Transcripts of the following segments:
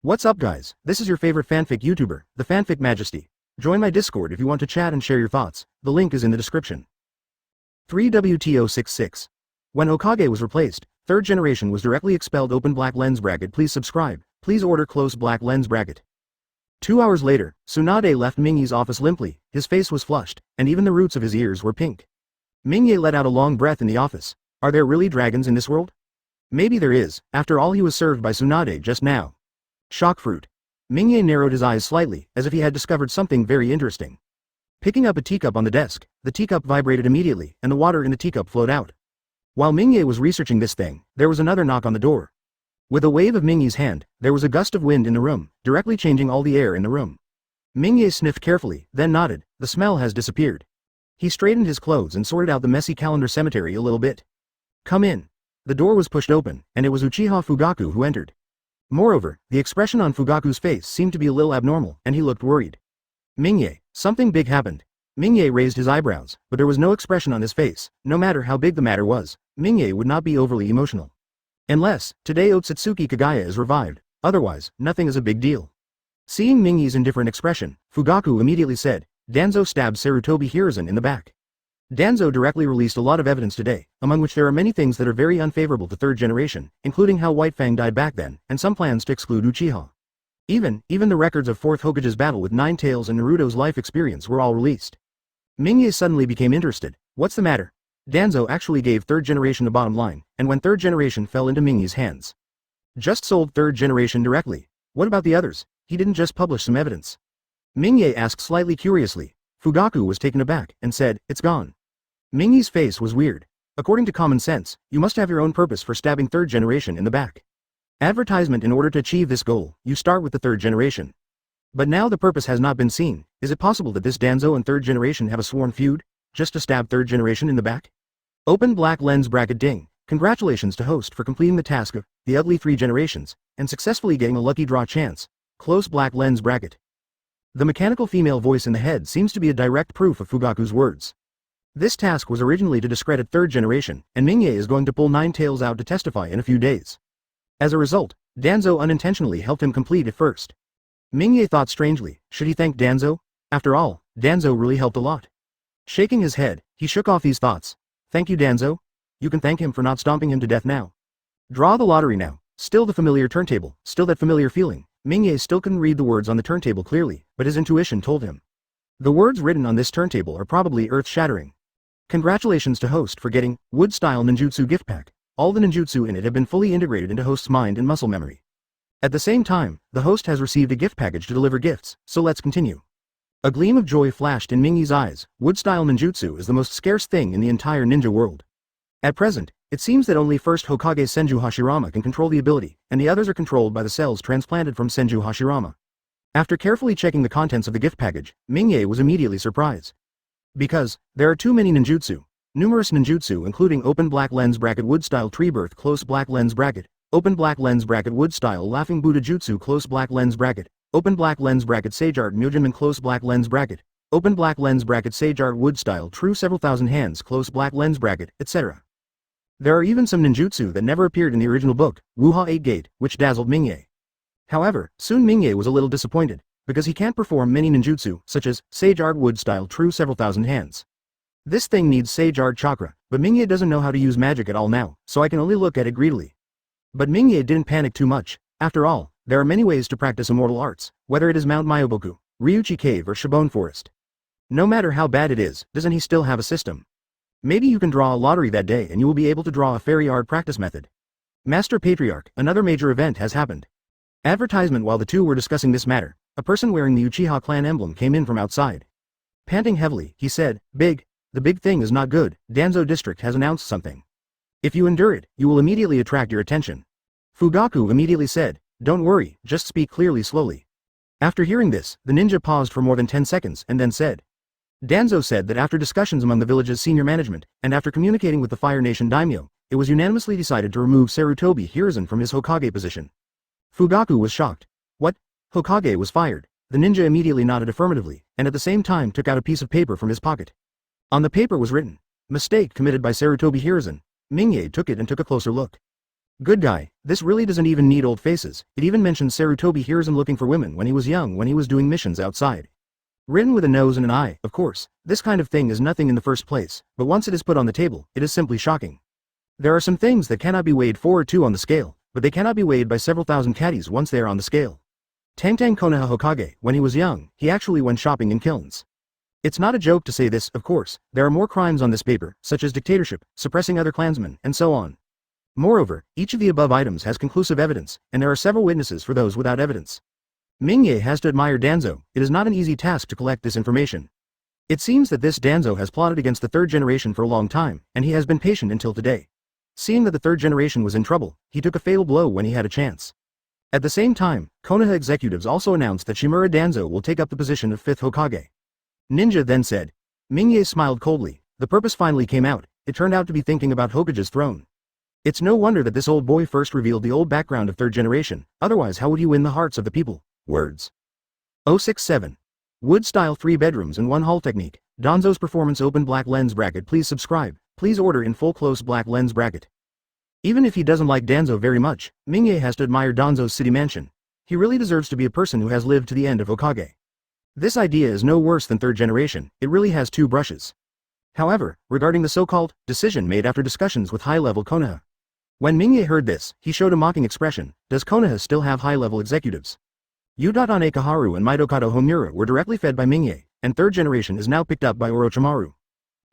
What's up guys, this is your favorite fanfic YouTuber, the Fanfic Majesty. Join my Discord if you want to chat and share your thoughts, the link is in the description. 3WTO66. When Hokage was replaced, third generation was directly expelled. Open black lens bracket. Please subscribe, please order close black lens bracket. 2 hours later, Tsunade left Mingye's office limply, his face was flushed, and even the roots of his ears were pink. Mingye let out a long breath in the office. Are there really dragons in this world? Maybe there is, after all he was served by Tsunade just now. Shock fruit. Mingye narrowed his eyes slightly, as if he had discovered something very interesting. Picking up a teacup on the desk, the teacup vibrated immediately, and the water in the teacup flowed out. While Mingye was researching this thing, there was another knock on the door. With a wave of Mingye's hand, there was a gust of wind in the room, directly changing all the air in the room. Mingye sniffed carefully, then nodded. The smell has disappeared. He straightened his clothes and sorted out the messy calendar cemetery a little bit. Come in. The door was pushed open, and it was Uchiha Fugaku who entered. Moreover, the expression on Fugaku's face seemed to be a little abnormal, and he looked worried. Mingye, something big happened. Mingye raised his eyebrows, but there was no expression on his face. No matter how big the matter was, Mingye would not be overly emotional. Unless, today Otsutsuki Kagaya is revived, otherwise, nothing is a big deal. Seeing Mingye's indifferent expression, Fugaku immediately said, Danzo stabbed Sarutobi Hiruzen in the back. Danzo directly released a lot of evidence today, among which there are many things that are very unfavorable to third generation, including how White Fang died back then, and some plans to exclude Uchiha. Even the records of 4th Hokage's battle with Nine Tails and Naruto's life experience were all released. Mingye suddenly became interested. What's the matter? Danzo actually gave third generation a bottom line, and when third generation fell into Mingye's hands. Just sold third generation directly. What about the others? He didn't just publish some evidence. Mingye asked slightly curiously. Fugaku was taken aback, and said, it's gone. Mingye's face was weird. According to common sense, you must have your own purpose for stabbing third generation in the back. Advertisement. In order to achieve this goal, you start with the third generation. But now the purpose has not been seen. Is it possible that this Danzo and third generation have a sworn feud, just to stab third generation in the back? Open black lens bracket. Ding. Congratulations to host for completing the task of the ugly 3 generations, and successfully getting a lucky draw chance. Close black lens bracket. The mechanical female voice in the head seems to be a direct proof of Fugaku's words. This task was originally to discredit third generation, and Mingye is going to pull Nine Tails out to testify in a few days. As a result, Danzo unintentionally helped him complete it first. Mingye thought strangely, should he thank Danzo? After all, Danzo really helped a lot. Shaking his head, he shook off these thoughts. Thank you Danzo? You can thank him for not stomping him to death now. Draw the lottery now. Still the familiar turntable, still that familiar feeling. Mingye still couldn't read the words on the turntable clearly, but his intuition told him. The words written on this turntable are probably earth-shattering. Congratulations to host for getting Wood-style ninjutsu gift pack. All the ninjutsu in it have been fully integrated into host's mind and muscle memory. At the same time, the host has received a gift package to deliver gifts, so let's continue. A gleam of joy flashed in Mingye's eyes. Wood-style ninjutsu is the most scarce thing in the entire ninja world. At present, it seems that only first Hokage Senju Hashirama can control the ability, and the others are controlled by the cells transplanted from Senju Hashirama. After carefully checking the contents of the gift package, Mingye was immediately surprised. Because there are too many ninjutsu. Numerous ninjutsu including open black lens bracket wood-style tree birth close black lens bracket, open black lens bracket wood-style laughing Buddha jutsu close black lens bracket, open black lens bracket sage art Myojinman close black lens bracket, open black lens bracket sage art wood-style true several thousand hands close black lens bracket, etc. There are even some ninjutsu that never appeared in the original book, Wuha 8 Gate, which dazzled Mingye. However, soon Mingye was a little disappointed, because he can't perform many ninjutsu, such as Sage Art Wood Style True Several Thousand Hands. This thing needs Sage Art Chakra, but Mingye doesn't know how to use magic at all now, so I can only look at it greedily. But Mingye didn't panic too much. After all, there are many ways to practice immortal arts, whether it is Mount Myoboku, Ryuchi Cave or Shibone Forest. No matter how bad it is, doesn't he still have a system? Maybe you can draw a lottery that day and you will be able to draw a fairy art practice method. Master Patriarch, another major event has happened. Advertisement. While the two were discussing this matter, a person wearing the Uchiha clan emblem came in from outside. Panting heavily, he said, the big thing is not good. Danzo district has announced something. If you endure it, you will immediately attract your attention. Fugaku immediately said, don't worry, just speak clearly slowly. After hearing this, the ninja paused for more than 10 seconds and then said. Danzo said that after discussions among the village's senior management, and after communicating with the Fire Nation daimyo, it was unanimously decided to remove Sarutobi Hiruzen from his Hokage position. Fugaku was shocked. What? Hokage was fired. The ninja immediately nodded affirmatively, and at the same time took out a piece of paper from his pocket. On the paper was written, mistake committed by Sarutobi Hiruzen. Mingye took it and took a closer look. Good guy, this really doesn't even need old faces, it even mentions Sarutobi hears him looking for women when he was young when he was doing missions outside. Written with a nose and an eye, of course, this kind of thing is nothing in the first place, but once it is put on the table, it is simply shocking. There are some things that cannot be weighed 4 or 2 on the scale, but they cannot be weighed by several thousand caddies once they are on the scale. Tangtang Konoha Hokage, when he was young, he actually went shopping in kilns. It's not a joke to say this, of course, there are more crimes on this paper, such as dictatorship, suppressing other clansmen, and so on. Moreover, each of the above items has conclusive evidence, and there are several witnesses for those without evidence. Mingye has to admire Danzo, it is not an easy task to collect this information. It seems that this Danzo has plotted against the third generation for a long time, and he has been patient until today. Seeing that the third generation was in trouble, he took a fatal blow when he had a chance. At the same time, Konoha executives also announced that Shimura Danzo will take up the position of 5th Hokage. Ninja then said. Mingye smiled coldly, the purpose finally came out, it turned out to be thinking about Hokage's throne. It's no wonder that this old boy first revealed the old background of third generation, otherwise how would he win the hearts of the people? Words. 067. Wood style 3 bedrooms and 1 hall technique. Danzo's performance open black lens bracket. Please subscribe, please order in full close black lens bracket. Even if he doesn't like Danzo very much, Mingye has to admire Danzo's city mansion. He really deserves to be a person who has lived to the end of Hokage. This idea is no worse than third generation, it really has 2 brushes. However, regarding the so-called decision made after discussions with high-level Konoha. When Mingye heard this, he showed a mocking expression. Does Konoha still have high-level executives? Udatane Kaharu and Midokado Homura were directly fed by Mingye, and third generation is now picked up by Orochimaru.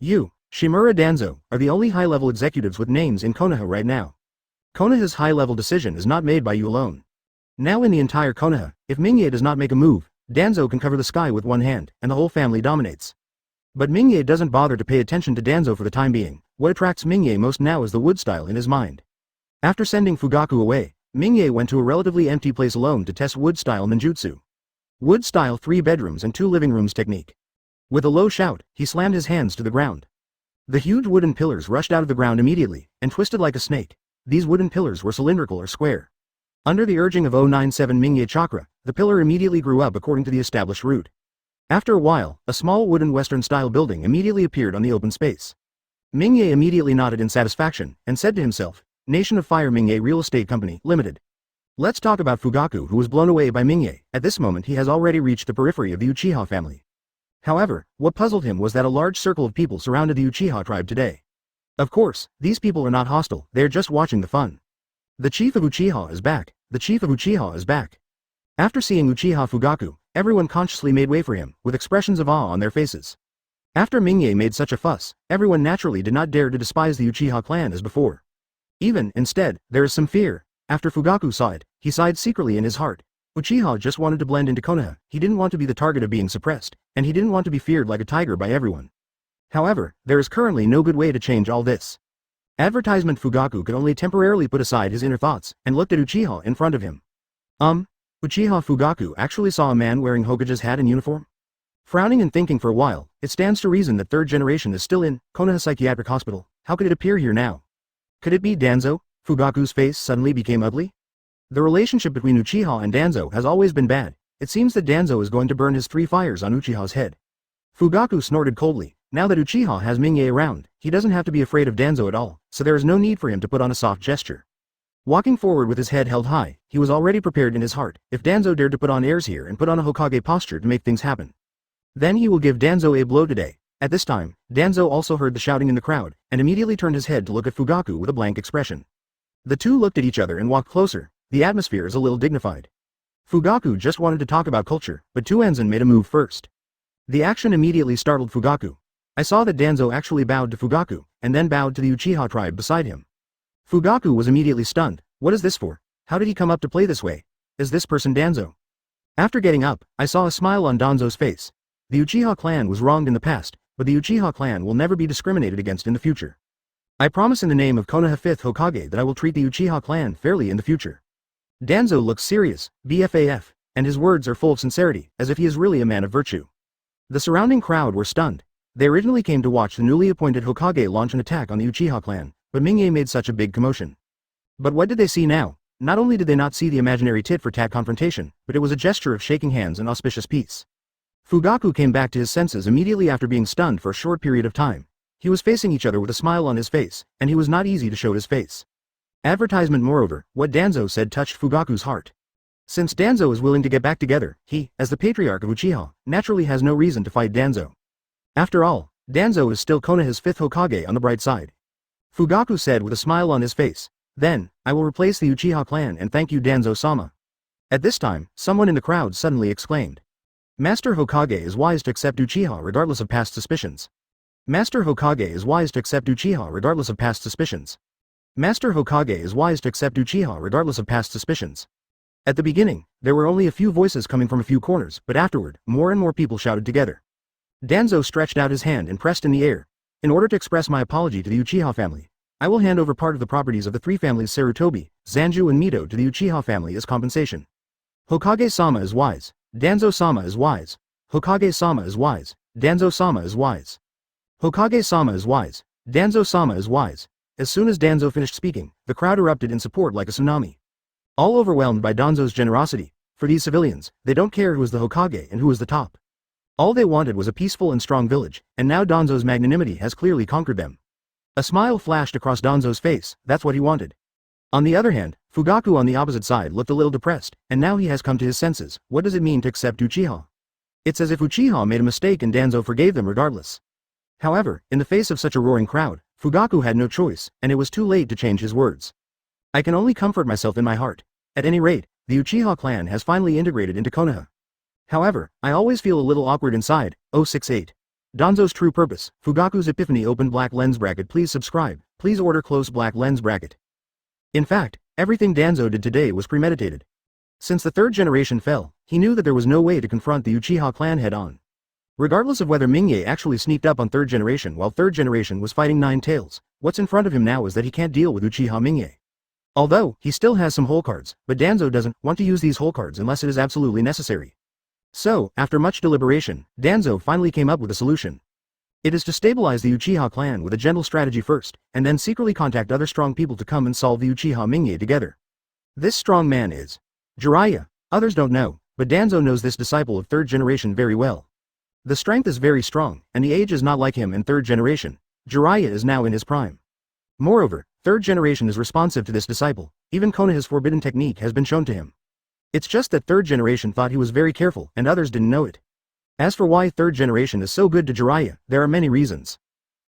Shimura Danzo, are the only high-level executives with names in Konoha right now. Konoha's high-level decision is not made by you alone. Now in the entire Konoha, if Mingye does not make a move, Danzo can cover the sky with one hand, and the whole family dominates. But Mingye doesn't bother to pay attention to Danzo for the time being. What attracts Mingye most now is the wood style in his mind. After sending Fugaku away, Mingye went to a relatively empty place alone to test wood style ninjutsu. Wood style 3 bedrooms and 2 living rooms technique. With a low shout, he slammed his hands to the ground. The huge wooden pillars rushed out of the ground immediately, and twisted like a snake. These wooden pillars were cylindrical or square. Under the urging of 097 Mingye chakra, the pillar immediately grew up according to the established route. After a while, a small wooden western-style building immediately appeared on the open space. Mingye immediately nodded in satisfaction, and said to himself, Nation of Fire Mingye Real Estate Company, Limited. Let's talk about Fugaku, who was blown away by Mingye. At this moment he has already reached the periphery of the Uchiha family. However, what puzzled him was that a large circle of people surrounded the Uchiha tribe today. Of course, these people are not hostile, they are just watching the fun. The chief of Uchiha is back. The chief of Uchiha is back. After seeing Uchiha Fugaku, everyone consciously made way for him, with expressions of awe on their faces. After Mingye made such a fuss, everyone naturally did not dare to despise the Uchiha clan as before. Instead, there is some fear. After Fugaku saw it, he sighed secretly in his heart. Uchiha just wanted to blend into Konoha, he didn't want to be the target of being suppressed, and he didn't want to be feared like a tiger by everyone. However, there is currently no good way to change all this. Advertisement Fugaku could only temporarily put aside his inner thoughts, and looked at Uchiha in front of him. Uchiha Fugaku actually saw a man wearing Hokage's hat and uniform? Frowning and thinking for a while, it stands to reason that third generation is still in Konoha Psychiatric Hospital. How could it appear here now? Could it be Danzo? Fugaku's face suddenly became ugly. The relationship between Uchiha and Danzo has always been bad. It seems that Danzo is going to burn his 3 fires on Uchiha's head. Fugaku snorted coldly. Now that Uchiha has Mingye around, he doesn't have to be afraid of Danzo at all, so there is no need for him to put on a soft gesture. Walking forward with his head held high, he was already prepared in his heart. If Danzo dared to put on airs here and put on a Hokage posture to make things happen, then he will give Danzo a blow today. At this time, Danzo also heard the shouting in the crowd, and immediately turned his head to look at Fugaku with a blank expression. The two looked at each other and walked closer. The atmosphere is a little dignified. Fugaku just wanted to talk about culture, but Tuanzin made a move first. The action immediately startled Fugaku. I saw that Danzo actually bowed to Fugaku, and then bowed to the Uchiha tribe beside him. Fugaku was immediately stunned. What is this for? How did he come up to play this way? Is this person Danzo? After getting up, I saw a smile on Danzo's face. The Uchiha clan was wronged in the past, but the Uchiha clan will never be discriminated against in the future. I promise in the name of Konoha 5th Hokage that I will treat the Uchiha clan fairly in the future. Danzo looks serious, BFAF, and his words are full of sincerity, as if he is really a man of virtue. The surrounding crowd were stunned. They originally came to watch the newly appointed Hokage launch an attack on the Uchiha clan, but Mingye made such a big commotion. But what did they see now? Not only did they not see the imaginary tit-for-tat confrontation, but it was a gesture of shaking hands and auspicious peace. Fugaku came back to his senses immediately after being stunned for a short period of time. He was facing each other with a smile on his face, and he was not easy to show his face. Advertisement. Moreover, what Danzo said touched Fugaku's heart. Since Danzo is willing to get back together, he, as the patriarch of Uchiha, naturally has no reason to fight Danzo. After all, Danzo is still Konoha's 5th Hokage on the bright side. Fugaku said with a smile on his face. Then, I will replace the Uchiha clan and thank you Danzo-sama. At this time, someone in the crowd suddenly exclaimed. Master Hokage is wise to accept Uchiha regardless of past suspicions. Master Hokage is wise to accept Uchiha regardless of past suspicions. Master Hokage is wise to accept Uchiha regardless of past suspicions. At the beginning, there were only a few voices coming from a few corners, but afterward, more and more people shouted together. Danzo stretched out his hand and pressed in the air. In order to express my apology to the Uchiha family, I will hand over part of the properties of the 3 families Sarutobi, Zanju and Mito to the Uchiha family as compensation. Hokage-sama is wise. Danzo-sama is wise. Hokage-sama is wise. Danzo-sama is wise. Hokage-sama is wise. Danzo-sama is wise. As soon as Danzo finished speaking, the crowd erupted in support like a tsunami. All overwhelmed by Danzo's generosity. For these civilians, they don't care who is the Hokage and who is the top. All they wanted was a peaceful and strong village, and now Danzo's magnanimity has clearly conquered them. A smile flashed across Danzo's face, that's what he wanted. On the other hand, Fugaku on the opposite side looked a little depressed, and now he has come to his senses. What does it mean to accept Uchiha? It's as if Uchiha made a mistake and Danzo forgave them regardless. However, in the face of such a roaring crowd, Fugaku had no choice, and it was too late to change his words. I can only comfort myself in my heart. At any rate, the Uchiha clan has finally integrated into Konoha. However, I always feel a little awkward inside. 068. Danzo's true purpose. Fugaku's epiphany. Open black lens bracket. Please subscribe. Please order close black lens bracket. In fact, everything Danzo did today was premeditated. Since the 3rd generation fell, he knew that there was no way to confront the Uchiha clan head-on. Regardless of whether Mingye actually sneaked up on 3rd generation while 3rd generation was fighting Nine Tails, what's in front of him now is that he can't deal with Uchiha Mingye. Although, he still has some hole cards, but Danzo doesn't want to use these hole cards unless it is absolutely necessary. So, after much deliberation, Danzo finally came up with a solution. It is to stabilize the Uchiha clan with a gentle strategy first, and then secretly contact other strong people to come and solve the Uchiha Mingye together. This strong man is Jiraiya. Others don't know, but Danzo knows this disciple of 3rd generation very well. The strength is very strong, and the age is not like him in 3rd generation. Jiraiya is now in his prime. Moreover, 3rd generation is responsive to this disciple. Even Konoha's forbidden technique has been shown to him. It's just that 3rd generation thought he was very careful and others didn't know it. As for why 3rd generation is so good to Jiraiya, there are many reasons.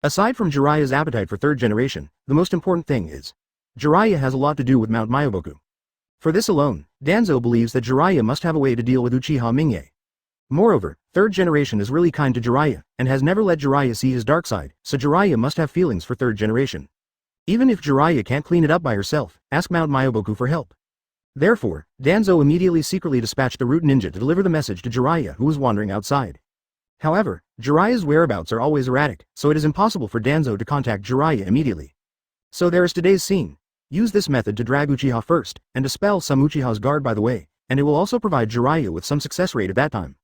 Aside from Jiraiya's appetite for 3rd generation, the most important thing is Jiraiya has a lot to do with Mount Myoboku. For this alone, Danzo believes that Jiraiya must have a way to deal with Uchiha Mingye. Moreover, 3rd generation is really kind to Jiraiya and has never let Jiraiya see his dark side, so Jiraiya must have feelings for 3rd generation. Even if Jiraiya can't clean it up by herself, ask Mount Myoboku for help. Therefore, Danzo immediately secretly dispatched the root ninja to deliver the message to Jiraiya who was wandering outside. However, Jiraiya's whereabouts are always erratic, so it is impossible for Danzo to contact Jiraiya immediately. So there is today's scene. Use this method to drag Uchiha first, and dispel some Uchiha's guard by the way, and it will also provide Jiraiya with some success rate at that time.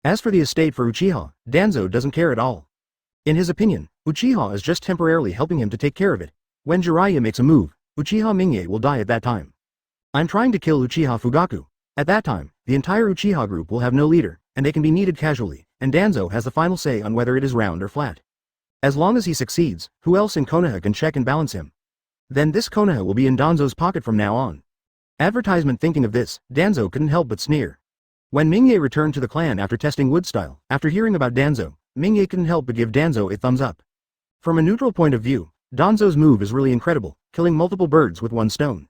As for the estate for Uchiha, Danzo doesn't care at all. In his opinion, Uchiha is just temporarily helping him to take care of it. When Jiraiya makes a move, Uchiha Mingye will die at that time. I'm trying to kill Uchiha Fugaku. At that time, the entire Uchiha group will have no leader, and they can be needed casually, and Danzo has the final say on whether it is round or flat. As long as he succeeds, who else in Konoha can check and balance him? Then this Konoha will be in Danzo's pocket from now on. Advertisement. Thinking of this, Danzo couldn't help but sneer. When Mingye returned to the clan after testing wood style, after hearing about Danzo, Mingye couldn't help but give Danzo a thumbs up. From a neutral point of view, Danzo's move is really incredible, killing multiple birds with one stone.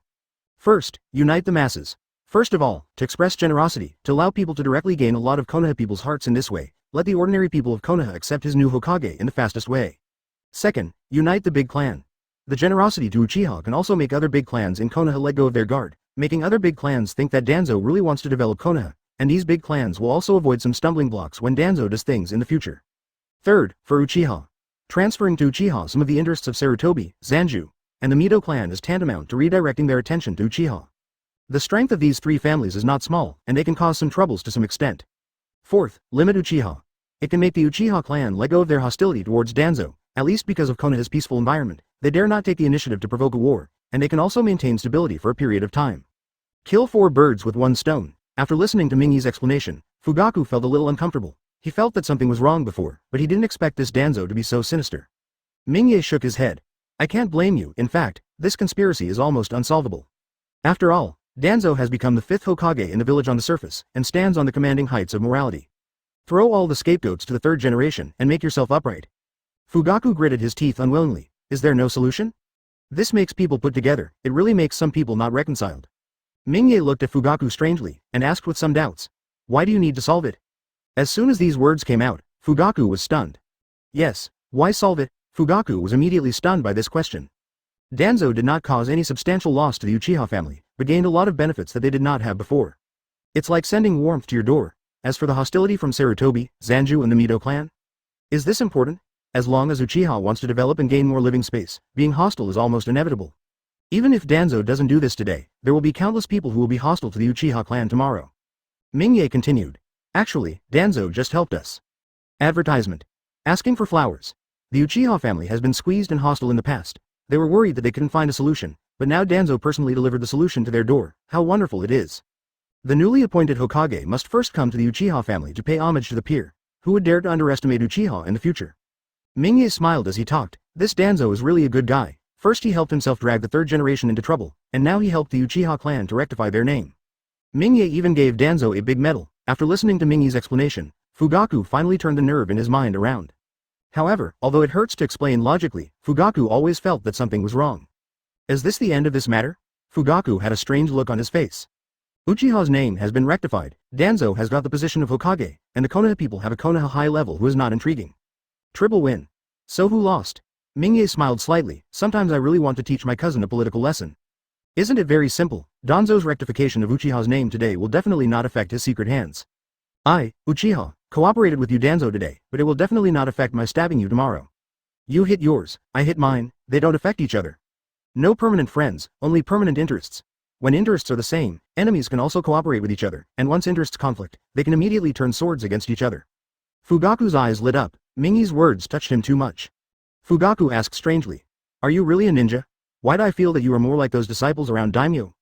First, unite the masses. First of all, to express generosity, to allow people to directly gain a lot of Konoha people's hearts in this way, let the ordinary people of Konoha accept his new Hokage in the fastest way. Second, unite the big clan. The generosity to Uchiha can also make other big clans in Konoha let go of their guard, making other big clans think that Danzo really wants to develop Konoha, and these big clans will also avoid some stumbling blocks when Danzo does things in the future. Third, for Uchiha. Transferring to Uchiha some of the interests of Sarutobi, Zanju, and the Mito clan is tantamount to redirecting their attention to Uchiha. The strength of these 3 families is not small, and they can cause some troubles to some extent. Fourth, limit Uchiha. It can make the Uchiha clan let go of their hostility towards Danzo, at least because of Konoha's peaceful environment. They dare not take the initiative to provoke a war, and they can also maintain stability for a period of time. Kill 4 birds with 1 stone. After listening to Mingye's explanation, Fugaku felt a little uncomfortable. He felt that something was wrong before, but he didn't expect this Danzo to be so sinister. Mingye shook his head. I can't blame you. In fact, This conspiracy is almost unsolvable. After all, Danzo has become the 5th Hokage in the village on the surface, and stands on the commanding heights of morality. Throw all the scapegoats to the 3rd generation and make yourself upright. Fugaku gritted his teeth unwillingly. Is there no solution? This makes people put together, it really makes some people not reconciled. Mingye looked at Fugaku strangely, and asked with some doubts. Why do you need to solve it? As soon as these words came out, Fugaku was stunned. Yes, why solve it? Fugaku was immediately stunned by this question. Danzo did not cause any substantial loss to the Uchiha family, but gained a lot of benefits that they did not have before. It's like sending warmth to your door. As for the hostility from Sarutobi, Zanju and the Mido clan? Is this important? As long as Uchiha wants to develop and gain more living space, being hostile is almost inevitable. Even if Danzo doesn't do this today, there will be countless people who will be hostile to the Uchiha clan tomorrow. Mingye continued. Actually, Danzo just helped us. Advertisement. Asking for flowers. The Uchiha family has been squeezed and hostile in the past. They were worried that they couldn't find a solution, but now Danzo personally delivered the solution to their door. How wonderful it is. The newly appointed Hokage must first come to the Uchiha family to pay homage to the peer. Who would dare to underestimate Uchiha in the future? Mingye smiled as he talked. This Danzo is really a good guy. First he helped himself drag the 3rd generation into trouble, and now he helped the Uchiha clan to rectify their name. Mingye even gave Danzo a big medal. After listening to Mingye's explanation, Fugaku finally turned the nerve in his mind around. However, although it hurts to explain logically, Fugaku always felt that something was wrong. Is this the end of this matter? Fugaku had a strange look on his face. Uchiha's name has been rectified, Danzo has got the position of Hokage, and the Konoha people have a Konoha high level who is not intriguing. Triple win. So who lost? Mingye smiled slightly. Sometimes I really want to teach my cousin a political lesson. Isn't it very simple? Danzo's rectification of Uchiha's name today will definitely not affect his secret hands. I, Uchiha, cooperated with you Danzo today, but it will definitely not affect my stabbing you tomorrow. You hit yours, I hit mine, they don't affect each other. No permanent friends, only permanent interests. When interests are the same, enemies can also cooperate with each other, and once interests conflict, they can immediately turn swords against each other. Fugaku's eyes lit up. Mingye's words touched him too much. Fugaku asked strangely. Are you really a ninja? Why do I feel that you are more like those disciples around daimyo?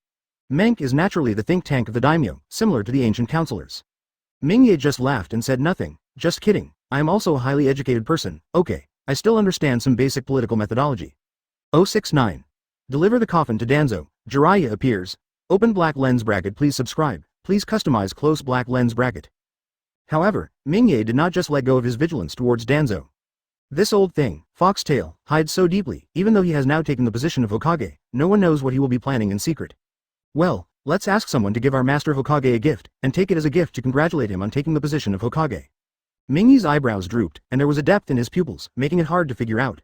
Menk is naturally the think tank of the daimyo, similar to the ancient counselors. Mingye just laughed and said nothing. Just kidding, I am also a highly educated person. Okay, I still understand some basic political methodology. 069. Deliver the coffin to Danzo. Jiraiya appears. Open black lens bracket. Please subscribe. Please customize close black lens bracket. However, Mingye did not just let go of his vigilance towards Danzo. This old thing, Foxtail, hides so deeply, even though he has now taken the position of Hokage, no one knows what he will be planning in secret. Well, let's ask someone to give our master Hokage a gift, and take it as a gift to congratulate him on taking the position of Hokage. Mingye's eyebrows drooped, and there was a depth in his pupils, making it hard to figure out.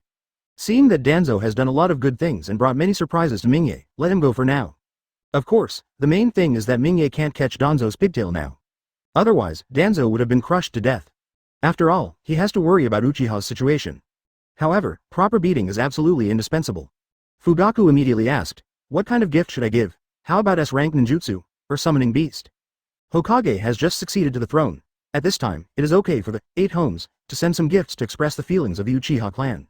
Seeing that Danzo has done a lot of good things and brought many surprises to Mingye, let him go for now. Of course, the main thing is that Mingye can't catch Danzo's pigtail now. Otherwise, Danzo would have been crushed to death. After all, he has to worry about Uchiha's situation. However, proper beating is absolutely indispensable. Fugaku immediately asked, what kind of gift should I give? How about S-rank ninjutsu, or summoning beast? Hokage has just succeeded to the throne. At this time, it is okay for the 8 homes to send some gifts to express the feelings of the Uchiha clan.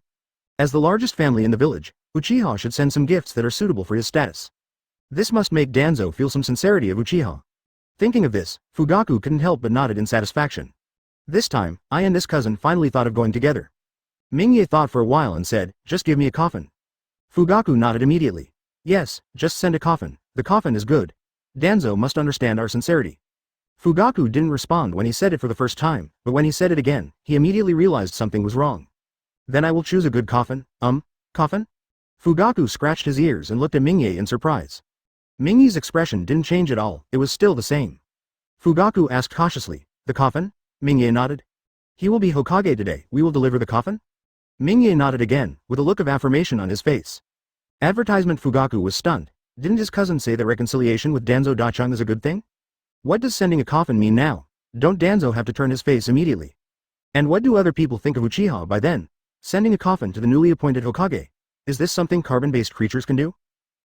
As the largest family in the village, Uchiha should send some gifts that are suitable for his status. This must make Danzo feel some sincerity of Uchiha. Thinking of this, Fugaku couldn't help but nodded in satisfaction. This time, I and this cousin finally thought of going together. Mingye thought for a while and said, just give me a coffin. Fugaku nodded immediately. Yes, just send a coffin. The coffin is good. Danzo must understand our sincerity. Fugaku didn't respond when he said it for the first time, but when he said it again, he immediately realized something was wrong. Then I will choose a good coffin. Coffin? Fugaku scratched his ears and looked at Mingye in surprise. Mingye's expression didn't change at all, it was still the same. Fugaku asked cautiously, the coffin? Mingye nodded. He will be Hokage today, we will deliver the coffin? Mingye nodded again, with a look of affirmation on his face. Advertisement. Fugaku was stunned. Didn't his cousin say that reconciliation with Danzo Dachang is a good thing? What does sending a coffin mean now? Don't Danzo have to turn his face immediately? And what do other people think of Uchiha by then? Sending a coffin to the newly appointed Hokage. Is this something carbon-based creatures can do?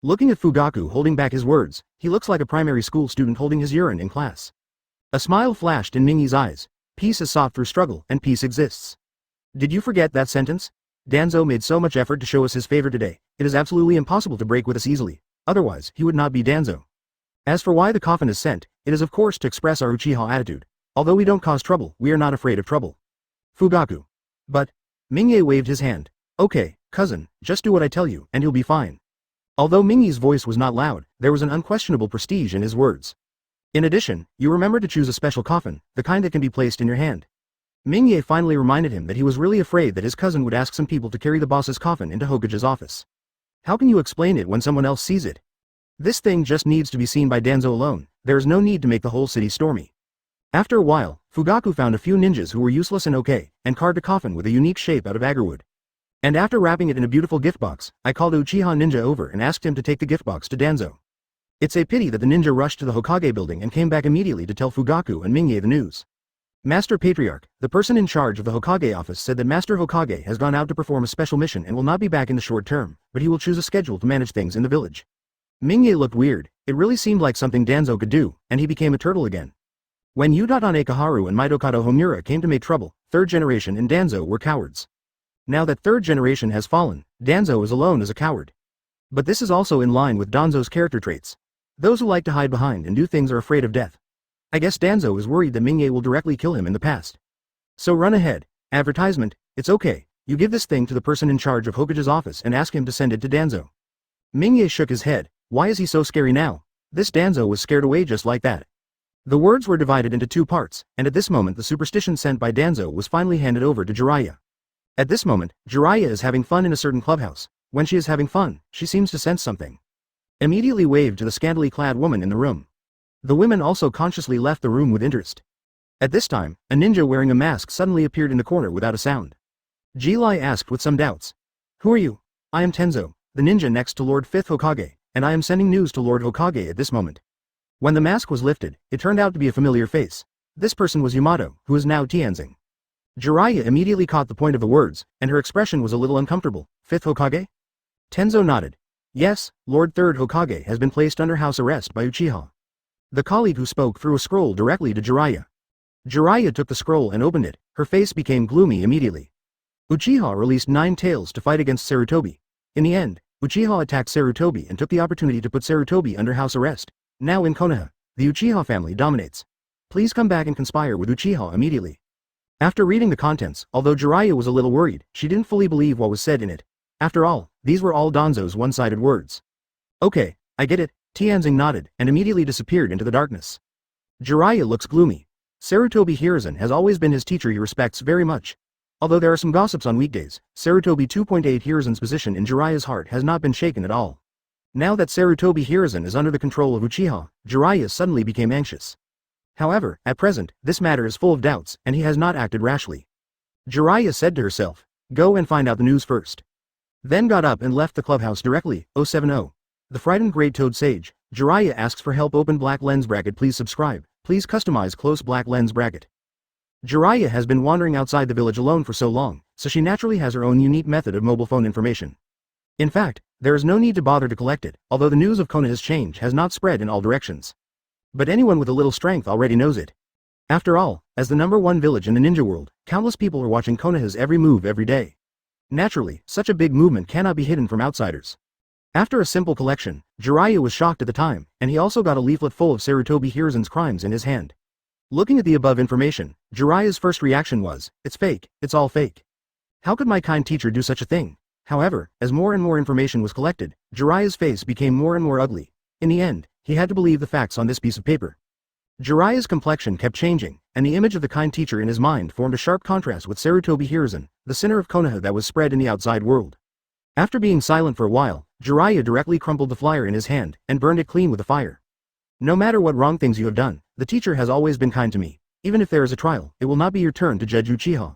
Looking at Fugaku holding back his words, he looks like a primary school student holding his urine in class. A smile flashed in Mingye's eyes. Peace is sought through struggle, and peace exists. Did you forget that sentence? Danzo made so much effort to show us his favor today, it is absolutely impossible to break with us easily, otherwise he would not be Danzo. As for why the coffin is sent, it is of course to express our Uchiha attitude. Although we don't cause trouble, we are not afraid of trouble. Fugaku. But, Mingye waved his hand. Okay, cousin, just do what I tell you, and you'll be fine. Although Mingy's voice was not loud, there was an unquestionable prestige in his words. In addition, you remember to choose a special coffin, the kind that can be placed in your hand. Mingye finally reminded him that he was really afraid that his cousin would ask some people to carry the boss's coffin into Hokage's office. How can you explain it when someone else sees it? This thing just needs to be seen by Danzo alone, there is no need to make the whole city stormy. After a while, Fugaku found a few ninjas who were useless and okay, and carved a coffin with a unique shape out of agarwood. And after wrapping it in a beautiful gift box, I called a Uchiha ninja over and asked him to take the gift box to Danzo. It's a pity that the ninja rushed to the Hokage building and came back immediately to tell Fugaku and Mingye the news. Master Patriarch, the person in charge of the Hokage office, said that Master Hokage has gone out to perform a special mission and will not be back in the short term, but he will choose a schedule to manage things in the village. Mingye looked weird, it really seemed like something Danzo could do, and he became a turtle again. When Utatane Kaharu and Mitokado Homura came to make trouble, third generation and Danzo were cowards. Now that third generation has fallen, Danzo is alone as a coward. But this is also in line with Danzo's character traits. Those who like to hide behind and do things are afraid of death. I guess Danzo is worried that Mingye will directly kill him in the past. So run ahead. Advertisement, it's okay, you give this thing to the person in charge of Hokage's office and ask him to send it to Danzo. Mingye shook his head, why is he so scary now? This Danzo was scared away just like that. The words were divided into two parts, and at this moment the superstition sent by Danzo was finally handed over to Jiraiya. At this moment, Jiraiya is having fun in a certain clubhouse. When she is having fun, she seems to sense something. Immediately waved to the scantily clad woman in the room. The women also consciously left the room with interest. At this time, a ninja wearing a mask suddenly appeared in the corner without a sound. Jilai asked with some doubts. Who are you? I am Tenzo, the ninja next to Lord 5th Hokage, and I am sending news to Lord Hokage at this moment. When the mask was lifted, it turned out to be a familiar face. This person was Yamato, who is now Tianzing. Jiraiya immediately caught the point of the words, and her expression was a little uncomfortable. 5th Hokage? Tenzo nodded. Yes, Lord 3rd Hokage has been placed under house arrest by Uchiha. The colleague who spoke threw a scroll directly to Jiraiya. Jiraiya took the scroll and opened it, her face became gloomy immediately. Uchiha released 9 tails to fight against Sarutobi. In the end, Uchiha attacked Sarutobi and took the opportunity to put Sarutobi under house arrest. Now in Konoha, the Uchiha family dominates. Please come back and conspire with Uchiha immediately. After reading the contents, although Jiraiya was a little worried, she didn't fully believe what was said in it. After all, these were all Danzo's one-sided words. Okay, I get it, Tianzing nodded, and immediately disappeared into the darkness. Jiraiya looks gloomy. Sarutobi Hiruzen has always been his teacher he respects very much. Although there are some gossips on weekdays, Sarutobi 2.8 Hiruzen's position in Jiraiya's heart has not been shaken at all. Now that Sarutobi Hiruzen is under the control of Uchiha, Jiraiya suddenly became anxious. However, at present, this matter is full of doubts, and he has not acted rashly. Jiraiya said to herself, go and find out the news first. Then got up and left the clubhouse directly. 070. The frightened Great Toad Sage, Jiraiya asks for help. Open black lens bracket. Please subscribe. Please customize close black lens bracket. Jiraiya has been wandering outside the village alone for so long, so she naturally has her own unique method of mobile phone information. In fact, there is no need to bother to collect it, although the news of Konoha's change has not spread in all directions. But anyone with a little strength already knows it. After all, as the #1 village in the ninja world, countless people are watching Konoha's every move every day. Naturally, such a big movement cannot be hidden from outsiders. After a simple collection, Jiraiya was shocked at the time, and he also got a leaflet full of Sarutobi Hiruzen's crimes in his hand. Looking at the above information, Jiraiya's first reaction was, it's fake, it's all fake. How could my kind teacher do such a thing? However, as more and more information was collected, Jiraiya's face became more and more ugly. In the end, he had to believe the facts on this piece of paper. Jiraiya's complexion kept changing, and the image of the kind teacher in his mind formed a sharp contrast with Sarutobi Hiruzen, the sinner of Konoha that was spread in the outside world. After being silent for a while, Jiraiya directly crumpled the flyer in his hand, and burned it clean with a fire. No matter what wrong things you have done, the teacher has always been kind to me. Even if there is a trial, it will not be your turn to judge Uchiha.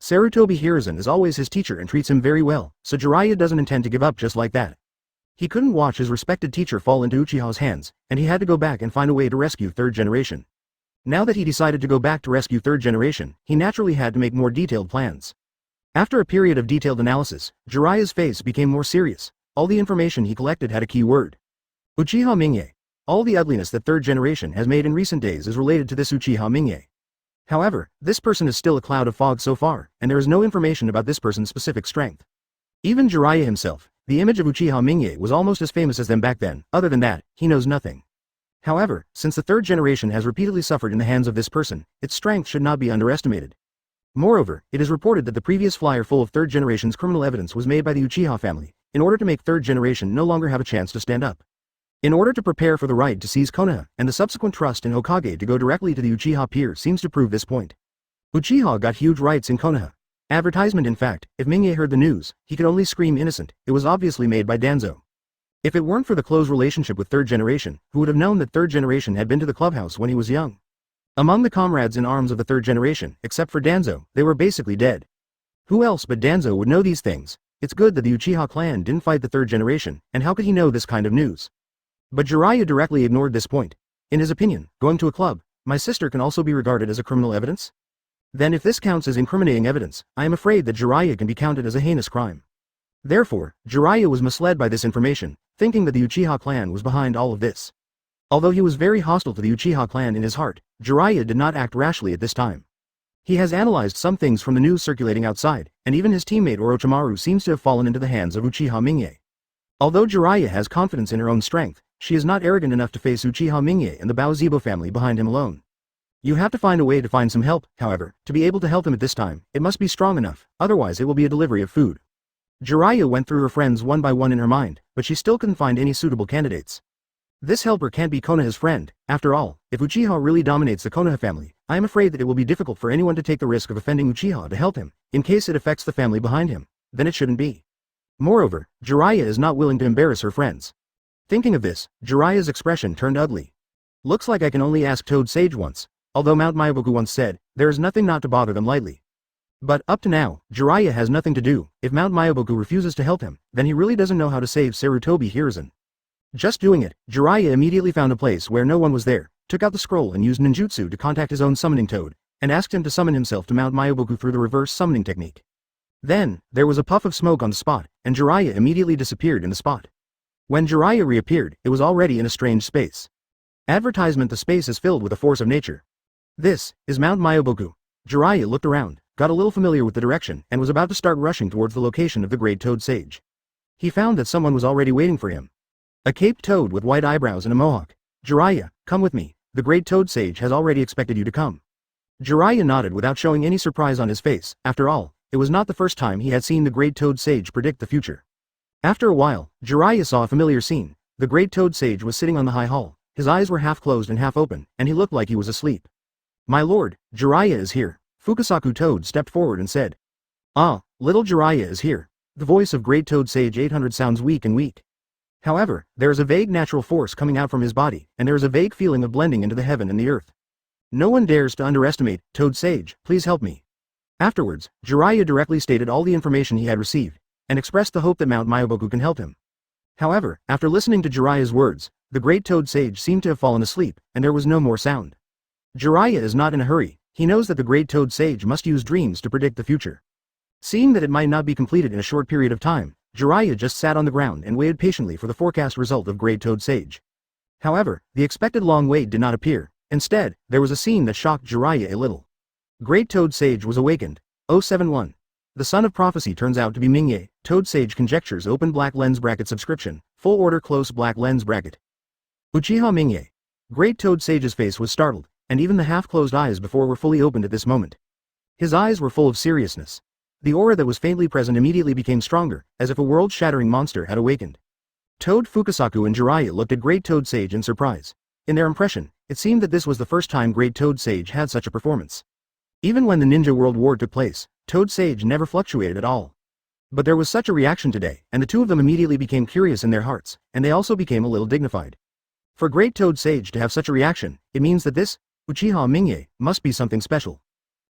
Sarutobi Hiruzen is always his teacher and treats him very well, so Jiraiya doesn't intend to give up just like that. He couldn't watch his respected teacher fall into Uchiha's hands, and he had to go back and find a way to rescue third generation. Now that he decided to go back to rescue third generation, he naturally had to make more detailed plans. After a period of detailed analysis, Jiraiya's face became more serious. All the information he collected had a key word. Uchiha Mingye. All the ugliness that third generation has made in recent days is related to this Uchiha Mingye. However, this person is still a cloud of fog so far, and there is no information about this person's specific strength. Even Jiraiya himself, the image of Uchiha Mingye was almost as famous as them back then. Other than that, he knows nothing. However, since the third generation has repeatedly suffered in the hands of this person, its strength should not be underestimated. Moreover, it is reported that the previous flyer full of third generation's criminal evidence was made by the Uchiha family, in order to make third generation no longer have a chance to stand up. In order to prepare for the right to seize Konoha, and the subsequent trust in Hokage to go directly to the Uchiha peer seems to prove this point. Uchiha got huge rights in Konoha. Advertisement. In fact, if Mingye heard the news, he could only scream innocent. It was obviously made by Danzo. If it weren't for the close relationship with third generation, who would have known that third generation had been to the clubhouse when he was young? Among the comrades in arms of the third generation, except for Danzo, they were basically dead. Who else but Danzo would know these things? It's good that the Uchiha clan didn't fight the third generation, and how could he know this kind of news? But Jiraiya directly ignored this point. In his opinion, going to a club, my sister can also be regarded as a criminal evidence? Then if this counts as incriminating evidence, I am afraid that Jiraiya can be counted as a heinous crime. Therefore, Jiraiya was misled by this information, thinking that the Uchiha clan was behind all of this. Although he was very hostile to the Uchiha clan in his heart, Jiraiya did not act rashly at this time. He has analyzed some things from the news circulating outside, and even his teammate Orochimaru seems to have fallen into the hands of Uchiha Mingye. Although Jiraiya has confidence in her own strength, she is not arrogant enough to face Uchiha Mingye and the Baozibo family behind him alone. You have to find a way to find some help, however, to be able to help him at this time, it must be strong enough, otherwise it will be a delivery of food. Jiraiya went through her friends one by one in her mind, but she still couldn't find any suitable candidates. This helper can't be Konoha's friend. After all, if Uchiha really dominates the Konoha family, I am afraid that it will be difficult for anyone to take the risk of offending Uchiha to help him, in case it affects the family behind him. Then it shouldn't be. Moreover, Jiraiya is not willing to embarrass her friends. Thinking of this, Jiraiya's expression turned ugly. Looks like I can only ask Toad Sage once, although Mount Myoboku once said, there is nothing not to bother them lightly. But, up to now, Jiraiya has nothing to do. If Mount Myoboku refuses to help him, then he really doesn't know how to save Sarutobi Hiruzen. Just doing it, Jiraiya immediately found a place where no one was there, took out the scroll and used ninjutsu to contact his own summoning toad, and asked him to summon himself to Mount Myoboku through the reverse summoning technique. Then, there was a puff of smoke on the spot, and Jiraiya immediately disappeared in the spot. When Jiraiya reappeared, it was already in a strange space. Advertisement. The space is filled with a force of nature. This is Mount Myoboku. Jiraiya looked around, got a little familiar with the direction, and was about to start rushing towards the location of the Great Toad Sage. He found that someone was already waiting for him. A caped toad with white eyebrows and a mohawk. Jiraiya, come with me, the Great Toad Sage has already expected you to come. Jiraiya nodded without showing any surprise on his face. After all, it was not the first time he had seen the Great Toad Sage predict the future. After a while, Jiraiya saw a familiar scene. The Great Toad Sage was sitting on the high hall, his eyes were half closed and half open, and he looked like he was asleep. My lord, Jiraiya is here. Fugaku Toad stepped forward and said. Ah, little Jiraiya is here. The voice of Great Toad Sage 800 sounds weak and weak. However, there is a vague natural force coming out from his body, and there is a vague feeling of blending into the heaven and the earth. No one dares to underestimate. Toad Sage, please help me. Afterwards, Jiraiya directly stated all the information he had received, and expressed the hope that Mount Myoboku can help him. However, after listening to Jiraiya's words, the Great Toad Sage seemed to have fallen asleep, and there was no more sound. Jiraiya is not in a hurry. He knows that the Great Toad Sage must use dreams to predict the future. Seeing that it might not be completed in a short period of time, Jiraiya just sat on the ground and waited patiently for the forecast result of Great Toad Sage. However, the expected long wait did not appear. Instead, there was a scene that shocked Jiraiya a little. Great Toad Sage was awakened. 071. The son of prophecy turns out to be Mingye. Toad Sage conjectures open black lens bracket subscription, full order close black lens bracket. Uchiha Mingye. Great Toad Sage's face was startled, and even the half-closed eyes before were fully opened at this moment. His eyes were full of seriousness. The aura that was faintly present immediately became stronger, as if a world-shattering monster had awakened. Toad Fugaku and Jiraiya looked at Great Toad Sage in surprise. In their impression, it seemed that this was the first time Great Toad Sage had such a performance. Even when the Ninja World War took place, Toad Sage never fluctuated at all. But there was such a reaction today, and the two of them immediately became curious in their hearts, and they also became a little dignified. For Great Toad Sage to have such a reaction, it means that this, Uchiha Mingye, must be something special.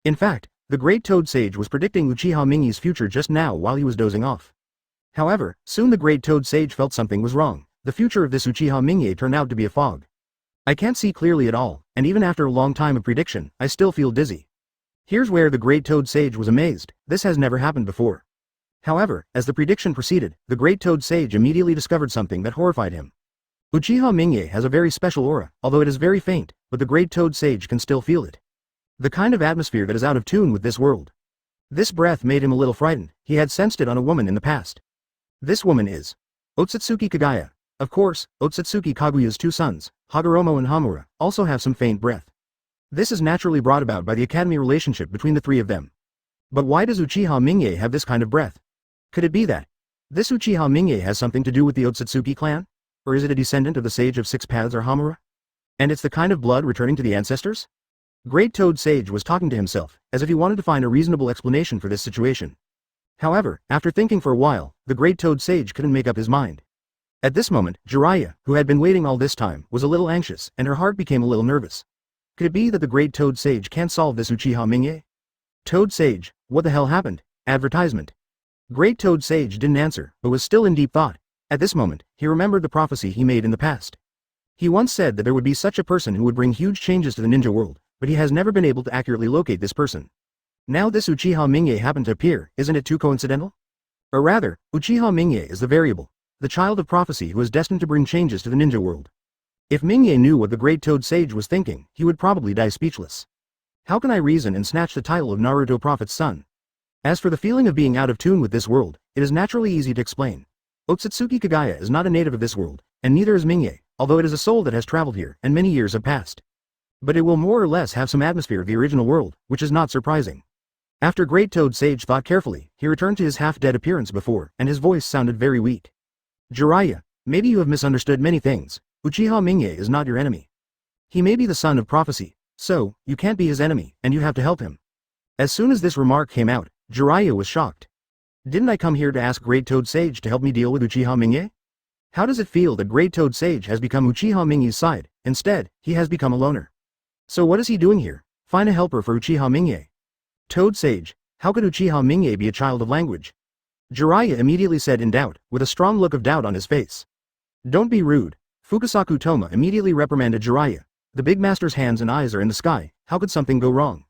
In fact, the Great Toad Sage was predicting Uchiha Mingye's future just now while he was dozing off. However, soon the Great Toad Sage felt something was wrong. The future of this Uchiha Mingye turned out to be a fog. I can't see clearly at all, and even after a long time of prediction, I still feel dizzy. Here's where the Great Toad Sage was amazed. This has never happened before. However, as the prediction proceeded, the Great Toad Sage immediately discovered something that horrified him. Uchiha Mingye has a very special aura, although it is very faint, but the Great Toad Sage can still feel it. The kind of atmosphere that is out of tune with this world. This breath made him a little frightened. He had sensed it on a woman in the past. This woman is Otsutsuki Kagaya. Of course, Otsutsuki Kaguya's two sons, Hagoromo and Hamura, also have some faint breath. This is naturally brought about by the academy relationship between the three of them. But why does Uchiha Mingye have this kind of breath? Could it be that This Uchiha Mingye has something to do with the Otsutsuki clan? Or is it a descendant of the Sage of Six Paths or Hamura? And it's the kind of blood returning to the ancestors? Great Toad Sage was talking to himself, as if he wanted to find a reasonable explanation for this situation. However, after thinking for a while, the Great Toad Sage couldn't make up his mind. At this moment, Jiraiya, who had been waiting all this time, was a little anxious, and her heart became a little nervous. Could it be that the Great Toad Sage can't solve this Uchiha Mingye? Toad Sage, what the hell happened? Advertisement. Great Toad Sage didn't answer, but was still in deep thought. At this moment, he remembered the prophecy he made in the past. He once said that there would be such a person who would bring huge changes to the ninja world, but he has never been able to accurately locate this person. Now this Uchiha Mingye happened to appear, isn't it too coincidental? Or rather, Uchiha Mingye is the variable, the child of prophecy who is destined to bring changes to the ninja world. If Mingye knew what the Great Toad Sage was thinking, he would probably die speechless. How can I reason and snatch the title of Naruto Prophet's son? As for the feeling of being out of tune with this world, it is naturally easy to explain. Otsutsuki Kagaya is not a native of this world, and neither is Mingye, although it is a soul that has traveled here, and many years have passed. But it will more or less have some atmosphere of the original world, which is not surprising. After Great Toad Sage thought carefully, he returned to his half-dead appearance before, and his voice sounded very weak. Jiraiya, maybe you have misunderstood many things. Uchiha Mingye is not your enemy. He may be the son of prophecy, so, you can't be his enemy, and you have to help him. As soon as this remark came out, Jiraiya was shocked. Didn't I come here to ask Great Toad Sage to help me deal with Uchiha Mingye? How does it feel that Great Toad Sage has become Uchiha Mingye's side? Instead, he has become a loner. So what is he doing here? Find a helper for Uchiha Mingye. Toad Sage, how could Uchiha Mingye be a child of language? Jiraiya immediately said in doubt, with a strong look of doubt on his face. Don't be rude. Fukasaku Toma immediately reprimanded Jiraiya. The big master's hands and eyes are in the sky, how could something go wrong?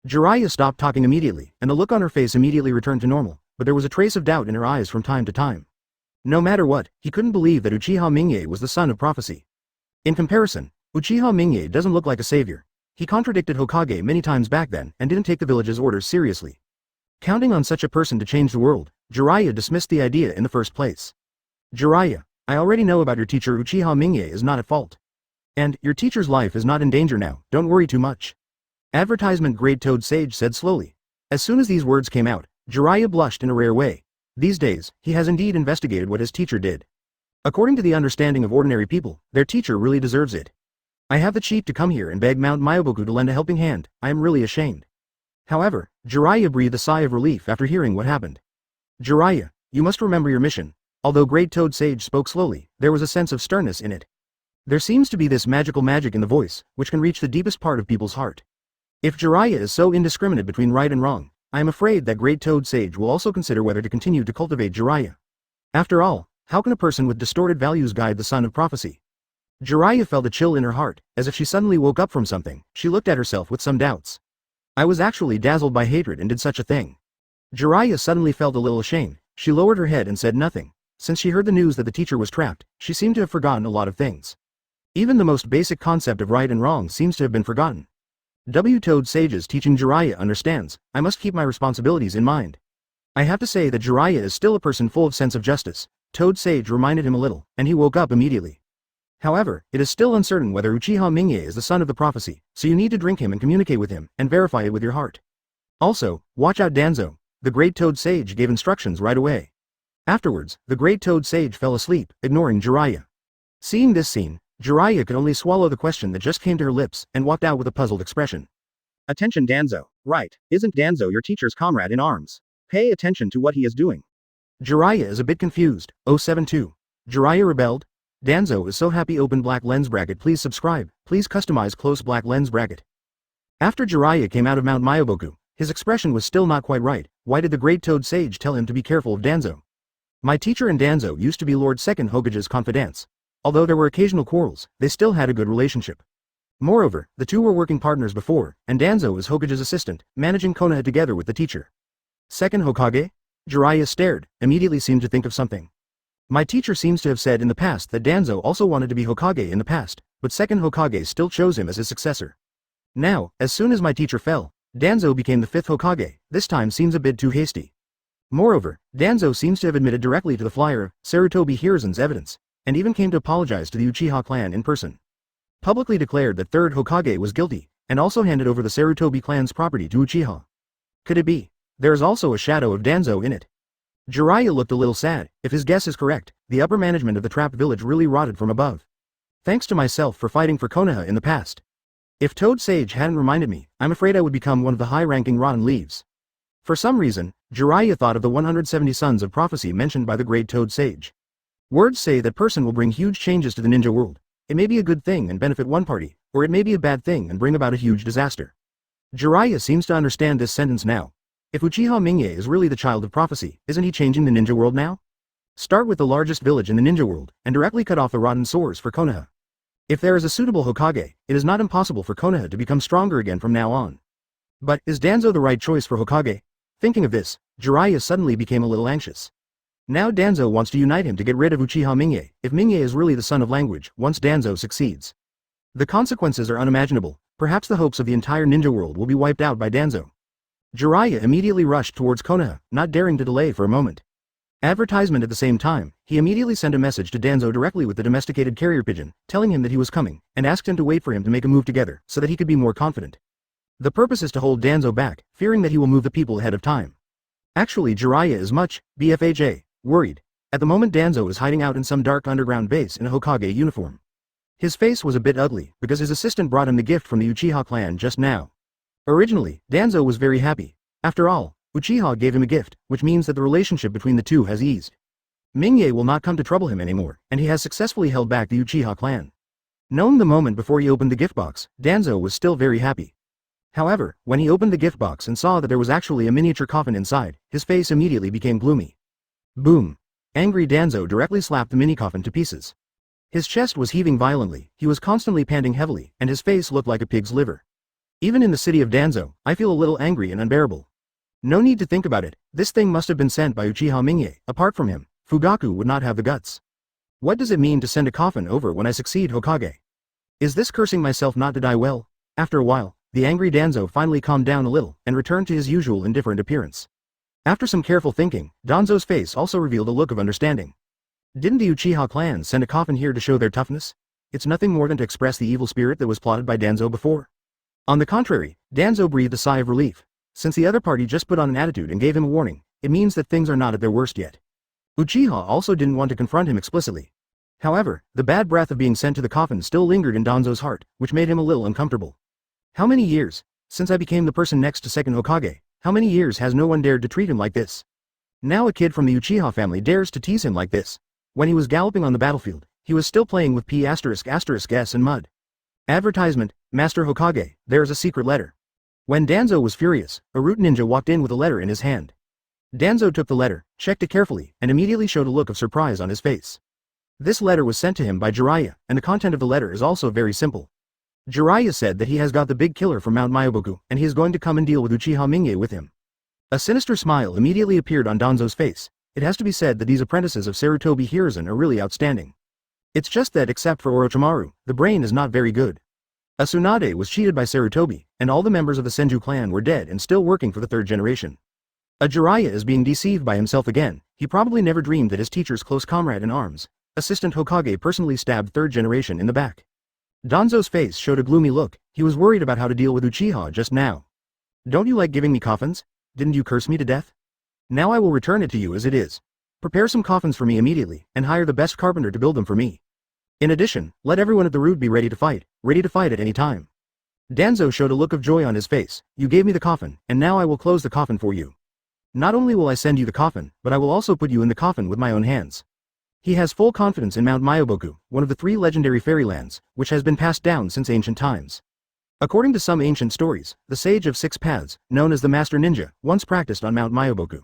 Jiraiya stopped talking immediately, and the look on her face immediately returned to normal, but there was a trace of doubt in her eyes from time to time. No matter what, he couldn't believe that Uchiha Mingye was the son of prophecy. In comparison, Uchiha Mingye doesn't look like a savior. He contradicted Hokage many times back then and didn't take the village's orders seriously. Counting on such a person to change the world, Jiraiya dismissed the idea in the first place. Jiraiya, I already know about your teacher. Uchiha Mingye is not at fault. And, your teacher's life is not in danger now, don't worry too much. Advertisement. Great Toad Sage said slowly. As soon as these words came out, Jiraiya blushed in a rare way. These days, he has indeed investigated what his teacher did. According to the understanding of ordinary people, their teacher really deserves it. I have the cheek to come here and beg Mount Myoboku to lend a helping hand. I am really ashamed. However, Jiraiya breathed a sigh of relief after hearing what happened. Jiraiya, you must remember your mission. Although Great Toad Sage spoke slowly, there was a sense of sternness in it. There seems to be this magical magic in the voice, which can reach the deepest part of people's heart. If Jiraiya is so indiscriminate between right and wrong, I am afraid that Great Toad Sage will also consider whether to continue to cultivate Jiraiya. After all, how can a person with distorted values guide the son of prophecy? Jiraiya felt a chill in her heart, as if she suddenly woke up from something. She looked at herself with some doubts. I was actually dazzled by hatred and did such a thing. Jiraiya suddenly felt a little ashamed. She lowered her head and said nothing. Since she heard the news that the teacher was trapped, she seemed to have forgotten a lot of things. Even the most basic concept of right and wrong seems to have been forgotten. Toad Sage's teaching Jiraiya understands. I must keep my responsibilities in mind. I have to say that Jiraiya is still a person full of sense of justice. Toad Sage reminded him a little, and he woke up immediately. However, it is still uncertain whether Uchiha Mingye is the son of the prophecy, so you need to drink him and communicate with him, and verify it with your heart. Also, watch out Danzo. The Great Toad Sage gave instructions right away. Afterwards, the Great Toad Sage fell asleep, ignoring Jiraiya. Seeing this scene, Jiraiya could only swallow the question that just came to her lips, and walked out with a puzzled expression. Attention Danzo. Right, isn't Danzo your teacher's comrade in arms? Pay attention to what he is doing. Jiraiya is a bit confused. 072. Jiraiya rebelled? Danzo is so happy. Open black lens bracket. Please subscribe. Please customize close black lens bracket. After Jiraiya came out of Mount Myoboku, his expression was still not quite right. Why did the Great Toad Sage tell him to be careful of Danzo? My teacher and Danzo used to be Lord Second Hokage's confidants. Although there were occasional quarrels, they still had a good relationship. Moreover, the two were working partners before, and Danzo was Hokage's assistant, managing Konoha together with the teacher. Second Hokage? Jiraiya stared, immediately seemed to think of something. My teacher seems to have said in the past that Danzo also wanted to be Hokage in the past, but Second Hokage still chose him as his successor. Now, as soon as my teacher fell, Danzo became the fifth Hokage. This time seems a bit too hasty. Moreover, Danzo seems to have admitted directly to the flyer of Sarutobi Hiruzen's evidence, and even came to apologize to the Uchiha clan in person. Publicly declared that third Hokage was guilty, and also handed over the Sarutobi clan's property to Uchiha. Could it be? There is also a shadow of Danzo in it. Jiraiya looked a little sad. If his guess is correct, the upper management of the trapped village really rotted from above. Thanks to myself for fighting for Konoha in the past. If Toad Sage hadn't reminded me, I'm afraid I would become one of the high-ranking rotten leaves. For some reason, Jiraiya thought of the 170 sons of prophecy mentioned by the great Toad Sage. Words say that person will bring huge changes to the ninja world. It may be a good thing and benefit one party, or it may be a bad thing and bring about a huge disaster. Jiraiya seems to understand this sentence now. If Uchiha Mingye is really the child of prophecy, isn't he changing the ninja world now? Start with the largest village in the ninja world, and directly cut off the rotten sores for Konoha. If there is a suitable Hokage, it is not impossible for Konoha to become stronger again from now on. But, is Danzo the right choice for Hokage? Thinking of this, Jiraiya suddenly became a little anxious. Now Danzo wants to unite him to get rid of Uchiha Mingye, if Mingye is really the son of language, once Danzo succeeds. The consequences are unimaginable, perhaps the hopes of the entire ninja world will be wiped out by Danzo. Jiraiya immediately rushed towards Konoha, not daring to delay for a moment. Advertisement at the same time, he immediately sent a message to Danzo directly with the domesticated carrier pigeon, telling him that he was coming, and asked him to wait for him to make a move together, so that he could be more confident. The purpose is to hold Danzo back, fearing that he will move the people ahead of time. Actually Jiraiya is much, bfaj, worried. At the moment Danzo is hiding out in some dark underground base in a Hokage uniform. His face was a bit ugly, because his assistant brought him the gift from the Uchiha clan just now. Originally, Danzo was very happy. After all, Uchiha gave him a gift, which means that the relationship between the two has eased. Mingye will not come to trouble him anymore, and he has successfully held back the Uchiha clan. Knowing the moment before he opened the gift box, Danzo was still very happy. However, when he opened the gift box and saw that there was actually a miniature coffin inside, his face immediately became gloomy. Boom! Angry Danzo directly slapped the mini coffin to pieces. His chest was heaving violently, he was constantly panting heavily, and his face looked like a pig's liver. Even in the city of Danzo, I feel a little angry and unbearable. No need to think about it, this thing must have been sent by Uchiha Mingye. Apart from him, Fugaku would not have the guts. What does it mean to send a coffin over when I succeed Hokage? Is this cursing myself not to die well? After a while, the angry Danzo finally calmed down a little, and returned to his usual indifferent appearance. After some careful thinking, Danzo's face also revealed a look of understanding. Didn't the Uchiha clan send a coffin here to show their toughness? It's nothing more than to express the evil spirit that was plotted by Danzo before. On the contrary, Danzo breathed a sigh of relief. Since the other party just put on an attitude and gave him a warning, it means that things are not at their worst yet. Uchiha also didn't want to confront him explicitly. However, the bad breath of being sent to the coffin still lingered in Danzo's heart, which made him a little uncomfortable. How many years, since I became the person next to second Hokage, how many years has no one dared to treat him like this? Now a kid from the Uchiha family dares to tease him like this. When he was galloping on the battlefield, he was still playing with P****s and mud. Advertisement, Master Hokage, there is a secret letter. When Danzo was furious, a root ninja walked in with a letter in his hand. Danzo took the letter, checked it carefully, and immediately showed a look of surprise on his face. This letter was sent to him by Jiraiya, and the content of the letter is also very simple. Jiraiya said that he has got the big killer from Mount Myoboku, and he is going to come and deal with Uchiha Mingye with him. A sinister smile immediately appeared on Danzo's face. It has to be said that these apprentices of Sarutobi Hiruzen are really outstanding. It's just that except for Orochimaru, the brain is not very good. A Tsunade was cheated by Sarutobi, and all the members of the Senju clan were dead and still working for the third generation. A Jiraiya is being deceived by himself again. He probably never dreamed that his teacher's close comrade in arms, Assistant Hokage, personally stabbed third generation in the back. Danzo's face showed a gloomy look. He was worried about how to deal with Uchiha just now. Don't you like giving me coffins? Didn't you curse me to death? Now I will return it to you as it is. Prepare some coffins for me immediately, and hire the best carpenter to build them for me. In addition, let everyone at the root be ready to fight at any time. Danzo showed a look of joy on his face. You gave me the coffin, and now I will close the coffin for you. Not only will I send you the coffin, but I will also put you in the coffin with my own hands. He has full confidence in Mount Myoboku, one of the 3 legendary fairylands, which has been passed down since ancient times. According to some ancient stories, the Sage of 6 Paths, known as the Master Ninja, once practiced on Mount Myoboku.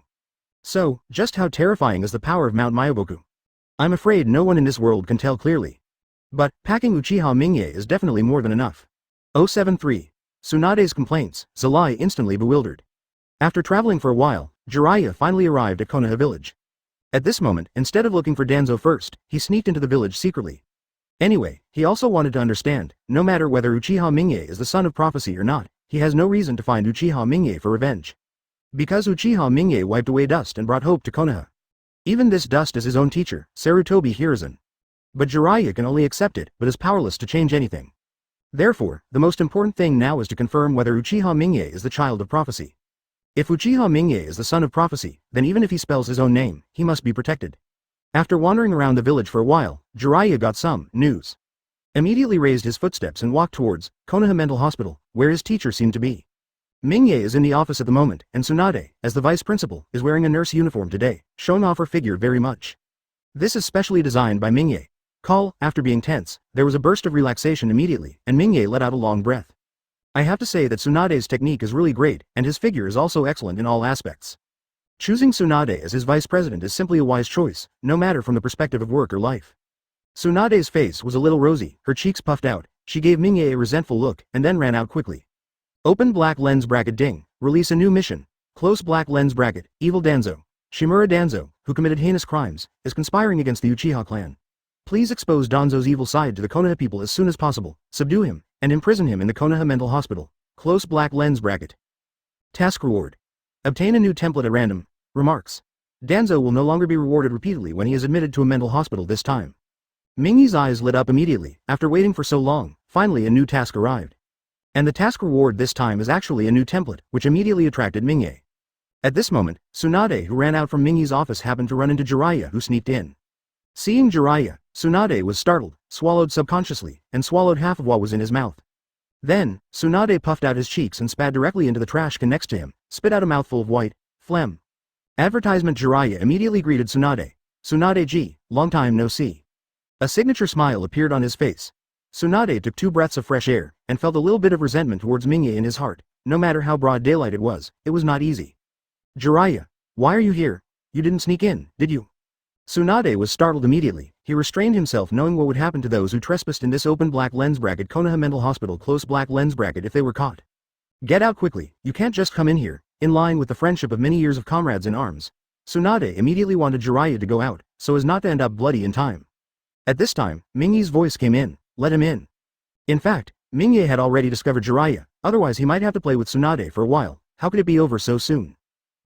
So, just how terrifying is the power of Mount Myoboku? I'm afraid no one in this world can tell clearly. But, packing Uchiha Mingye is definitely more than enough. 073. Tsunade's complaints, Zalai instantly bewildered. After traveling for a while, Jiraiya finally arrived at Konoha village. At this moment, instead of looking for Danzo first, he sneaked into the village secretly. Anyway, he also wanted to understand, no matter whether Uchiha Mingye is the son of prophecy or not, he has no reason to find Uchiha Mingye for revenge. Because Uchiha Mingye wiped away dust and brought hope to Konoha. Even this dust is his own teacher, Sarutobi Hiruzen. But Jiraiya can only accept it, but is powerless to change anything. Therefore, the most important thing now is to confirm whether Uchiha Mingye is the child of prophecy. If Uchiha Mingye is the son of prophecy, then even if he spells his own name, he must be protected. After wandering around the village for a while, Jiraiya got some news. Immediately raised his footsteps and walked towards Konoha Mental Hospital, where his teacher seemed to be. Mingye is in the office at the moment, and Tsunade, as the vice principal, is wearing a nurse uniform today, showing off her figure very much. This is specially designed by Mingye. After being tense, there was a burst of relaxation immediately, and Mingye let out a long breath. I have to say that Tsunade's technique is really great, and his figure is also excellent in all aspects. Choosing Tsunade as his vice president is simply a wise choice, no matter from the perspective of work or life. Tsunade's face was a little rosy, her cheeks puffed out, she gave Mingye a resentful look, and then ran out quickly. Open black lens bracket ding, release a new mission. Close black lens bracket, evil Danzo. Shimura Danzo, who committed heinous crimes, is conspiring against the Uchiha clan. Please expose Danzo's evil side to the Konoha people as soon as possible, subdue him, and imprison him in the Konoha Mental Hospital. Close black lens bracket. Task reward. Obtain a new template at random. Remarks. Danzo will no longer be rewarded repeatedly when he is admitted to a mental hospital this time. Mingye's eyes lit up immediately. After waiting for so long, finally a new task arrived. And the task reward this time is actually a new template, which immediately attracted Mingye. At this moment, Tsunade, who ran out from Mingye's office, happened to run into Jiraiya, who sneaked in. Seeing Jiraiya, Tsunade was startled, swallowed subconsciously, and swallowed half of what was in his mouth. Then, Tsunade puffed out his cheeks and spat directly into the trash can next to him, spit out a mouthful of white phlegm. Advertisement. Jiraiya immediately greeted Tsunade. Tsunade-ji, long time no see. A signature smile appeared on his face. Tsunade took 2 breaths of fresh air, and felt a little bit of resentment towards Mingye in his heart. No matter how broad daylight it was not easy. Jiraiya, why are you here? You didn't sneak in, did you? Tsunade was startled immediately. He restrained himself, knowing what would happen to those who trespassed in this open black lens bracket Konoha Mental Hospital close black lens bracket if they were caught. Get out quickly, you can't just come in here. In line with the friendship of many years of comrades in arms, Tsunade immediately wanted Jiraiya to go out, so as not to end up bloody in time. At this time, Mingye's voice came in, let him in. In fact, Mingye had already discovered Jiraiya, otherwise he might have to play with Tsunade for a while. How could it be over so soon?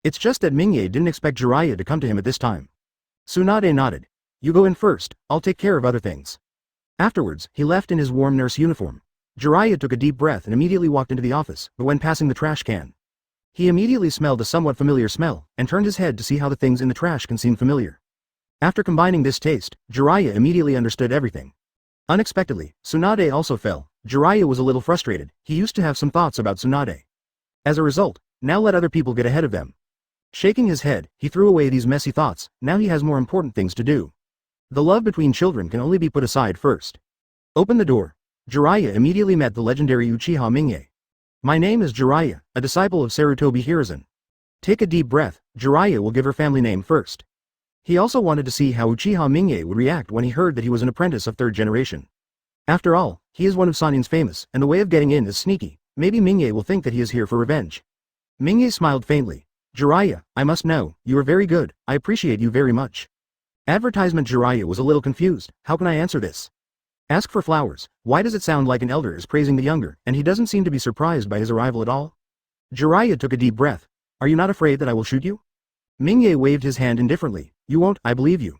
It's just that Mingye didn't expect Jiraiya to come to him at this time. Tsunade nodded. You go in first, I'll take care of other things. Afterwards, he left in his warm nurse uniform. Jiraiya took a deep breath and immediately walked into the office, but when passing the trash can, he immediately smelled a somewhat familiar smell, and turned his head to see how the things in the trash can seem familiar. After combining this taste, Jiraiya immediately understood everything. Unexpectedly, Tsunade also fell. Jiraiya was a little frustrated. He used to have some thoughts about Tsunade. As a result, now let other people get ahead of them. Shaking his head, he threw away these messy thoughts. Now he has more important things to do. The love between children can only be put aside first. Open the door. Jiraiya immediately met the legendary Uchiha Mingye. My name is Jiraiya, a disciple of Sarutobi Hiruzen. Take a deep breath. Jiraiya will give her family name first. He also wanted to see how Uchiha Mingye would react when he heard that he was an apprentice of 3rd generation. After all, he is one of Sannin's famous, and the way of getting in is sneaky. Maybe Mingye will think that he is here for revenge. Mingye smiled faintly. Jiraiya, I must know, you are very good, I appreciate you very much. Advertisement. Jiraiya was a little confused. How can I answer this? Ask for flowers. Why does it sound like an elder is praising the younger, and he doesn't seem to be surprised by his arrival at all? Jiraiya took a deep breath. Are you not afraid that I will shoot you? Mingye waved his hand indifferently. You won't, I believe you.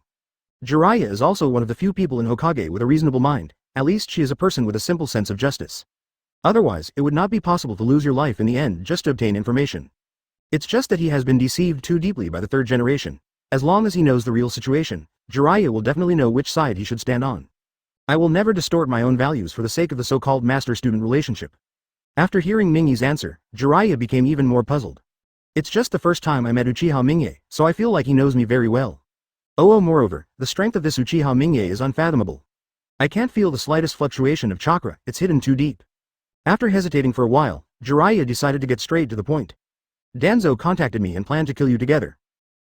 Jiraiya is also one of the few people in Hokage with a reasonable mind. At least she is a person with a simple sense of justice. Otherwise, it would not be possible to lose your life in the end just to obtain information. It's just that he has been deceived too deeply by the 3rd generation. As long as he knows the real situation, Jiraiya will definitely know which side he should stand on. I will never distort my own values for the sake of the so-called master-student relationship. After hearing Mingye's answer, Jiraiya became even more puzzled. It's just the first time I met Uchiha Mingye, so I feel like he knows me very well. Moreover, the strength of this Uchiha Mingye is unfathomable. I can't feel the slightest fluctuation of chakra, it's hidden too deep. After hesitating for a while, Jiraiya decided to get straight to the point. Danzo contacted me and planned to kill you together.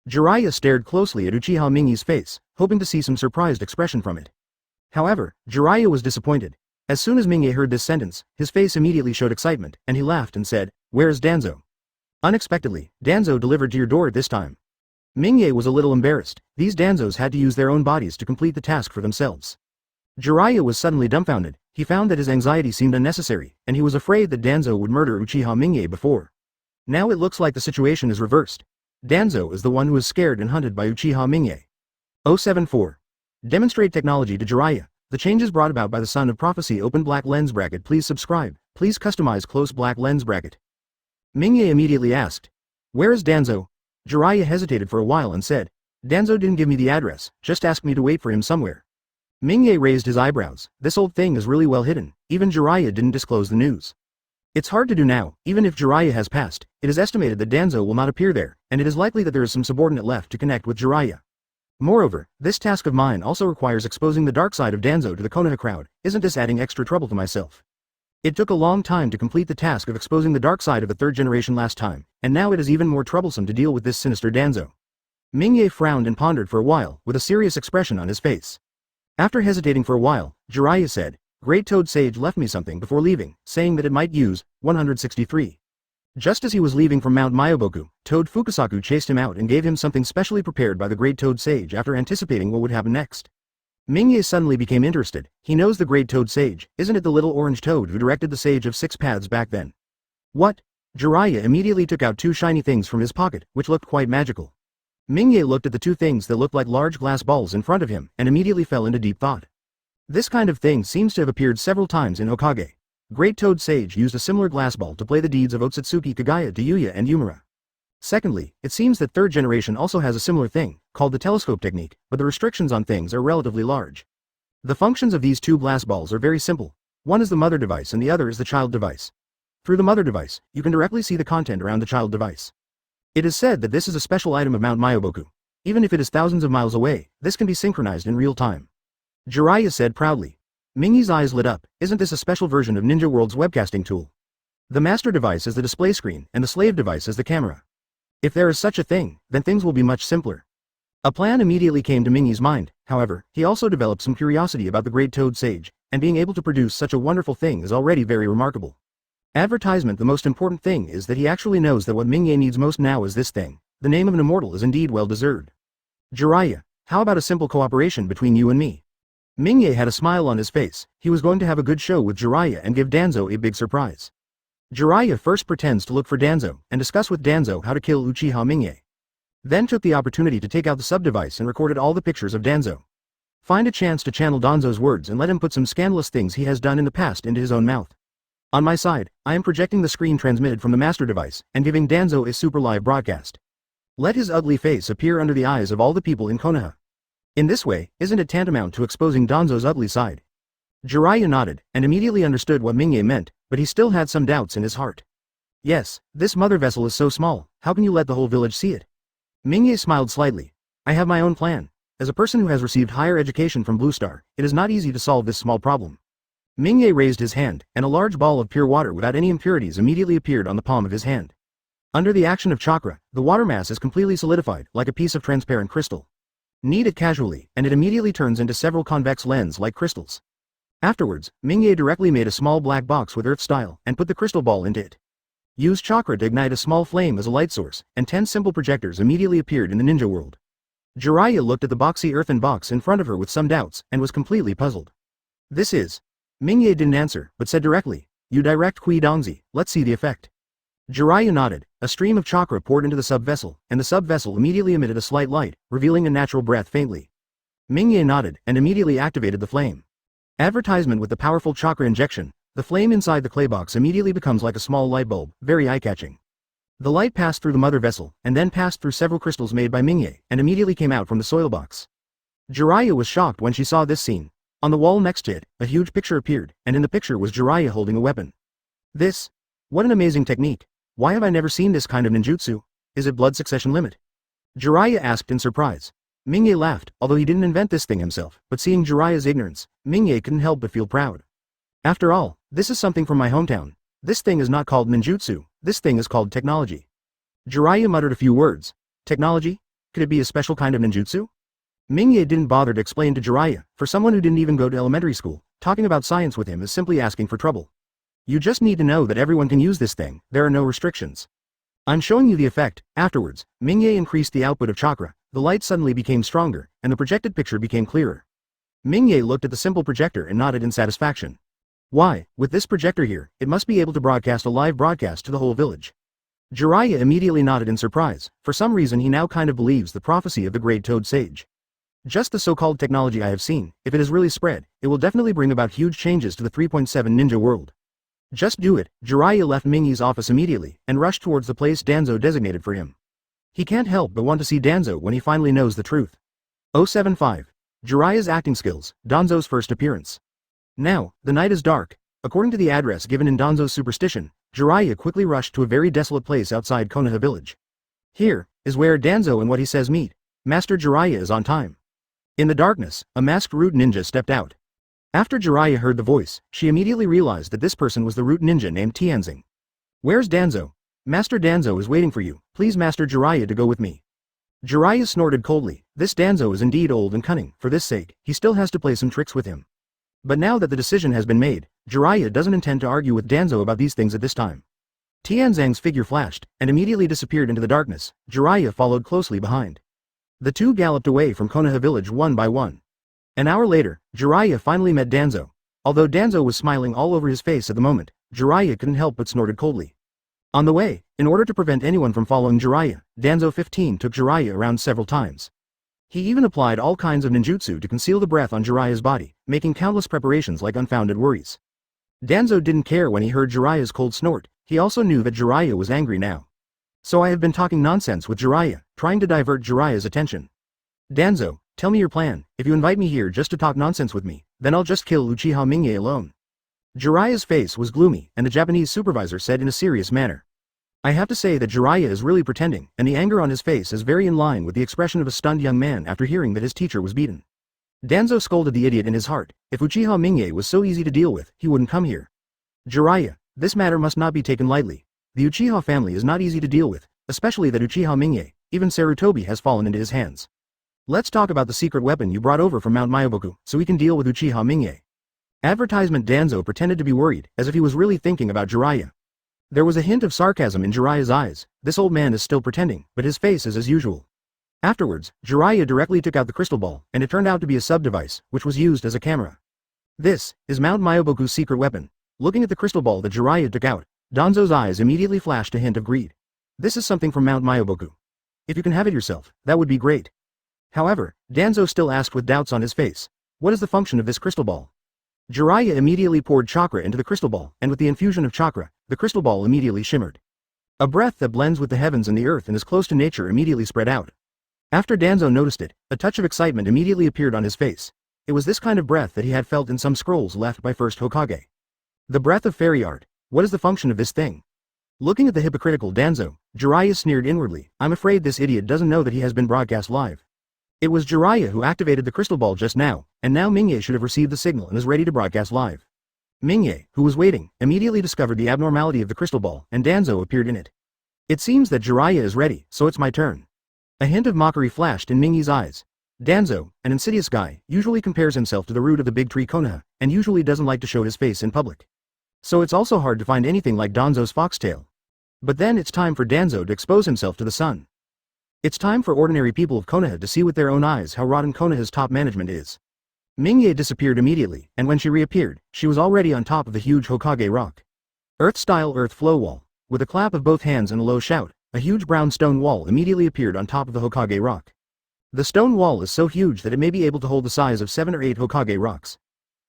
Jiraiya stared closely at Uchiha Mingye's face, hoping to see some surprised expression from it. However, Jiraiya was disappointed. As soon as Mingye heard this sentence, his face immediately showed excitement, and he laughed and said, Where is Danzo? Unexpectedly, Danzo delivered to your door at this time. Mingye was a little embarrassed. These Danzos had to use their own bodies to complete the task for themselves. Jiraiya was suddenly dumbfounded. He found that his anxiety seemed unnecessary, and he was afraid that Danzo would murder Uchiha Mingye before. Now it looks like the situation is reversed. Danzo is the one who is scared and hunted by Uchiha Mingye. 074. Demonstrate technology to Jiraiya. The changes brought about by the Son of Prophecy. Open black lens bracket. Please subscribe. Please customize close black lens bracket. Mingye immediately asked. Where is Danzo? Jiraiya hesitated for a while and said, Danzo didn't give me the address, just asked me to wait for him somewhere. Mingye raised his eyebrows. This old thing is really well hidden. Even Jiraiya didn't disclose the news. It's hard to do now. Even if Jiraiya has passed, it is estimated that Danzo will not appear there, and it is likely that there is some subordinate left to connect with Jiraiya. Moreover, this task of mine also requires exposing the dark side of Danzo to the Konoha crowd. Isn't this adding extra trouble to myself? It took a long time to complete the task of exposing the dark side of the third generation last time, and now it is even more troublesome to deal with this sinister Danzo. Mingye frowned and pondered for a while, with a serious expression on his face. After hesitating for a while, Jiraiya said, Great Toad Sage left me something before leaving, saying that it might use 163. Just as he was leaving from Mount Myoboku, Toad Fukasaku chased him out and gave him something specially prepared by the Great Toad Sage after anticipating what would happen next. Mingye suddenly became interested. He knows the Great Toad Sage, isn't it the little orange toad who directed the Sage of Six Paths back then? What? Jiraiya immediately took out two shiny things from his pocket, which looked quite magical. Mingye looked at the two things that looked like large glass balls in front of him and immediately fell into deep thought. This kind of thing seems to have appeared several times in Hokage. Great Toad Sage used a similar glass ball to play the deeds of Otsutsuki Kagaya to Yuya and Yumura. Secondly, it seems that third generation also has a similar thing, called the telescope technique, but the restrictions on things are relatively large. The functions of these two glass balls are very simple. One is the mother device and the other is the child device. Through the mother device, you can directly see the content around the child device. It is said that this is a special item of Mount Myoboku. Even if it is thousands of miles away, this can be synchronized in real time. Jiraiya said proudly. Mingye's eyes lit up. Isn't this a special version of Ninja World's webcasting tool? The master device is the display screen and the slave device is the camera. If there is such a thing, then things will be much simpler. A plan immediately came to Mingye's mind. However, he also developed some curiosity about the Great Toad Sage, and being able to produce such a wonderful thing is already very remarkable. Advertisement. The most important thing is that he actually knows that what Mingye needs most now is this thing. The name of an immortal is indeed well deserved. Jiraiya, how about a simple cooperation between you and me? Mingye had a smile on his face. He was going to have a good show with Jiraiya and give Danzo a big surprise. Jiraiya first pretends to look for Danzo and discuss with Danzo how to kill Uchiha Mingye. Then took the opportunity to take out the sub-device and recorded all the pictures of Danzo. Find a chance to channel Danzo's words and let him put some scandalous things he has done in the past into his own mouth. On my side, I am projecting the screen transmitted from the master device and giving Danzo a super live broadcast. Let his ugly face appear under the eyes of all the people in Konoha. In this way, isn't it tantamount to exposing Danzo's ugly side? Jiraiya nodded, and immediately understood what Mingye meant, but he still had some doubts in his heart. Yes, this mother vessel is so small, how can you let the whole village see it? Mingye smiled slightly. I have my own plan. As a person who has received higher education from Blue Star, it is not easy to solve this small problem. Mingye raised his hand, and a large ball of pure water without any impurities immediately appeared on the palm of his hand. Under the action of chakra, the water mass is completely solidified, like a piece of transparent crystal. Knead it casually, and it immediately turns into several convex lens-like crystals. Afterwards, Mingye directly made a small black box with earth style, and put the crystal ball into it. Used chakra to ignite a small flame as a light source, and 10 simple projectors immediately appeared in the ninja world. Jiraiya looked at the boxy earthen box in front of her with some doubts, and was completely puzzled. This is... Mingye didn't answer, but said directly, You direct Kui Dongzi, let's see the effect. Jiraiya nodded. A stream of chakra poured into the sub-vessel, and the sub-vessel immediately emitted a slight light, revealing a natural breath faintly. Mingye nodded, and immediately activated the flame. Advertisement. With the powerful chakra injection, the flame inside the clay box immediately becomes like a small light bulb, very eye-catching. The light passed through the mother vessel, and then passed through several crystals made by Mingye, and immediately came out from the soil box. Jiraiya was shocked when she saw this scene. On the wall next to it, a huge picture appeared, and in the picture was Jiraiya holding a weapon. This? What an amazing technique. Why have I never seen this kind of ninjutsu? Is it blood succession limit? Jiraiya asked in surprise. Mingye laughed, although he didn't invent this thing himself, but seeing Jiraiya's ignorance, Mingye couldn't help but feel proud. After all, this is something from my hometown. This thing is not called ninjutsu, this thing is called technology. Jiraiya muttered a few words. Technology? Could it be a special kind of ninjutsu? Mingye didn't bother to explain to Jiraiya. For someone who didn't even go to elementary school, talking about science with him is simply asking for trouble. You just need to know that everyone can use this thing, there are no restrictions. I'm showing you the effect. Afterwards, Mingye increased the output of chakra, the light suddenly became stronger, and the projected picture became clearer. Mingye looked at the simple projector and nodded in satisfaction. Why, with this projector here, it must be able to broadcast a live broadcast to the whole village. Jiraiya immediately nodded in surprise. For some reason he now kind of believes the prophecy of the Great Toad Sage. Just the so-called technology I have seen, if it is really spread, it will definitely bring about huge changes to the 3.7 ninja world. Just do it. Jiraiya left Mingy's office immediately, and rushed towards the place Danzo designated for him. He can't help but want to see Danzo when he finally knows the truth. 075. Jiraiya's acting skills, Danzo's first appearance. Now, the night is dark. According to the address given in Danzo's superstition, Jiraiya quickly rushed to a very desolate place outside Konoha village. Here is where Danzo and what he says meet. Master Jiraiya is on time. In the darkness, a masked root ninja stepped out. After Jiraiya heard the voice, she immediately realized that this person was the root ninja named Tianzing. Where's Danzo? Master Danzo is waiting for you, please Master Jiraiya to go with me. Jiraiya snorted coldly. This Danzo is indeed old and cunning, for this sake, he still has to play some tricks with him. But now that the decision has been made, Jiraiya doesn't intend to argue with Danzo about these things at this time. Tianzang's figure flashed, and immediately disappeared into the darkness. Jiraiya followed closely behind. The two galloped away from Konoha village one by one. An hour later, Jiraiya finally met Danzo. Although Danzo was smiling all over his face at the moment, Jiraiya couldn't help but snorted coldly. On the way, in order to prevent anyone from following Jiraiya, Danzo 15 took Jiraiya around several times. He even applied all kinds of ninjutsu to conceal the breath on Jiraiya's body, making countless preparations like unfounded worries. Danzo didn't care when he heard Jiraiya's cold snort. He also knew that Jiraiya was angry now. So I have been talking nonsense with Jiraiya, trying to divert Jiraiya's attention. Danzo, tell me your plan. If you invite me here just to talk nonsense with me, then I'll just kill Uchiha Mingye alone. Jiraiya's face was gloomy, and the Japanese supervisor said in a serious manner. I have to say that Jiraiya is really pretending, and the anger on his face is very in line with the expression of a stunned young man after hearing that his teacher was beaten. Danzo scolded the idiot in his heart. If Uchiha Mingye was so easy to deal with, he wouldn't come here. Jiraiya, this matter must not be taken lightly. The Uchiha family is not easy to deal with, especially that Uchiha Mingye, even Sarutobi has fallen into his hands. Let's talk about the secret weapon you brought over from Mount Myoboku, so we can deal with Uchiha Mingye. Advertisement. Danzo pretended to be worried, as if he was really thinking about Jiraiya. There was a hint of sarcasm in Jiraiya's eyes. This old man is still pretending, but his face is as usual. Afterwards, Jiraiya directly took out the crystal ball, and it turned out to be a sub-device, which was used as a camera. This is Mount Myoboku's secret weapon. Looking at the crystal ball that Jiraiya took out, Danzo's eyes immediately flashed a hint of greed. This is something from Mount Myoboku. If you can have it yourself, that would be great. However, Danzo still asked with doubts on his face. What is the function of this crystal ball? Jiraiya immediately poured chakra into the crystal ball, and with the infusion of chakra, the crystal ball immediately shimmered. A breath that blends with the heavens and the earth and is close to nature immediately spread out. After Danzo noticed it, a touch of excitement immediately appeared on his face. It was this kind of breath that he had felt in some scrolls left by first Hokage. The breath of fairy art. What is the function of this thing? Looking at the hypocritical Danzo, Jiraiya sneered inwardly. I'm afraid this idiot doesn't know that he has been broadcast live. It was Jiraiya who activated the crystal ball just now, and now Mingye should have received the signal and is ready to broadcast live. Mingye, who was waiting, immediately discovered the abnormality of the crystal ball, and Danzo appeared in it. It seems that Jiraiya is ready, so it's my turn. A hint of mockery flashed in Mingye's eyes. Danzo, an insidious guy, usually compares himself to the root of the big tree Konoha, and usually doesn't like to show his face in public. So it's also hard to find anything like Danzo's foxtail. But then it's time for Danzo to expose himself to the sun. It's time for ordinary people of Konoha to see with their own eyes how rotten Konoha's top management is. Mingye disappeared immediately, and when she reappeared, she was already on top of the huge Hokage rock. Earth-style earth flow wall. With a clap of both hands and a low shout, a huge brown stone wall immediately appeared on top of the Hokage rock. The stone wall is so huge that it may be able to hold the size of 7 or 8 Hokage rocks.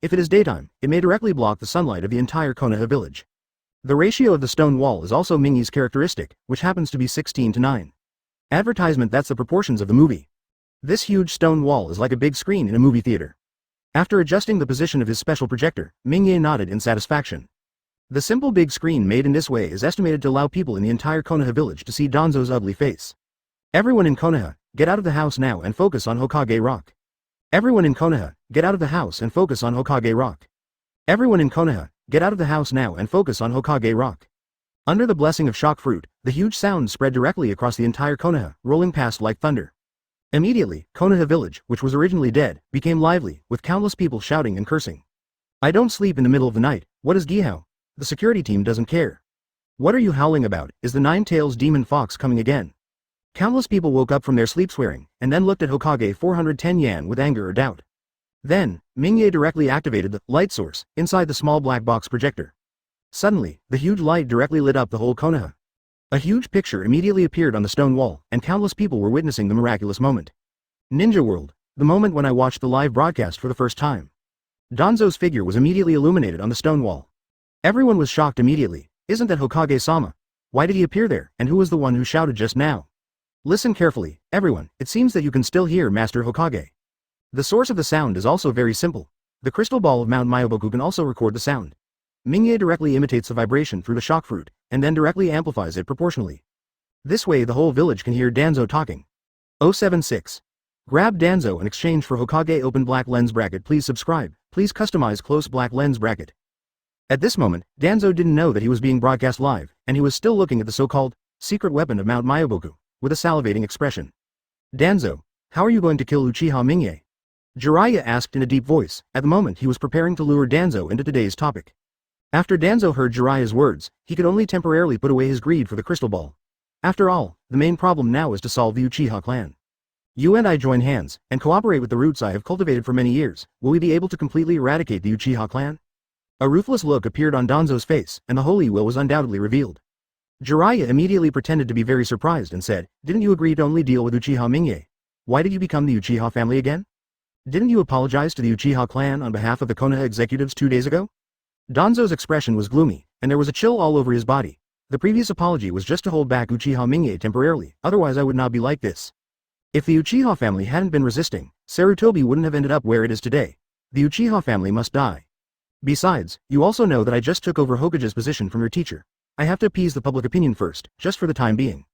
If it is daytime, it may directly block the sunlight of the entire Konoha village. The ratio of the stone wall is also Mingye's characteristic, which happens to be 16:9. Advertisement. That's the proportions of the movie. This huge stone wall is like a big screen in a movie theater. After adjusting the position of his special projector, Mingye nodded in satisfaction. The simple big screen made in this way is estimated to allow people in the entire Konoha village to see Danzo's ugly face. Everyone in Konoha, get out of the house now and focus on Hokage rock. Everyone in Konoha, get out of the house and focus on Hokage rock. Everyone in Konoha, get out of the house now and focus on Hokage rock. Under the blessing of shock fruit, the huge sound spread directly across the entire Konoha, rolling past like thunder. Immediately, Konoha village, which was originally dead, became lively, with countless people shouting and cursing. I don't sleep in the middle of the night. What is Gihao? The security team doesn't care. What are you howling about? Is the Nine-Tails demon fox coming again? Countless people woke up from their sleep swearing, and then looked at Hokage 410 Yan with anger or doubt. Then, Mingye directly activated the light source inside the small black box projector. Suddenly, the huge light directly lit up the whole Konoha. A huge picture immediately appeared on the stone wall, and countless people were witnessing the miraculous moment. Ninja World, the moment when I watched the live broadcast for the first time. Danzo's figure was immediately illuminated on the stone wall. Everyone was shocked immediately. Isn't that Hokage-sama? Why did he appear there, and who was the one who shouted just now? Listen carefully, everyone, it seems that you can still hear Master Hokage. The source of the sound is also very simple. The crystal ball of Mount Myoboku can also record the sound. Mingye directly imitates the vibration through the shock fruit, and then directly amplifies it proportionally. This way the whole village can hear Danzo talking. 076. Grab Danzo in exchange for Hokage open black lens bracket. Please subscribe. Please customize close black lens bracket. At this moment, Danzo didn't know that he was being broadcast live, and he was still looking at the so-called secret weapon of Mount Myoboku, with a salivating expression. Danzo, how are you going to kill Uchiha Mingye? Jiraiya asked in a deep voice. At the moment he was preparing to lure Danzo into today's topic. After Danzo heard Jiraiya's words, he could only temporarily put away his greed for the crystal ball. After all, the main problem now is to solve the Uchiha clan. You and I join hands, and cooperate with the roots I have cultivated for many years. Will we be able to completely eradicate the Uchiha clan? A ruthless look appeared on Danzo's face, and the holy will was undoubtedly revealed. Jiraiya immediately pretended to be very surprised and said, "Didn't you agree to only deal with Uchiha Mingye? Why did you become the Uchiha family again? Didn't you apologize to the Uchiha clan on behalf of the Konoha executives 2 days ago?" Danzo's expression was gloomy, and there was a chill all over his body. The previous apology was just to hold back Uchiha Mingye temporarily, otherwise I would not be like this. If the Uchiha family hadn't been resisting, Sarutobi wouldn't have ended up where it is today. The Uchiha family must die. Besides, you also know that I just took over Hokage's position from your teacher. I have to appease the public opinion first, just for the time being.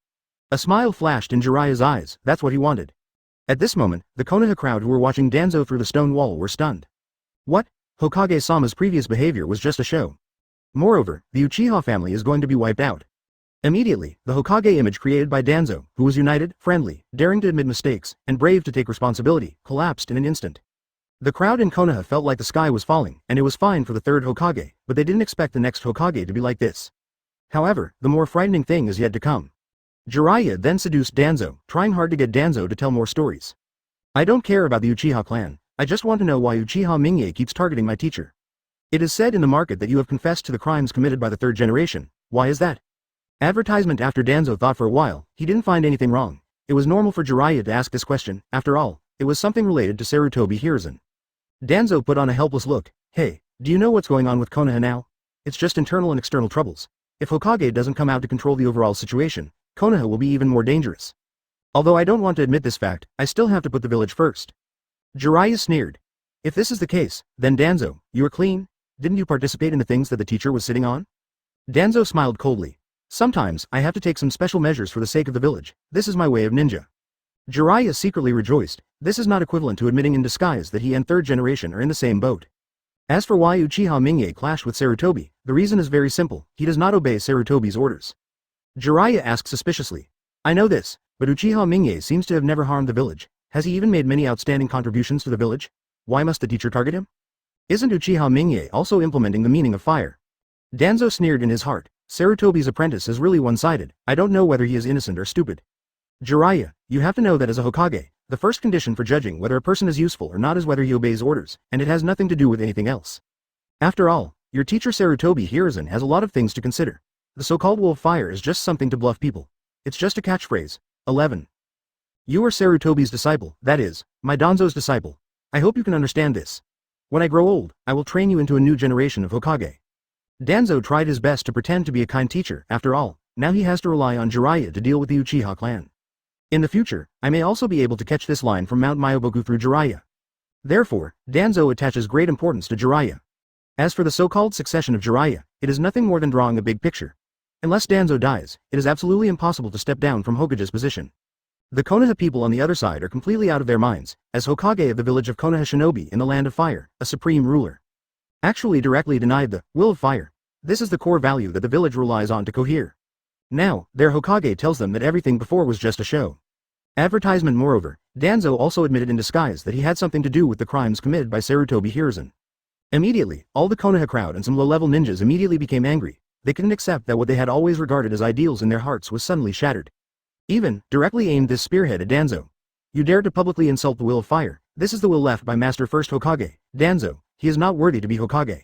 A smile flashed in Jiraiya's eyes. That's what he wanted. At this moment, the Konoha crowd who were watching Danzo through the stone wall were stunned. What? Hokage-sama's previous behavior was just a show. Moreover, the Uchiha family is going to be wiped out. Immediately, the Hokage image created by Danzo, who was united, friendly, daring to admit mistakes, and brave to take responsibility, collapsed in an instant. The crowd in Konoha felt like the sky was falling, and it was fine for the third Hokage, but they didn't expect the next Hokage to be like this. However, the more frightening thing is yet to come. Jiraiya then seduced Danzo, trying hard to get Danzo to tell more stories. I don't care about the Uchiha clan. I just want to know why Uchiha Mingye keeps targeting my teacher. It is said in the market that you have confessed to the crimes committed by the third generation. Why is that? Advertisement. After Danzo thought for a while, he didn't find anything wrong. It was normal for Jiraiya to ask this question. After all, it was something related to Sarutobi Hiruzen. Danzo put on a helpless look. Hey, do you know what's going on with Konoha now? It's just internal and external troubles. If Hokage doesn't come out to control the overall situation, Konoha will be even more dangerous. Although I don't want to admit this fact, I still have to put the village first. Jiraiya sneered. If this is the case, then Danzo, you are clean? Didn't you participate in the things that the teacher was sitting on? Danzo smiled coldly. Sometimes, I have to take some special measures for the sake of the village. This is my way of ninja. Jiraiya secretly rejoiced. This is not equivalent to admitting in disguise that he and third generation are in the same boat. As for why Uchiha Mingye clashed with Sarutobi, the reason is very simple. He does not obey Sarutobi's orders. Jiraiya asked suspiciously. I know this, but Uchiha Mingye seems to have never harmed the village. Has he even made many outstanding contributions to the village? Why must the teacher target him? Isn't Uchiha Mingye also implementing the meaning of fire? Danzo sneered in his heart. Sarutobi's apprentice is really one-sided. I don't know whether he is innocent or stupid. Jiraiya, you have to know that as a Hokage, the first condition for judging whether a person is useful or not is whether he obeys orders, and it has nothing to do with anything else. After all, your teacher Sarutobi Hiruzen has a lot of things to consider. The so-called will of fire is just something to bluff people. It's just a catchphrase. 11. You are Sarutobi's disciple, that is, my Danzo's disciple. I hope you can understand this. When I grow old, I will train you into a new generation of Hokage. Danzo tried his best to pretend to be a kind teacher. After all, now he has to rely on Jiraiya to deal with the Uchiha clan. In the future, I may also be able to catch this line from Mount Myoboku through Jiraiya. Therefore, Danzo attaches great importance to Jiraiya. As for the so-called succession of Jiraiya, it is nothing more than drawing a big picture. Unless Danzo dies, it is absolutely impossible to step down from Hokage's position. The Konoha people on the other side are completely out of their minds, as Hokage of the village of Konoha Shinobi in the Land of Fire, a supreme ruler. Actually directly denied the will of fire. This is the core value that the village relies on to cohere. Now, their Hokage tells them that everything before was just a show. Advertisement. Moreover, Danzo also admitted in disguise that he had something to do with the crimes committed by Sarutobi Hiruzen. Immediately, all the Konoha crowd and some low-level ninjas immediately became angry. They couldn't accept that what they had always regarded as ideals in their hearts was suddenly shattered. Even, directly aimed this spearhead at Danzo. You dare to publicly insult the will of fire. This is the will left by Master First Hokage, Danzo. He is not worthy to be Hokage.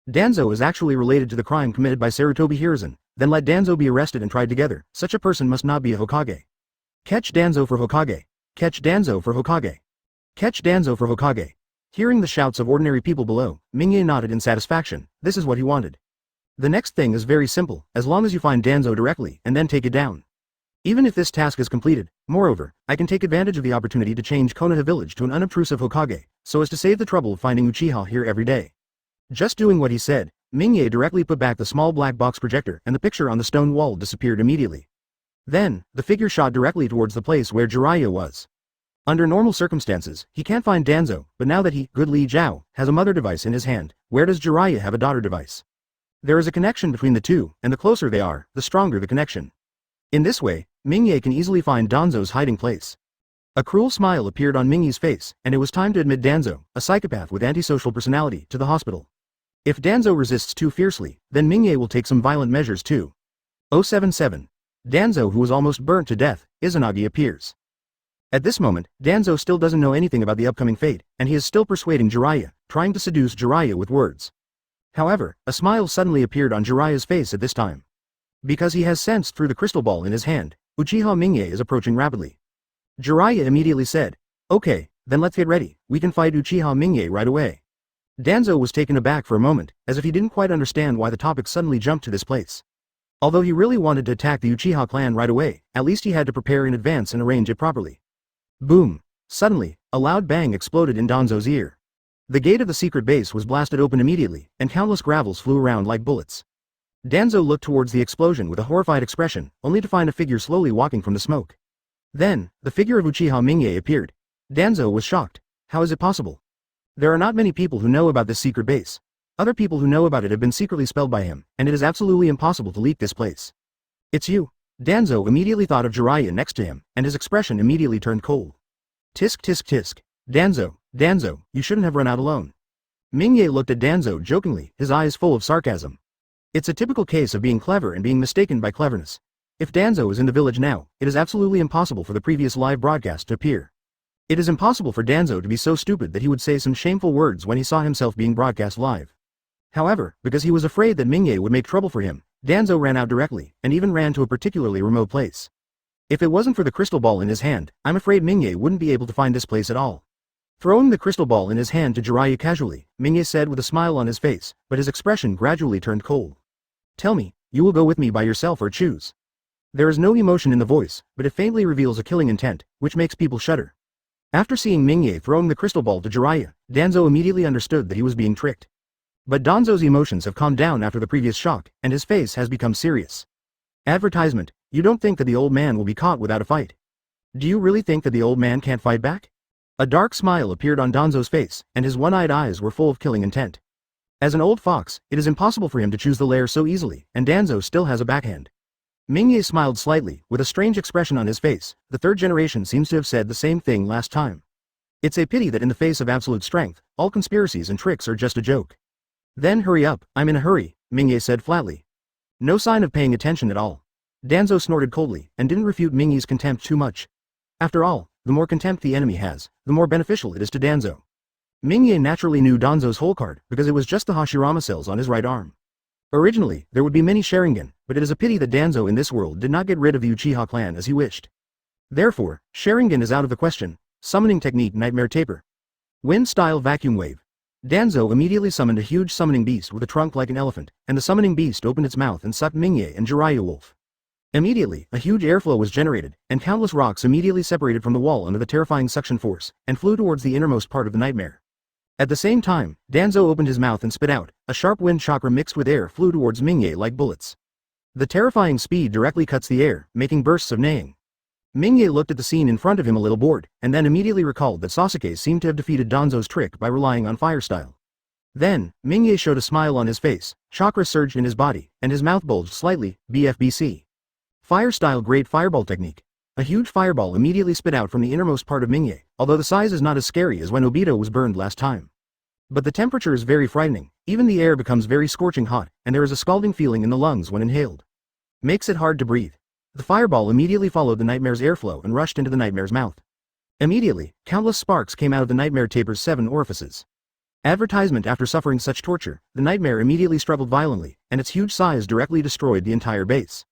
Danzo is actually related to the crime committed by Sarutobi Hiruzen. Then let Danzo be arrested and tried together. Such a person must not be a Hokage. Catch Danzo for Hokage. Catch Danzo for Hokage. Catch Danzo for Hokage. Hearing the shouts of ordinary people below, Mingye nodded in satisfaction. This is what he wanted. The next thing is very simple, as long as you find Danzo directly and then take it down. Even if this task is completed, moreover, I can take advantage of the opportunity to change Konoha village to an unobtrusive Hokage, so as to save the trouble of finding Uchiha here every day. Just doing what he said, Mingye directly put back the small black box projector and the picture on the stone wall disappeared immediately. Then, the figure shot directly towards the place where Jiraiya was. Under normal circumstances, he can't find Danzo, but now that he, good Li Jiao, has a mother device in his hand, where does Jiraiya have a daughter device? There is a connection between the two, and the closer they are, the stronger the connection. In this way, Mingye can easily find Danzo's hiding place. A cruel smile appeared on Mingye's face, and it was time to admit Danzo, a psychopath with antisocial personality, to the hospital. If Danzo resists too fiercely, then Mingye will take some violent measures too. 077. Danzo, who was almost burnt to death, Izanagi appears. At this moment, Danzo still doesn't know anything about the upcoming fate, and he is still persuading Jiraiya, trying to seduce Jiraiya with words. However, a smile suddenly appeared on Jiraiya's face at this time. Because he has sensed through the crystal ball in his hand, Uchiha Mingye is approaching rapidly. Jiraiya immediately said, "Okay, then let's get ready, we can fight Uchiha Mingye right away." Danzo was taken aback for a moment, as if he didn't quite understand why the topic suddenly jumped to this place. Although he really wanted to attack the Uchiha clan right away, at least he had to prepare in advance and arrange it properly. Boom! Suddenly, a loud bang exploded in Danzo's ear. The gate of the secret base was blasted open immediately, and countless gravels flew around like bullets. Danzo looked towards the explosion with a horrified expression, only to find a figure slowly walking from the smoke. Then, the figure of Uchiha Mingye appeared. Danzo was shocked. How is it possible? There are not many people who know about this secret base. Other people who know about it have been secretly expelled by him, and it is absolutely impossible to leak this place. It's you. Danzo immediately thought of Jiraiya next to him, and his expression immediately turned cold. Tisk tisk tisk. Danzo, you shouldn't have run out alone. Mingye looked at Danzo jokingly, his eyes full of sarcasm. It's a typical case of being clever and being mistaken by cleverness. If Danzo is in the village now, it is absolutely impossible for the previous live broadcast to appear. It is impossible for Danzo to be so stupid that he would say some shameful words when he saw himself being broadcast live. However, because he was afraid that Mingye would make trouble for him, Danzo ran out directly, and even ran to a particularly remote place. If it wasn't for the crystal ball in his hand, I'm afraid Mingye wouldn't be able to find this place at all. Throwing the crystal ball in his hand to Jiraiya casually, Mingye said with a smile on his face, but his expression gradually turned cold. Tell me, you will go with me by yourself or choose. There is no emotion in the voice, but it faintly reveals a killing intent, which makes people shudder. After seeing Mingye throwing the crystal ball to Jiraiya, Danzo immediately understood that he was being tricked. But Danzo's emotions have calmed down after the previous shock, and his face has become serious. Advertisement, you don't think that the old man will be caught without a fight? Do you really think that the old man can't fight back? A dark smile appeared on Danzo's face, and his one-eyed eyes were full of killing intent. As an old fox, it is impossible for him to choose the lair so easily, and Danzo still has a backhand. Mingye smiled slightly, with a strange expression on his face. The third generation seems to have said the same thing last time. It's a pity that in the face of absolute strength, all conspiracies and tricks are just a joke. Then hurry up, I'm in a hurry, Mingye said flatly. No sign of paying attention at all. Danzo snorted coldly, and didn't refute Mingye's contempt too much. After all, the more contempt the enemy has, the more beneficial it is to Danzo. Mingye naturally knew Danzo's whole card, because it was just the Hashirama cells on his right arm. Originally, there would be many Sharingan, but it is a pity that Danzo in this world did not get rid of the Uchiha clan as he wished. Therefore, Sharingan is out of the question. Summoning technique Nightmare Taper. Wind-style vacuum wave. Danzo immediately summoned a huge summoning beast with a trunk like an elephant, and the summoning beast opened its mouth and sucked Mingye and Jiraiya Wolf. Immediately, a huge airflow was generated, and countless rocks immediately separated from the wall under the terrifying suction force, and flew towards the innermost part of the nightmare. At the same time, Danzo opened his mouth and spit out. A sharp wind chakra mixed with air flew towards Mingye like bullets. The terrifying speed directly cuts the air, making bursts of neighing. Mingye looked at the scene in front of him a little bored, and then immediately recalled that Sasuke seemed to have defeated Danzo's trick by relying on fire style. Then, Mingye showed a smile on his face, chakra surged in his body, and his mouth bulged slightly. BFBC. Fire style Great Fireball Technique. A huge fireball immediately spit out from the innermost part of Mingye, although the size is not as scary as when Obito was burned last time. But the temperature is very frightening, even the air becomes very scorching hot, and there is a scalding feeling in the lungs when inhaled. Makes it hard to breathe. The fireball immediately followed the nightmare's airflow and rushed into the nightmare's mouth. Immediately, countless sparks came out of the nightmare taper's 7 orifices. Advertisement. After suffering such torture, the nightmare immediately struggled violently, and its huge size directly destroyed the entire base.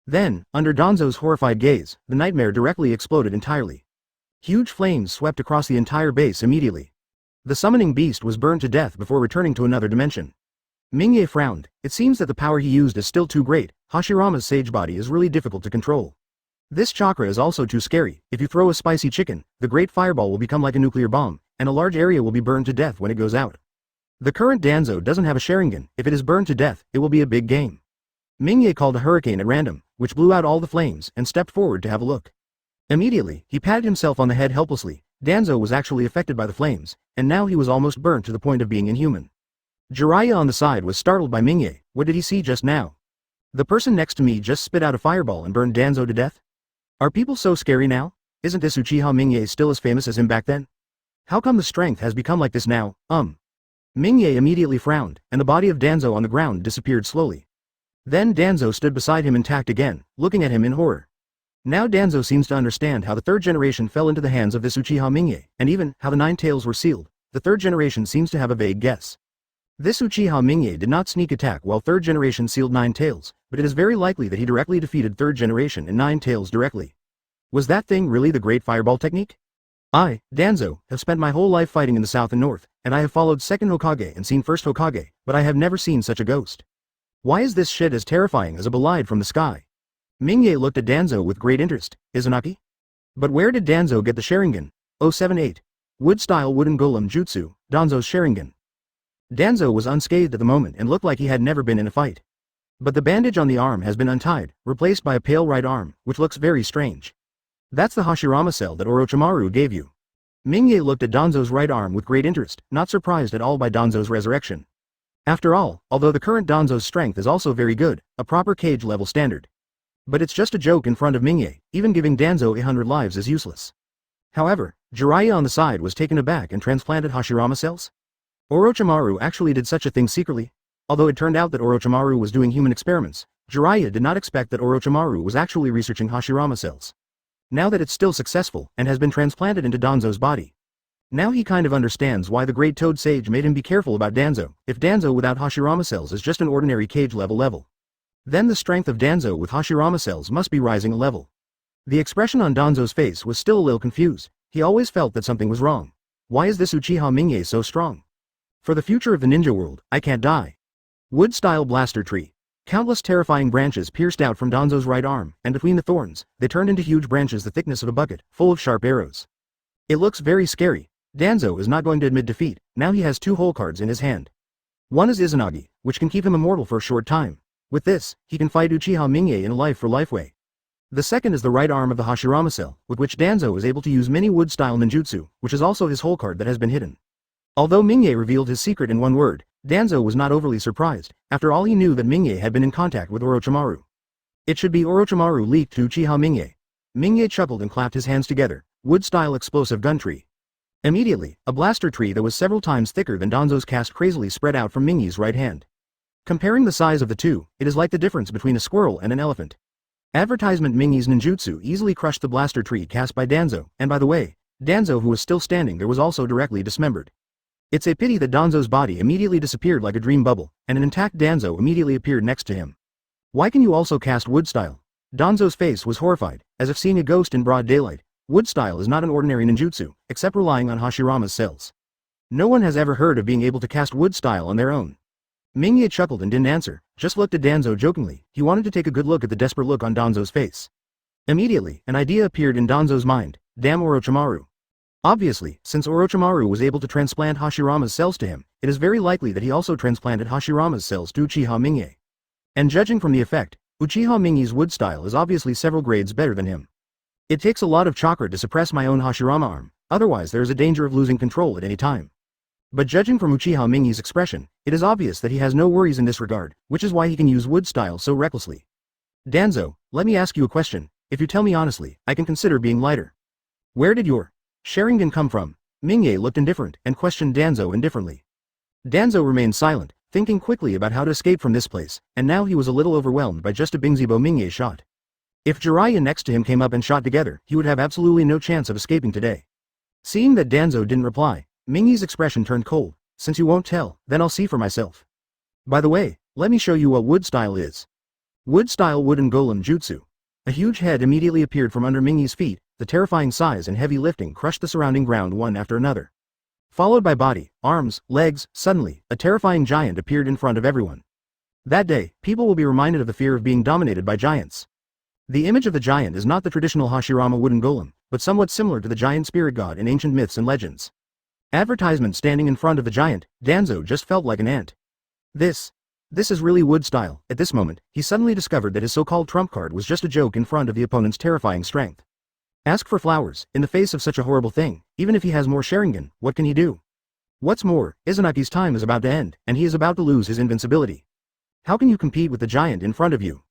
Then, under Danzo's horrified gaze, the nightmare directly exploded entirely. Huge flames swept across the entire base immediately. The summoning beast was burned to death before returning to another dimension. Mingye frowned. It seems that the power he used is still too great. Hashirama's sage body is really difficult to control. This chakra is also too scary. If you throw a spicy chicken, the great fireball will become like a nuclear bomb, and a large area will be burned to death when it goes out. The current Danzo doesn't have a Sharingan. If it is burned to death, it will be a big game. Mingye called a hurricane at random, which blew out all the flames, and stepped forward to have a look. Immediately, he patted himself on the head helplessly. Danzo was actually affected by the flames, and now he was almost burnt to the point of being inhuman. Jiraiya on the side was startled by Mingye. What did he see just now? The person next to me just spit out a fireball and burned Danzo to death? Are people so scary now? Isn't this Uchiha Mingye still as famous as him back then? How come the strength has become like this now? Mingye immediately frowned, and the body of Danzo on the ground disappeared slowly. Then Danzo stood beside him intact again, looking at him in horror. Now Danzo seems to understand how the third generation fell into the hands of this Uchiha Mingye, and even how the 9 tails were sealed. The third generation seems to have a vague guess. This Uchiha Mingye did not sneak attack while third generation sealed 9 tails, but it is very likely that he directly defeated third generation and 9 tails directly. Was that thing really the great fireball technique? I, Danzo, have spent my whole life fighting in the south and north, and I have followed second Hokage and seen first Hokage, but I have never seen such a ghost. Why is this shit as terrifying as a bolide from the sky? Mingye looked at Danzo with great interest. Izanagi? But where did Danzo get the Sharingan? 078. Wood-style wooden golem jutsu, Danzo's Sharingan. Danzo was unscathed at the moment and looked like he had never been in a fight. But the bandage on the arm has been untied, replaced by a pale right arm, which looks very strange. That's the Hashirama cell that Orochimaru gave you. Mingye looked at Danzo's right arm with great interest, not surprised at all by Danzo's resurrection. After all, although the current Danzo's strength is also very good, a proper cage level standard. But it's just a joke in front of Mingye, even giving Danzo 100 lives is useless. However, Jiraiya on the side was taken aback and transplanted Hashirama cells? Orochimaru actually did such a thing secretly? Although it turned out that Orochimaru was doing human experiments, Jiraiya did not expect that Orochimaru was actually researching Hashirama cells. Now that it's still successful and has been transplanted into Danzo's body. Now he kind of understands why the Great Toad Sage made him be careful about Danzo. If Danzo without Hashirama cells is just an ordinary cage level, then the strength of Danzo with Hashirama cells must be rising a level. The expression on Danzo's face was still a little confused. He always felt that something was wrong. Why is this Uchiha Mingye so strong? For the future of the ninja world, I can't die. Wood-style blaster tree. Countless terrifying branches pierced out from Danzo's right arm, and between the thorns, they turned into huge branches the thickness of a bucket, full of sharp arrows. It looks very scary. Danzo is not going to admit defeat. Now he has 2 whole cards in his hand. One is Izanagi, which can keep him immortal for a short time. With this, he can fight Uchiha Mingye in a life-for-life way. The second is the right arm of the Hashirama cell, with which Danzo is able to use many wood-style ninjutsu, which is also his whole card that has been hidden. Although Mingye revealed his secret in one word, Danzo was not overly surprised. After all, he knew that Mingye had been in contact with Orochimaru. It should be Orochimaru leaked to Uchiha Mingye. Mingye chuckled and clapped his hands together. Wood-style explosive gun tree. Immediately, a blaster tree that was several times thicker than Danzo's cast crazily spread out from Mingye's right hand. Comparing the size of the two, it is like the difference between a squirrel and an elephant. Advertisement Mingye's ninjutsu easily crushed the blaster tree cast by Danzo, and by the way, Danzo who was still standing there was also directly dismembered. It's a pity that Danzo's body immediately disappeared like a dream bubble, and an intact Danzo immediately appeared next to him. Why can you also cast wood style? Danzo's face was horrified, as if seeing a ghost in broad daylight. Wood style is not an ordinary ninjutsu, except relying on Hashirama's cells. No one has ever heard of being able to cast wood style on their own. Mingye chuckled and didn't answer, just looked at Danzo jokingly. He wanted to take a good look at the desperate look on Danzo's face. Immediately, an idea appeared in Danzo's mind. Damn Orochimaru. Obviously, since Orochimaru was able to transplant Hashirama's cells to him, it is very likely that he also transplanted Hashirama's cells to Uchiha Mingye. And judging from the effect, Uchiha Mingye's wood style is obviously several grades better than him. It takes a lot of chakra to suppress my own Hashirama arm, otherwise there is a danger of losing control at any time. But judging from Uchiha Mingye's expression, it is obvious that he has no worries in this regard, which is why he can use wood style so recklessly. Danzo, let me ask you a question. If you tell me honestly, I can consider being lighter. Where did your Sharingan come from? Mingye looked indifferent and questioned Danzo indifferently. Danzo remained silent, thinking quickly about how to escape from this place, and now he was a little overwhelmed by just a invincible Mingye shot. If Jiraiya next to him came up and shot together, he would have absolutely no chance of escaping today. Seeing that Danzo didn't reply, Mingye's expression turned cold. Since you won't tell, then I'll see for myself. By the way, let me show you what wood style is. Wood style wooden golem jutsu. A huge head immediately appeared from under Mingye's feet. The terrifying size and heavy lifting crushed the surrounding ground one after another. followed by body, arms, legs. Suddenly, a terrifying giant appeared in front of everyone. That day, people will be reminded of the fear of being dominated by giants. The image of the giant is not the traditional Hashirama wooden golem, but somewhat similar to the giant spirit god in ancient myths and legends. Advertisement standing in front of the giant, Danzo just felt like an ant. This is really wood style. At this moment, he suddenly discovered that his so-called trump card was just a joke in front of the opponent's terrifying strength. Ask for flowers, in the face of such a horrible thing, even if he has more Sharingan, what can he do? What's more, Izunagi's time is about to end, and he is about to lose his invincibility. How can you compete with the giant in front of you?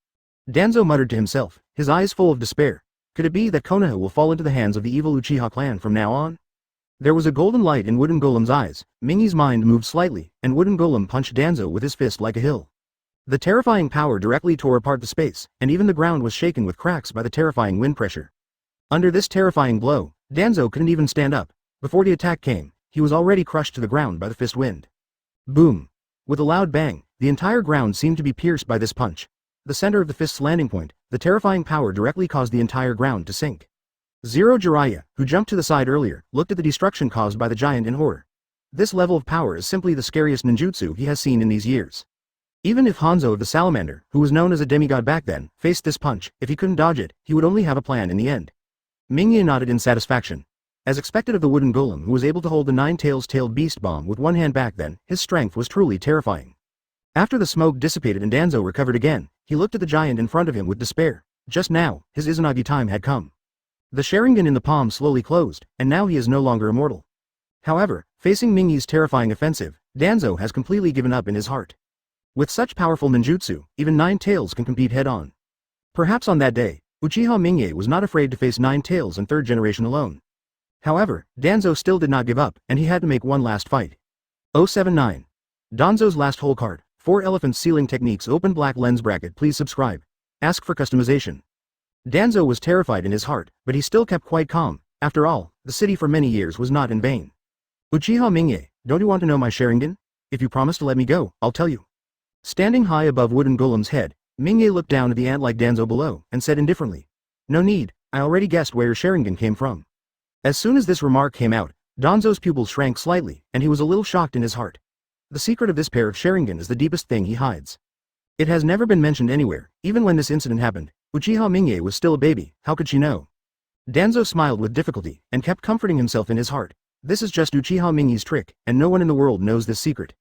Danzo muttered to himself, his eyes full of despair. Could it be that Konoha will fall into the hands of the evil Uchiha clan from now on? There was a golden light in Wooden Golem's eyes. Mingy's mind moved slightly, and Wooden Golem punched Danzo with his fist like a hill. The terrifying power directly tore apart the space, and even the ground was shaken with cracks by the terrifying wind pressure. Under this terrifying blow, Danzo couldn't even stand up. Before the attack came, he was already crushed to the ground by the fist wind. Boom! With a loud bang, the entire ground seemed to be pierced by this punch. The center of the fist's landing point, the terrifying power directly caused the entire ground to sink. Jiraiya, who jumped to the side earlier, looked at the destruction caused by the giant in horror. This level of power is simply the scariest ninjutsu he has seen in these years. Even if Hanzo of the Salamander, who was known as a demigod back then, faced this punch, if he couldn't dodge it, he would only have a plan in the end. Mingye nodded in satisfaction. As expected of the wooden golem who was able to hold the nine-tailed beast bomb with one hand back then, his strength was truly terrifying. After the smoke dissipated and Danzo recovered again, he looked at the giant in front of him with despair. Just now, his Izanagi time had come. The Sharingan in the palm slowly closed, and now he is no longer immortal. However, facing Mingye's terrifying offensive, Danzo has completely given up in his heart. With such powerful ninjutsu, even Nine Tails can compete head-on. Perhaps on that day, Uchiha Mingye was not afraid to face Nine Tails and third generation alone. However, Danzo still did not give up, and he had to make one last fight. 079. Danzo's last hole card, 4 elephants sealing techniques open black lens bracket please subscribe. Ask for customization. Danzo was terrified in his heart, but he still kept quite calm. After all, the city for many years was not in vain. Uchiha Mingye, don't you want to know my Sharingan? If you promise to let me go, I'll tell you. Standing high above Wooden Golem's head, Mingye looked down at the ant-like Danzo below, and said indifferently, "No need, I already guessed where your Sharingan came from." As soon as this remark came out, Danzo's pupils shrank slightly, and he was a little shocked in his heart. The secret of this pair of Sharingan is the deepest thing he hides. It has never been mentioned anywhere. Even when this incident happened, Uchiha Mingye was still a baby. How could she know? Danzo smiled with difficulty, and kept comforting himself in his heart. This is just Uchiha Mingye's trick, and no one in the world knows this secret.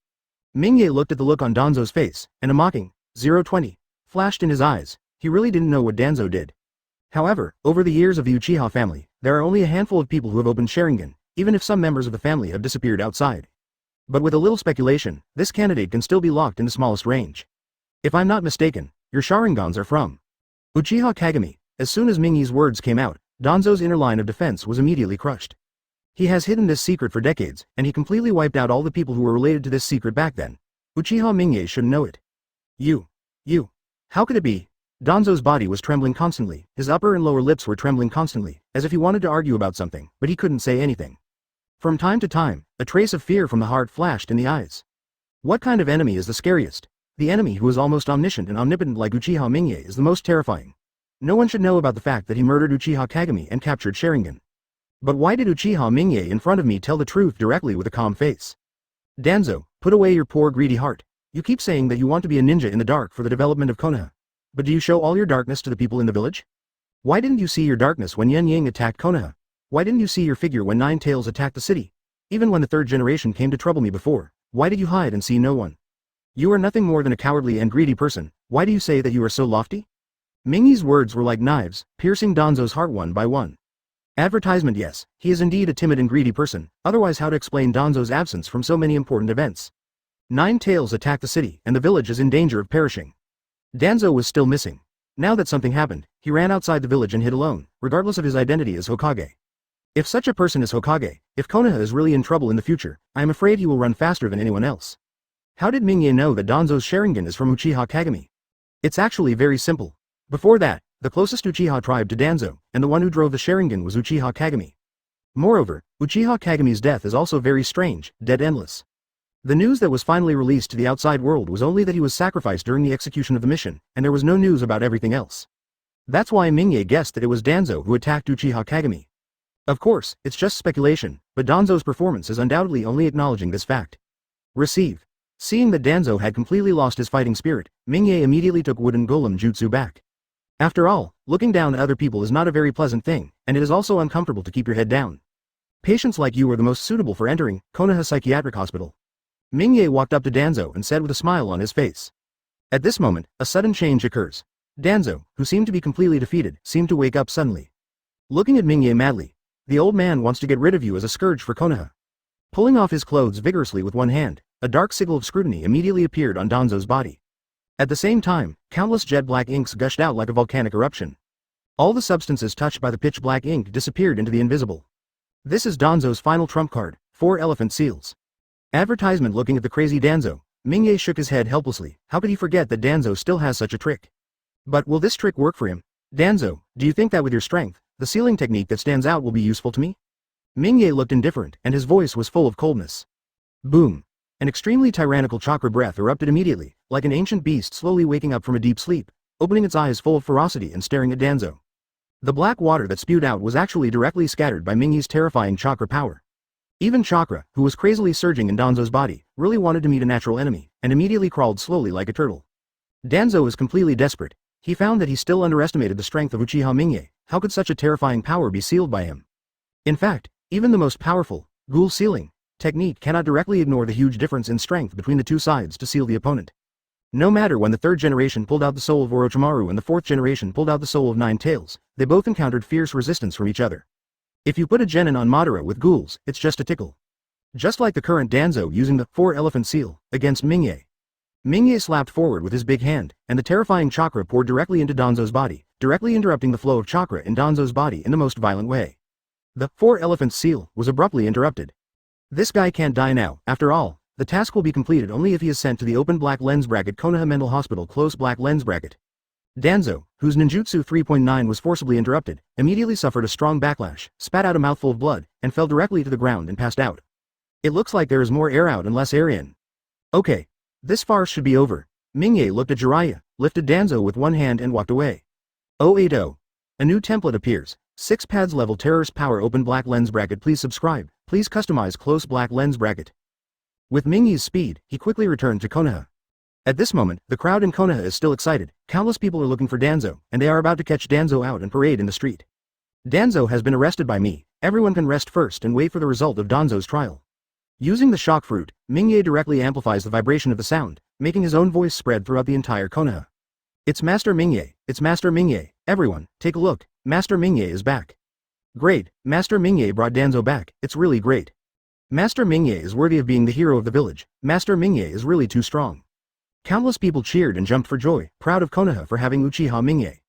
Mingye looked at the look on Danzo's face, and a mocking 020 flashed in his eyes. He really didn't know what Danzo did. However, over the years of the Uchiha family, there are only a handful of people who have opened Sharingan, even if some members of the family have disappeared outside. But with a little speculation, this candidate can still be locked in the smallest range. If I'm not mistaken, your Sharingans are from Uchiha Kagami. As soon as Mingye's words came out, Danzo's inner line of defense was immediately crushed. He has hidden this secret for decades, and he completely wiped out all the people who were related to this secret back then. Uchiha Mingye shouldn't know it. You. How could it be? Danzo's body was trembling constantly, his upper and lower lips were trembling constantly, as if he wanted to argue about something, but he couldn't say anything. From time to time, a trace of fear from the heart flashed in the eyes. What kind of enemy is the scariest? The enemy who is almost omniscient and omnipotent like Uchiha Mingye is the most terrifying. No one should know about the fact that he murdered Uchiha Kagami and captured Sharingan. But why did Uchiha Mingye in front of me tell the truth directly with a calm face? Danzo, put away your poor greedy heart. You keep saying that you want to be a ninja in the dark for the development of Konoha. But do you show all your darkness to the people in the village? Why didn't you see your darkness when Yen Ying attacked Konoha? Why didn't you see your figure when Nine Tails attacked the city? Even when the third generation came to trouble me before, why did you hide and see no one? You are nothing more than a cowardly and greedy person. Why do you say that you are so lofty? Mingye's words were like knives, piercing Danzo's heart one by one. Advertisement. Yes, he is indeed a timid and greedy person, otherwise how to explain Danzo's absence from so many important events? Nine Tails attacked the city, and the village is in danger of perishing. Danzo was still missing. Now that something happened, he ran outside the village and hid alone, regardless of his identity as Hokage. If such a person is Hokage, if Konoha is really in trouble in the future, I am afraid he will run faster than anyone else. How did Mingye know that Danzo's Sharingan is from Uchiha Kagami? It's actually very simple. Before that, the closest Uchiha tribe to Danzo, and the one who drove the Sharingan was Uchiha Kagami. Moreover, Uchiha Kagami's death is also very strange, dead endless. The news that was finally released to the outside world was only that he was sacrificed during the execution of the mission, and there was no news about everything else. That's why Mingye guessed that it was Danzo who attacked Uchiha Kagami. Of course, it's just speculation, but Danzo's performance is undoubtedly only acknowledging this fact. Receive. Seeing that Danzo had completely lost his fighting spirit, Mingye immediately took wooden golem jutsu back. After all, looking down at other people is not a very pleasant thing, and it is also uncomfortable to keep your head down. Patients like you are the most suitable for entering Konoha Psychiatric Hospital. Mingye walked up to Danzo and said with a smile on his face. At this moment, a sudden change occurs. Danzo, who seemed to be completely defeated, seemed to wake up suddenly. Looking at Mingye madly, the old man wants to get rid of you as a scourge for Konoha. Pulling off his clothes vigorously with one hand, a dark sigil of scrutiny immediately appeared on Danzo's body. At the same time, countless jet-black inks gushed out like a volcanic eruption. All the substances touched by the pitch-black ink disappeared into the invisible. This is Danzo's final trump card, 4 elephant seals. Advertisement. Looking at the crazy Danzo, Mingye shook his head helplessly. How could he forget that Danzo still has such a trick? But will this trick work for him? Danzo, do you think that with your strength, the sealing technique that stands out will be useful to me? Mingye looked indifferent, and his voice was full of coldness. Boom. An extremely tyrannical chakra breath erupted immediately, like an ancient beast slowly waking up from a deep sleep, opening its eyes full of ferocity and staring at Danzo. The black water that spewed out was actually directly scattered by Mingye's terrifying chakra power. Even Chakra, who was crazily surging in Danzo's body, really wanted to meet a natural enemy, and immediately crawled slowly like a turtle. Danzo was completely desperate. He found that he still underestimated the strength of Uchiha Mingye. How could such a terrifying power be sealed by him? In fact, even the most powerful, ghoul sealing technique cannot directly ignore the huge difference in strength between the two sides to seal the opponent. No matter when the third generation pulled out the soul of Orochimaru and the fourth generation pulled out the soul of Nine Tails, they both encountered fierce resistance from each other. If you put a genin on Madara with ghouls, it's just a tickle. Just like the current Danzo using the 4 elephant seal against Mingye. Mingye slapped forward with his big hand, and the terrifying chakra poured directly into Danzo's body, directly interrupting the flow of chakra in Danzo's body in the most violent way. The 4 elephant seal was abruptly interrupted. This guy can't die now. After all, the task will be completed only if he is sent to the open black lens bracket Konoha Mental Hospital close black lens bracket. Danzo, whose ninjutsu 3.9 was forcibly interrupted, immediately suffered a strong backlash, spat out a mouthful of blood, and fell directly to the ground and passed out. It looks like there is more air out and less air in. Okay. This farce should be over. Mingye looked at Jiraiya, lifted Danzo with one hand and walked away. 080. A new template appears. 6 pads level terrorist power open black lens bracket. Please subscribe. Please customize close black lens bracket. With Mingye's speed, he quickly returned to Konoha. At this moment, the crowd in Konoha is still excited. Countless people are looking for Danzo, and they are about to catch Danzo out and parade in the street. Danzo has been arrested by me. Everyone can rest first and wait for the result of Danzo's trial. Using the shock fruit, Mingye directly amplifies the vibration of the sound, making his own voice spread throughout the entire Konoha. It's Master Mingye, it's Master Mingye, everyone, take a look, Master Mingye is back. Great, Master Mingye brought Danzo back, it's really great. Master Mingye is worthy of being the hero of the village, Master Mingye is really too strong. Countless people cheered and jumped for joy, proud of Konoha for having Uchiha Mingye.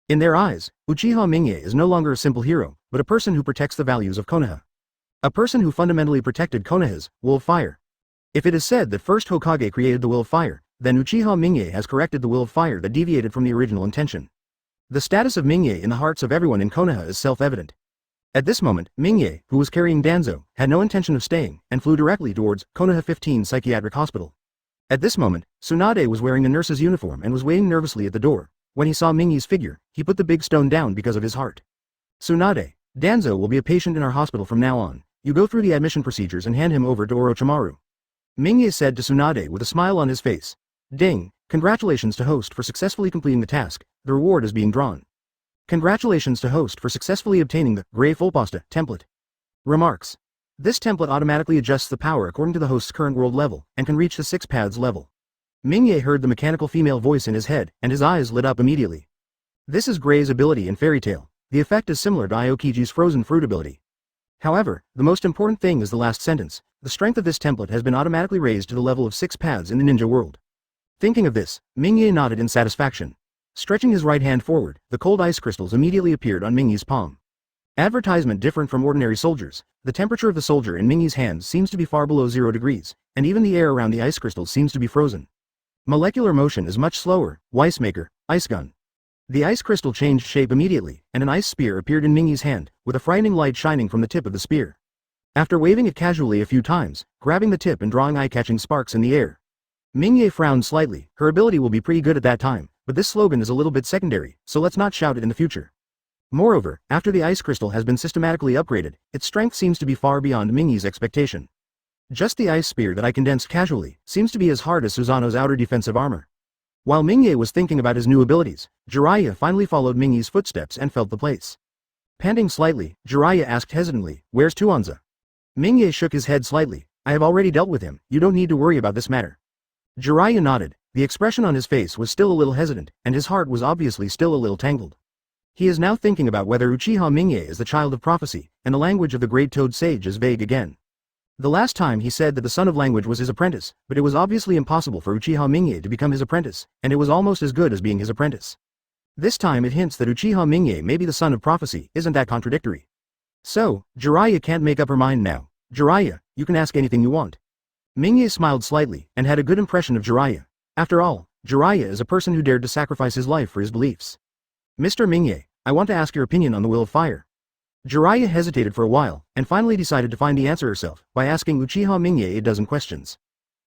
In their eyes, Uchiha Mingye is no longer a simple hero, but a person who protects the values of Konoha. A person who fundamentally protected Konoha's will of fire. If it is said that first Hokage created the will of fire, then Uchiha Mingye has corrected the will of fire that deviated from the original intention. The status of Mingye in the hearts of everyone in Konoha is self-evident. At this moment, Mingye, who was carrying Danzo, had no intention of staying, and flew directly towards Konoha 15 Psychiatric Hospital. At this moment, Tsunade was wearing a nurse's uniform and was waiting nervously at the door. When he saw Mingye's figure, he put the big stone down because of his heart. Tsunade, Danzo will be a patient in our hospital from now on. You go through the admission procedures and hand him over to Orochimaru. Mingye said to Tsunade with a smile on his face. Ding, congratulations to host for successfully completing the task, the reward is being drawn. Congratulations to host for successfully obtaining the Grey Fullpasta template. Remarks. This template automatically adjusts the power according to the host's current world level, and can reach the 6 pads level. Mingye heard the mechanical female voice in his head, and his eyes lit up immediately. This is Grey's ability in Fairy Tail. The effect is similar to Aokiji's frozen fruit ability. However, the most important thing is the last sentence. The strength of this template has been automatically raised to the level of 6 pads in the ninja world. Thinking of this, Mingye nodded in satisfaction. Stretching his right hand forward, the cold ice crystals immediately appeared on Mingye's palm. Advertisement. Different from ordinary soldiers, the temperature of the soldier in Mingye's hands seems to be far below 0 degrees, and even the air around the ice crystals seems to be frozen. Molecular motion is much slower. Weissmaker, ice gun. The ice crystal changed shape immediately, and an ice spear appeared in Mingye's hand, with a frightening light shining from the tip of the spear. After waving it casually a few times, grabbing the tip and drawing eye-catching sparks in the air, Mingye frowned slightly. Her ability will be pretty good at that time, but this slogan is a little bit secondary, so let's not shout it in the future. Moreover, after the ice crystal has been systematically upgraded, its strength seems to be far beyond Mingy's expectation. Just the ice spear that I condensed casually seems to be as hard as Susanoo's outer defensive armor. While Mingye was thinking about his new abilities, Jiraiya finally followed Mingye's footsteps and felt the place. Panting slightly, Jiraiya asked hesitantly, "Where's Tuanza?" Mingye shook his head slightly. "I have already dealt with him, you don't need to worry about this matter." Jiraiya nodded. The expression on his face was still a little hesitant, and his heart was obviously still a little tangled. He is now thinking about whether Uchiha Mingye is the child of prophecy, and the language of the great toad sage is vague again. The last time he said that the son of language was his apprentice, but it was obviously impossible for Uchiha Mingye to become his apprentice, and it was almost as good as being his apprentice. This time it hints that Uchiha Mingye may be the son of prophecy. Isn't that contradictory? So, Jiraiya can't make up her mind now. "Jiraiya, you can ask anything you want." Mingye smiled slightly, and had a good impression of Jiraiya. After all, Jiraiya is a person who dared to sacrifice his life for his beliefs. "Mr. Mingye, I want to ask your opinion on the will of fire." Jiraiya hesitated for a while, and finally decided to find the answer herself, by asking Uchiha Mingye a dozen questions.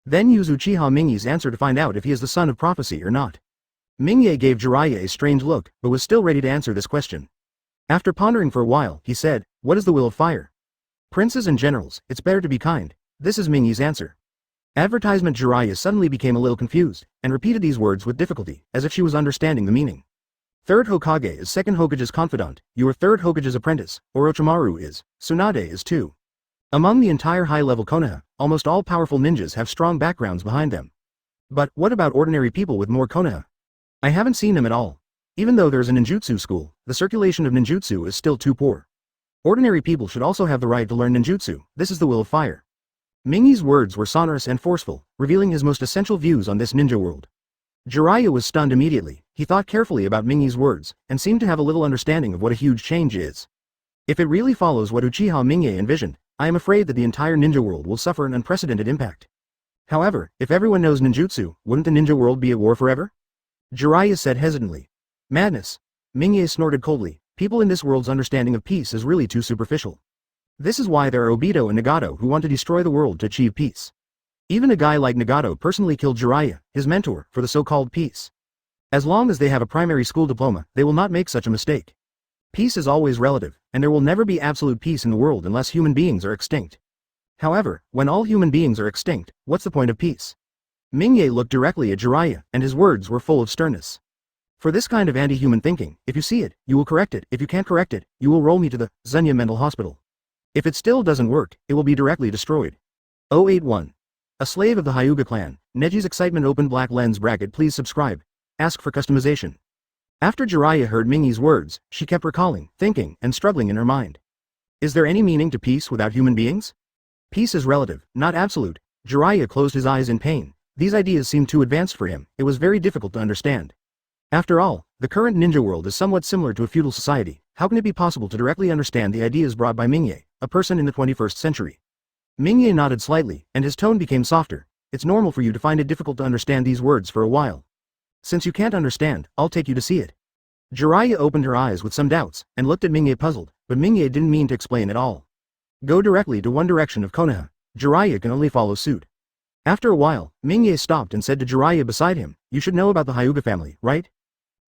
Then use Uchiha Mingye's answer to find out if he is the son of prophecy or not. Mingye gave Jiraiya a strange look, but was still ready to answer this question. After pondering for a while, he said, "What is the will of fire?" "Princes and generals, it's better to be kind." This is Mingye's answer. Advertisement. Jiraiya suddenly became a little confused, and repeated these words with difficulty, as if she was understanding the meaning. "Third Hokage is second Hokage's confidant, you are third Hokage's apprentice, Orochimaru is, Tsunade is too." Among the entire high-level Konoha, almost all powerful ninjas have strong backgrounds behind them. But, what about ordinary people with more Konoha? I haven't seen them at all. Even though there's a ninjutsu school, the circulation of ninjutsu is still too poor. Ordinary people should also have the right to learn ninjutsu. This is the will of fire. Mingye's words were sonorous and forceful, revealing his most essential views on this ninja world. Jiraiya was stunned immediately. He thought carefully about Mingye's words, and seemed to have a little understanding of what a huge change is. If it really follows what Uchiha Mingye envisioned, I am afraid that the entire ninja world will suffer an unprecedented impact. However, if everyone knows ninjutsu, wouldn't the ninja world be at war forever? Jiraiya said hesitantly. "Madness." Mingye snorted coldly. "People in this world's understanding of peace is really too superficial. This is why there are Obito and Nagato who want to destroy the world to achieve peace. Even a guy like Nagato personally killed Jiraiya, his mentor, for the so-called peace. As long as they have a primary school diploma, they will not make such a mistake. Peace is always relative, and there will never be absolute peace in the world unless human beings are extinct. However, when all human beings are extinct, what's the point of peace?" Mingye looked directly at Jiraiya, and his words were full of sternness. "For this kind of anti-human thinking, if you see it, you will correct it. If you can't correct it, you will roll me to the Zunya mental hospital. If it still doesn't work, it will be directly destroyed." 081. A slave of the Hyuga clan, Neji's excitement. Open black lens bracket. Please subscribe. Ask for customization. After Jiraiya heard Mingye's words, she kept recalling, thinking, and struggling in her mind. Is there any meaning to peace without human beings? Peace is relative, not absolute. Jiraiya closed his eyes in pain. These ideas seemed too advanced for him. It was very difficult to understand. After all, the current ninja world is somewhat similar to a feudal society. How can it be possible to directly understand the ideas brought by Mingye, a person in the 21st century? Mingye nodded slightly, and his tone became softer. It's normal for you to find it difficult to understand these words for a while. Since you can't understand, I'll take you to see it. Jiraiya opened her eyes with some doubts, and looked at Mingye puzzled, but Mingye didn't mean to explain at all. Go directly to one direction of Konoha. Jiraiya can only follow suit. After a while, Mingye stopped and said to Jiraiya beside him, "You should know about the Hyuga family, right?"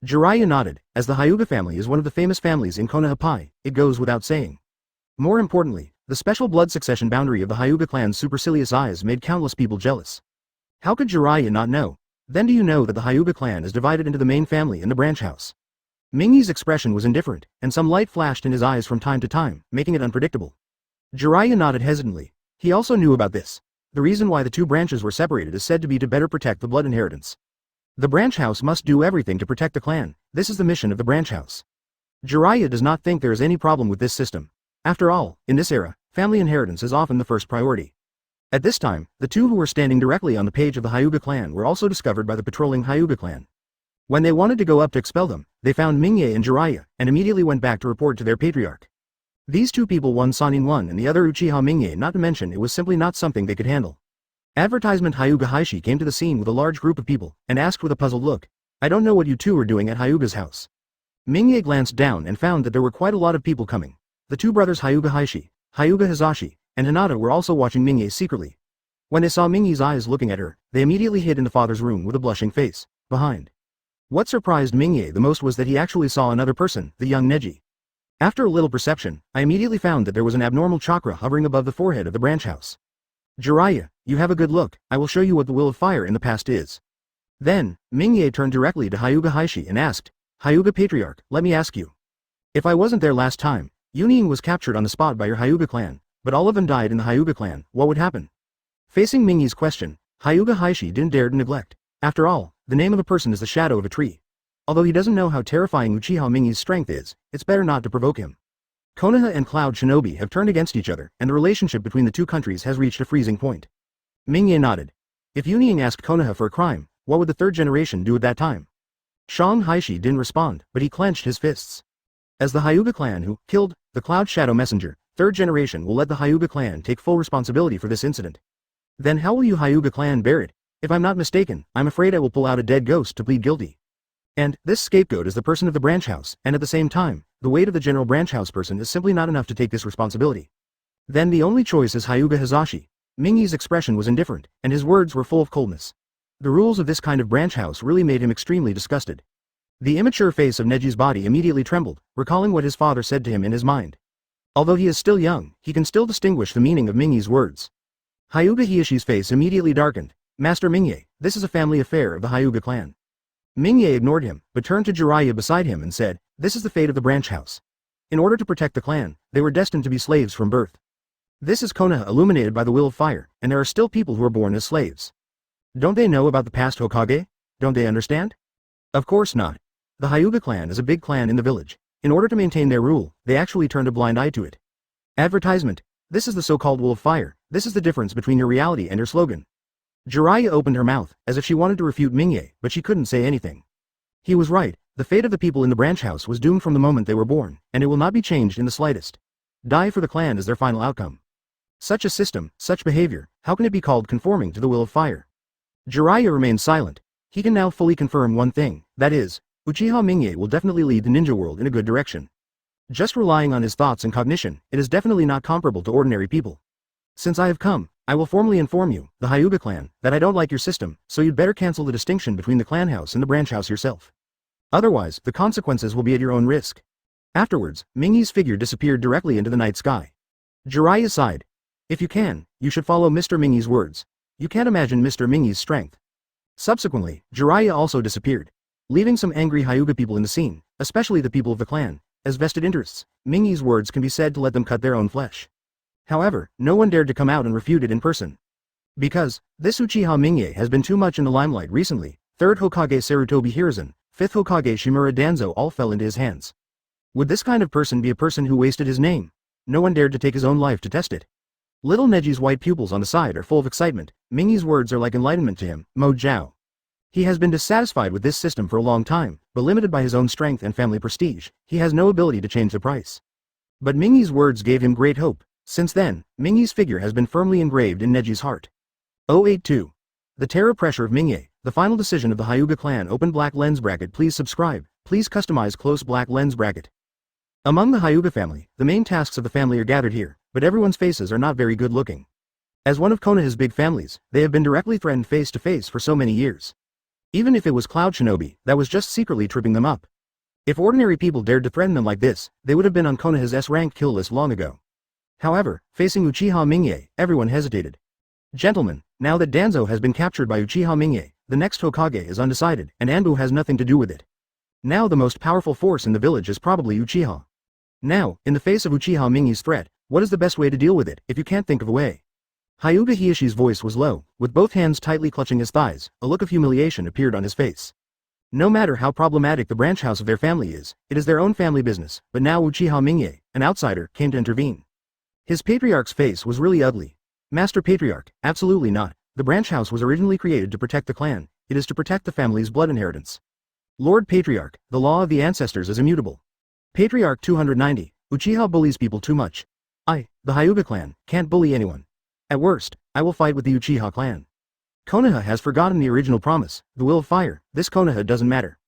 Jiraiya nodded. As the Hyuga family is one of the famous families in Konoha Pai, it goes without saying. More importantly, the special blood succession boundary of the Hyuga clan's supercilious eyes made countless people jealous. How could Jiraiya not know? Then do you know that the Hyuga clan is divided into the main family and the branch house? Mingye's expression was indifferent, and some light flashed in his eyes from time to time, making it unpredictable. Jiraiya nodded hesitantly. He also knew about this. The reason why the two branches were separated is said to be to better protect the blood inheritance. The branch house must do everything to protect the clan. This is the mission of the branch house. Jiraiya does not think there is any problem with this system. After all, in this era, family inheritance is often the first priority. At this time, the two who were standing directly on the page of the Hyuga clan were also discovered by the patrolling Hyuga clan. When they wanted to go up to expel them, they found Mingye and Jiraiya, and immediately went back to report to their patriarch. These two people, one Sanin one and the other Uchiha Mingye, not to mention it was simply not something they could handle. Advertisement. Hyuga Haishi came to the scene with a large group of people, and asked with a puzzled look, "I don't know what you two are doing at Hyuga's house." Mingye glanced down and found that there were quite a lot of people coming. The two brothers Hyuga Haishi, Hyuga Hizashi, and Hinata were also watching Mingye secretly. When they saw Mingye's eyes looking at her, they immediately hid in the father's room with a blushing face, behind. What surprised Mingye the most was that he actually saw another person, the young Neji. After a little perception, I immediately found that there was an abnormal chakra hovering above the forehead of the branch house. Jiraiya, you have a good look, I will show you what the will of fire in the past is. Then, Mingye turned directly to Hyuga Heishi and asked, Hyuga Patriarch, let me ask you. If I wasn't there last time, Yunying was captured on the spot by your Hyuga clan, but all of them died in the Hyuga clan, what would happen? Facing Mingye's question, Hyuga Heishi didn't dare to neglect. After all, the name of a person is the shadow of a tree. Although he doesn't know how terrifying Uchiha Mingye's strength is, it's better not to provoke him. Konoha and Cloud Shinobi have turned against each other, and the relationship between the two countries has reached a freezing point. Mingye nodded. If Yunying asked Konoha for a crime, what would the third generation do at that time? Shang Heishi didn't respond, but he clenched his fists. As the Hyuga clan who killed the Cloud Shadow Messenger, third generation will let the Hyuga clan take full responsibility for this incident. Then how will you Hyuga clan bear it? If I'm not mistaken, I'm afraid I will pull out a dead ghost to plead guilty. And, this scapegoat is the person of the branch house, and at the same time, the weight of the general branch house person is simply not enough to take this responsibility. Then the only choice is Hyuga Hizashi. Mingye's expression was indifferent, and his words were full of coldness. The rules of this kind of branch house really made him extremely disgusted. The immature face of Neji's body immediately trembled, recalling what his father said to him in his mind. Although he is still young, he can still distinguish the meaning of Mingye's words. Hyuga Hieshi's face immediately darkened. Master Mingye, this is a family affair of the Hyuga clan. Mingye ignored him, but turned to Jiraiya beside him and said, this is the fate of the branch house. In order to protect the clan, they were destined to be slaves from birth. This is Konoha illuminated by the will of fire, and there are still people who are born as slaves. Don't they know about the past Hokage? Don't they understand? Of course not. The Hyuga clan is a big clan in the village. In order to maintain their rule, they actually turned a blind eye to it. Advertisement. This is the so-called will of fire. This is the difference between your reality and your slogan. Jiraiya opened her mouth, as if she wanted to refute Mingye, but she couldn't say anything. He was right, the fate of the people in the branch house was doomed from the moment they were born, and it will not be changed in the slightest. Die for the clan is their final outcome. Such a system, such behavior, how can it be called conforming to the will of fire? Jiraiya remained silent. He can now fully confirm one thing, that is, Uchiha Mingye will definitely lead the ninja world in a good direction. Just relying on his thoughts and cognition, it is definitely not comparable to ordinary people. Since I have come, I will formally inform you, the Hyuga clan, that I don't like your system, so you'd better cancel the distinction between the clan house and the branch house yourself. Otherwise, the consequences will be at your own risk. Afterwards, Mingye's figure disappeared directly into the night sky. Jiraiya sighed. If you can, you should follow Mr. Mingye's words. You can't imagine Mr. Mingye's strength. Subsequently, Jiraiya also disappeared, leaving some angry Hyuga people in the scene, especially the people of the clan. As vested interests, Mingye's words can be said to let them cut their own flesh. However, no one dared to come out and refute it in person. Because, this Uchiha Mingye has been too much in the limelight recently, 3rd Hokage Sarutobi Hiruzen, 5th Hokage Shimura Danzo all fell into his hands. Would this kind of person be a person who wasted his name? No one dared to take his own life to test it. Little Neji's white pupils on the side are full of excitement. Mingye's words are like enlightenment to him, Mo Jiao. He has been dissatisfied with this system for a long time, but limited by his own strength and family prestige, he has no ability to change the price. But Mingye's words gave him great hope. Since then, Mingye's figure has been firmly engraved in Neji's heart. 082. The Terror Pressure of Mingye, the final decision of the Hyuga clan. Open black lens bracket. Please subscribe. Please customize close black lens bracket. Among the Hyuga family, the main tasks of the family are gathered here, but everyone's faces are not very good looking. As one of Konoha's big families, they have been directly threatened face to face for so many years. Even if it was Cloud Shinobi, that was just secretly tripping them up. If ordinary people dared to threaten them like this, they would have been on Konoha's S-rank kill list long ago. However, facing Uchiha Mingye, everyone hesitated. Gentlemen, now that Danzo has been captured by Uchiha Mingye, the next Hokage is undecided, and Anbu has nothing to do with it. Now the most powerful force in the village is probably Uchiha. Now, in the face of Uchiha Mingye's threat, what is the best way to deal with it, if you can't think of a way? Hyuga Hieshi's voice was low, with both hands tightly clutching his thighs. A look of humiliation appeared on his face. No matter how problematic the branch house of their family is, it is their own family business, but now Uchiha Mingye, an outsider, came to intervene. His patriarch's face was really ugly. Master Patriarch, absolutely not. The branch house was originally created to protect the clan. It is to protect the family's blood inheritance. Lord Patriarch, the law of the ancestors is immutable. Patriarch 290, Uchiha bullies people too much. I, the Hyuga clan, can't bully anyone. At worst, I will fight with the Uchiha clan. Konoha has forgotten the original promise, the will of fire. This Konoha doesn't matter.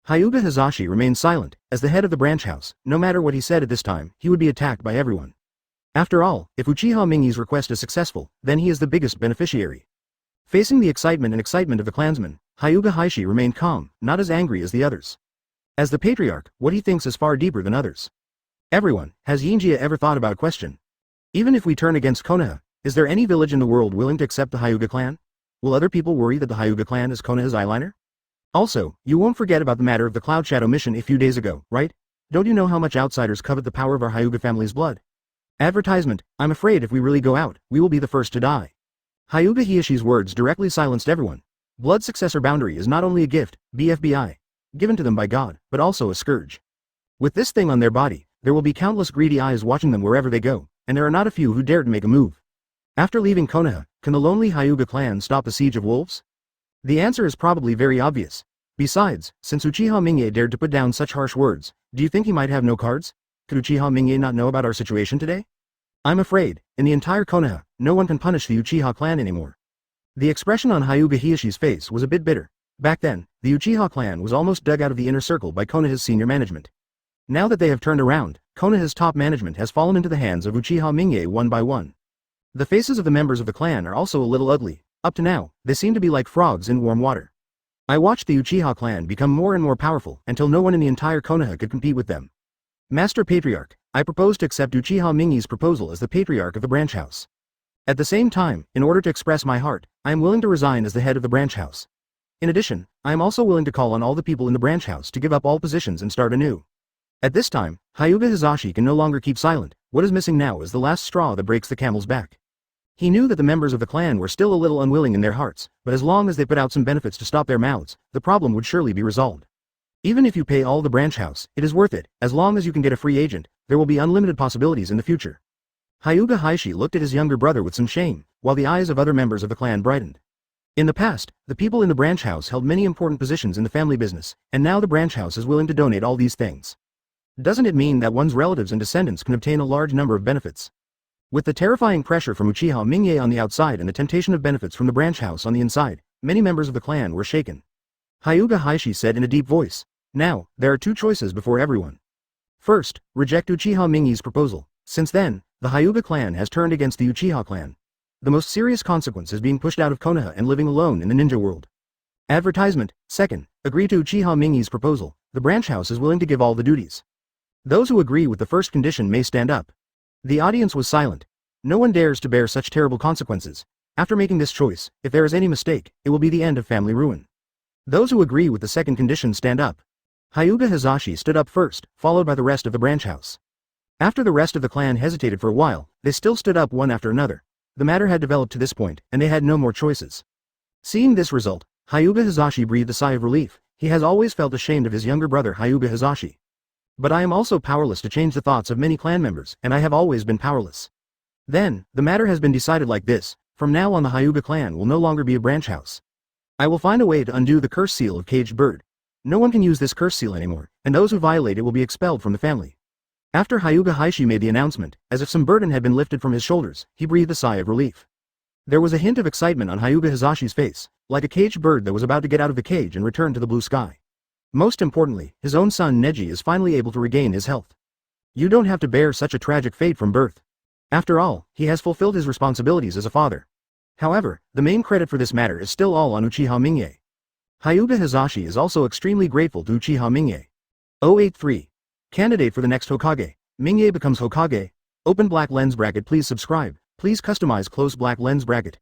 Hyuga Hizashi remained silent. As the head of the branch house, no matter what he said at this time, he would be attacked by everyone. After all, if Uchiha Mingye's request is successful, then he is the biggest beneficiary. Facing the excitement of the clansmen, Hyuga Heishi remained calm, not as angry as the others. As the patriarch, what he thinks is far deeper than others. Everyone, has Yinjia ever thought about a question? Even if we turn against Konoha, is there any village in the world willing to accept the Hyuga clan? Will other people worry that the Hyuga clan is Konoha's eyeliner? Also, you won't forget about the matter of the Cloud Shadow mission a few days ago, right? Don't you know how much outsiders covet the power of our Hyuga family's blood? Advertisement, I'm afraid if we really go out, we will be the first to die. Hyuga Hiashi's words directly silenced everyone. Blood successor boundary is not only a gift, BFBI, given to them by God, but also a scourge. With this thing on their body, there will be countless greedy eyes watching them wherever they go, and there are not a few who dare to make a move. After leaving Konoha, can the lonely Hyuga clan stop the siege of wolves? The answer is probably very obvious. Besides, since Uchiha Mingye dared to put down such harsh words, do you think he might have no cards? Could Uchiha Mingye not know about our situation today? I'm afraid, in the entire Konoha, no one can punish the Uchiha clan anymore. The expression on Hyuga Hiashi's face was a bit bitter. Back then, the Uchiha clan was almost dug out of the inner circle by Konoha's senior management. Now that they have turned around, Konoha's top management has fallen into the hands of Uchiha Mingye one by one. The faces of the members of the clan are also a little ugly. Up to now, they seem to be like frogs in warm water. I watched the Uchiha clan become more and more powerful until no one in the entire Konoha could compete with them. Master Patriarch, I propose to accept Uchiha Mingye's proposal as the Patriarch of the branch house. At the same time, in order to express my heart, I am willing to resign as the head of the branch house. In addition, I am also willing to call on all the people in the branch house to give up all positions and start anew. At this time, Hyuga Hisashi can no longer keep silent. What is missing now is the last straw that breaks the camel's back. He knew that the members of the clan were still a little unwilling in their hearts, but as long as they put out some benefits to stop their mouths, the problem would surely be resolved. Even if you pay all the branch house, it is worth it. As long as you can get a free agent, there will be unlimited possibilities in the future. Hyuga Hiashi looked at his younger brother with some shame, while the eyes of other members of the clan brightened. In the past, the people in the branch house held many important positions in the family business, and now the branch house is willing to donate all these things. Doesn't it mean that one's relatives and descendants can obtain a large number of benefits? With the terrifying pressure from Uchiha Mingye on the outside and the temptation of benefits from the branch house on the inside, many members of the clan were shaken. Hyuga Hiashi said in a deep voice, "Now, there are two choices before everyone. First, reject Uchiha Mingye's proposal. Since then, the Hyuga clan has turned against the Uchiha clan. The most serious consequence is being pushed out of Konoha and living alone in the ninja world. Advertisement. Second, agree to Uchiha Mingye's proposal. The branch house is willing to give all the duties. Those who agree with the first condition may stand up." The audience was silent. No one dares to bear such terrible consequences. After making this choice, if there is any mistake, it will be the end of family ruin. Those who agree with the second condition stand up. Hyuga Hisashi stood up first, followed by the rest of the branch house. After the rest of the clan hesitated for a while, they still stood up one after another. The matter had developed to this point, and they had no more choices. Seeing this result, Hyuga Hisashi breathed a sigh of relief. He has always felt ashamed of his younger brother Hyuga Hisashi. But I am also powerless to change the thoughts of many clan members, and I have always been powerless. Then, the matter has been decided like this. From now on the Hyuga clan will no longer be a branch house. I will find a way to undo the curse seal of Caged Bird. No one can use this curse seal anymore, and those who violate it will be expelled from the family. After Hyuga Hiashi made the announcement, as if some burden had been lifted from his shoulders, he breathed a sigh of relief. There was a hint of excitement on Hyuga Hisashi's face, like a caged bird that was about to get out of the cage and return to the blue sky. Most importantly, his own son Neji is finally able to regain his health. You don't have to bear such a tragic fate from birth. After all, he has fulfilled his responsibilities as a father. However, the main credit for this matter is still all on Uchiha Mingye. Hyuga Hisashi is also extremely grateful to Uchiha Mingye. 083. Candidate for the next Hokage. Mingye becomes Hokage. Open black lens bracket. Please subscribe. Please customize close black lens bracket.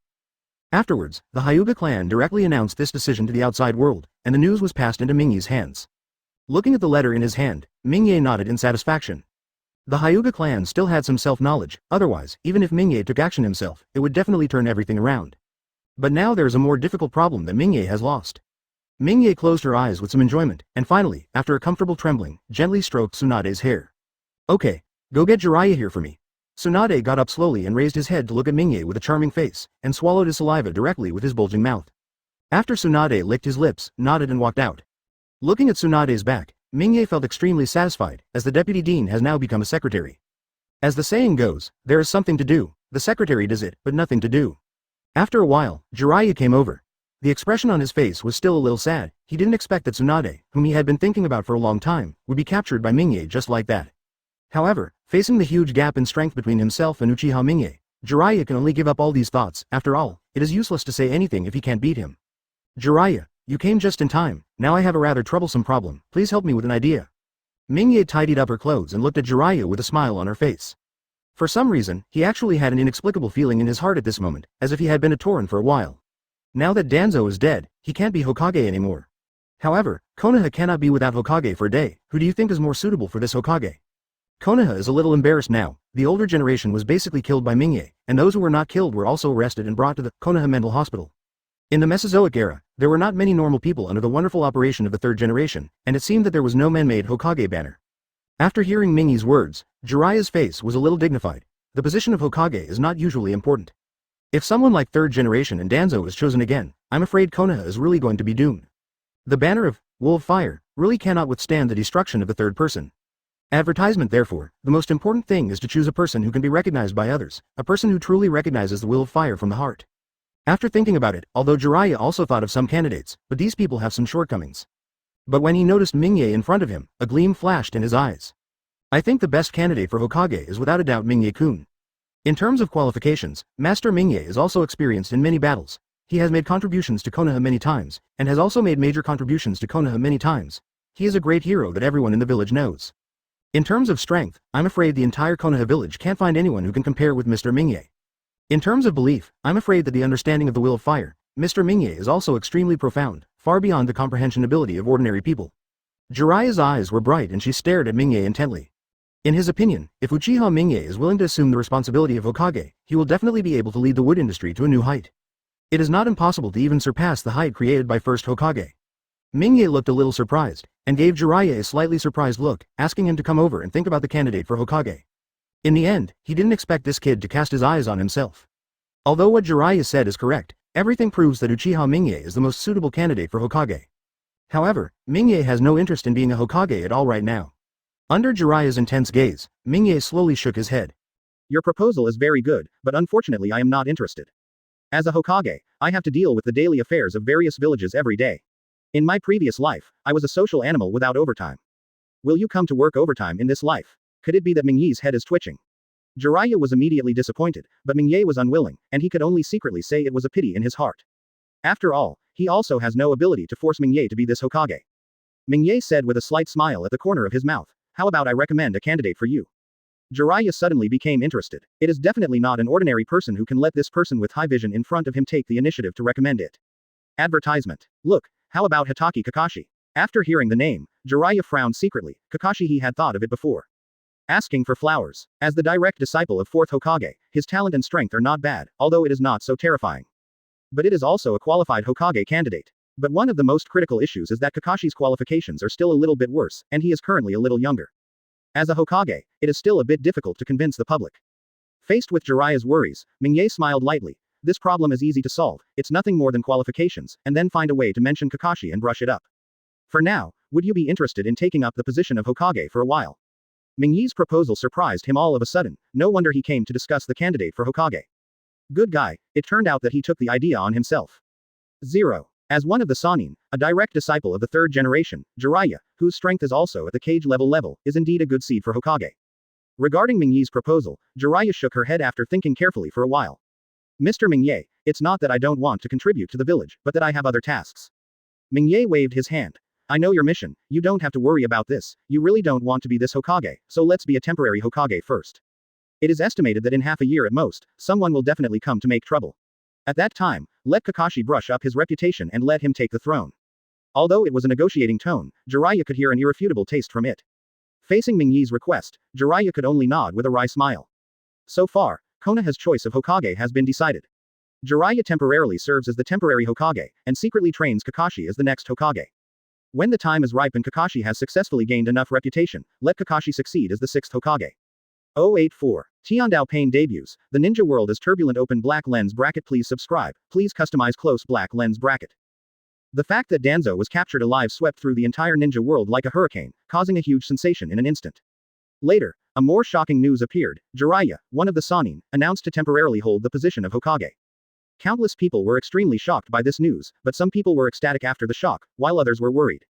Afterwards, the Hyuga clan directly announced this decision to the outside world, and the news was passed into Mingye's hands. Looking at the letter in his hand, Mingye nodded in satisfaction. The Hyuga clan still had some self-knowledge, otherwise, even if Mingye took action himself, it would definitely turn everything around. But now there is a more difficult problem that Mingye has lost. Mingye closed her eyes with some enjoyment, and finally, after a comfortable trembling, gently stroked Tsunade's hair. Okay, go get Jiraiya here for me. Tsunade got up slowly and raised his head to look at Mingye with a charming face, and swallowed his saliva directly with his bulging mouth. After Tsunade licked his lips, nodded and walked out. Looking at Tsunade's back, Mingye felt extremely satisfied, as the deputy dean has now become a secretary. As the saying goes, there is something to do, the secretary does it, but nothing to do. After a while, Jiraiya came over. The expression on his face was still a little sad. He didn't expect that Tsunade, whom he had been thinking about for a long time, would be captured by Mingye just like that. However, facing the huge gap in strength between himself and Uchiha Mingye, Jiraiya can only give up all these thoughts. After all, it is useless to say anything if he can't beat him. Jiraiya, you came just in time. Now I have a rather troublesome problem. Please help me with an idea. Mingye tidied up her clothes and looked at Jiraiya with a smile on her face. For some reason, he actually had an inexplicable feeling in his heart at this moment, as if he had been a Tauren for a while. Now that Danzo is dead, he can't be Hokage anymore. However, Konoha cannot be without Hokage for a day. Who do you think is more suitable for this Hokage? Konoha is a little embarrassed now. The older generation was basically killed by Mingye, and those who were not killed were also arrested and brought to the Konoha mental hospital. In the Mesozoic era, there were not many normal people under the wonderful operation of the third generation, and it seemed that there was no man-made Hokage banner. After hearing Mingye's words, Jiraiya's face was a little dignified. The position of Hokage is not usually important. If someone like third generation and Danzo is chosen again, I'm afraid Konoha is really going to be doomed. The banner of Wolf Fire really cannot withstand the destruction of the third person. Advertisement therefore, the most important thing is to choose a person who can be recognized by others, a person who truly recognizes the will of fire from the heart. After thinking about it, although Jiraiya also thought of some candidates, but these people have some shortcomings. But when he noticed Mingye in front of him, a gleam flashed in his eyes. I think the best candidate for Hokage is without a doubt Mingye-kun. In terms of qualifications, Master Mingye is also experienced in many battles. He has made contributions to Konoha many times, and has also made major contributions to Konoha many times. He is a great hero that everyone in the village knows. In terms of strength, I'm afraid the entire Konoha village can't find anyone who can compare with Mr. Mingye. In terms of belief, I'm afraid that the understanding of the will of fire, Mr. Mingye is also extremely profound, far beyond the comprehension ability of ordinary people. Jiraiya's eyes were bright and she stared at Mingye intently. In his opinion, if Uchiha Mingye is willing to assume the responsibility of Hokage, he will definitely be able to lead the wood industry to a new height. It is not impossible to even surpass the height created by first Hokage. Mingye looked a little surprised, and gave Jiraiya a slightly surprised look, asking him to come over and think about the candidate for Hokage. In the end, he didn't expect this kid to cast his eyes on himself. Although what Jiraiya said is correct, everything proves that Uchiha Mingye is the most suitable candidate for Hokage. However, Mingye has no interest in being a Hokage at all right now. Under Jiraiya's intense gaze, Mingye slowly shook his head. Your proposal is very good, but unfortunately I am not interested. As a Hokage, I have to deal with the daily affairs of various villages every day. In my previous life, I was a social animal without overtime. Will you come to work overtime in this life? Could it be that Mingye's head is twitching? Jiraiya was immediately disappointed, but Mingye was unwilling, and he could only secretly say it was a pity in his heart. After all, he also has no ability to force Mingye to be this Hokage. Mingye said with a slight smile at the corner of his mouth, how about I recommend a candidate for you? Jiraiya suddenly became interested. It is definitely not an ordinary person who can let this person with high vision in front of him take the initiative to recommend it. Advertisement. Look, how about Hitaki Kakashi? After hearing the name, Jiraiya frowned secretly. Kakashi, he had thought of it before. Asking for flowers. As the direct disciple of 4th Hokage, his talent and strength are not bad, although it is not so terrifying. But it is also a qualified Hokage candidate. But one of the most critical issues is that Kakashi's qualifications are still a little bit worse, and he is currently a little younger. As a Hokage, it is still a bit difficult to convince the public. Faced with Jiraiya's worries, Mingye smiled lightly. This problem is easy to solve, it's nothing more than qualifications, and then find a way to mention Kakashi and brush it up. For now, would you be interested in taking up the position of Hokage for a while? Mingye's proposal surprised him all of a sudden, no wonder he came to discuss the candidate for Hokage. Good guy, it turned out that he took the idea on himself. 0. As one of the Sannin, a direct disciple of the third generation, Jiraiya, whose strength is also at the cage level, is indeed a good seed for Hokage. Regarding Mingye's proposal, Jiraiya shook her head after thinking carefully for a while. Mr. Mingye, it's not that I don't want to contribute to the village, but that I have other tasks. Mingye waved his hand. I know your mission, you don't have to worry about this, you really don't want to be this Hokage, so let's be a temporary Hokage first. It is estimated that in half a year at most, someone will definitely come to make trouble. At that time, let Kakashi brush up his reputation and let him take the throne. Although it was a negotiating tone, Jiraiya could hear an irrefutable taste from it. Facing Mingye's request, Jiraiya could only nod with a wry smile. So far, Konoha's choice of Hokage has been decided. Jiraiya temporarily serves as the temporary Hokage, and secretly trains Kakashi as the next Hokage. When the time is ripe and Kakashi has successfully gained enough reputation, let Kakashi succeed as the 6th Hokage. 084. Tiandao Pain debuts. The Ninja World is turbulent. Open black lens bracket. Please subscribe. Please customize close black lens bracket. The fact that Danzo was captured alive swept through the entire ninja world like a hurricane, causing a huge sensation in an instant. Later, a more shocking news appeared. Jiraiya, one of the Sannin, announced to temporarily hold the position of Hokage. Countless people were extremely shocked by this news, but some people were ecstatic after the shock, while others were worried.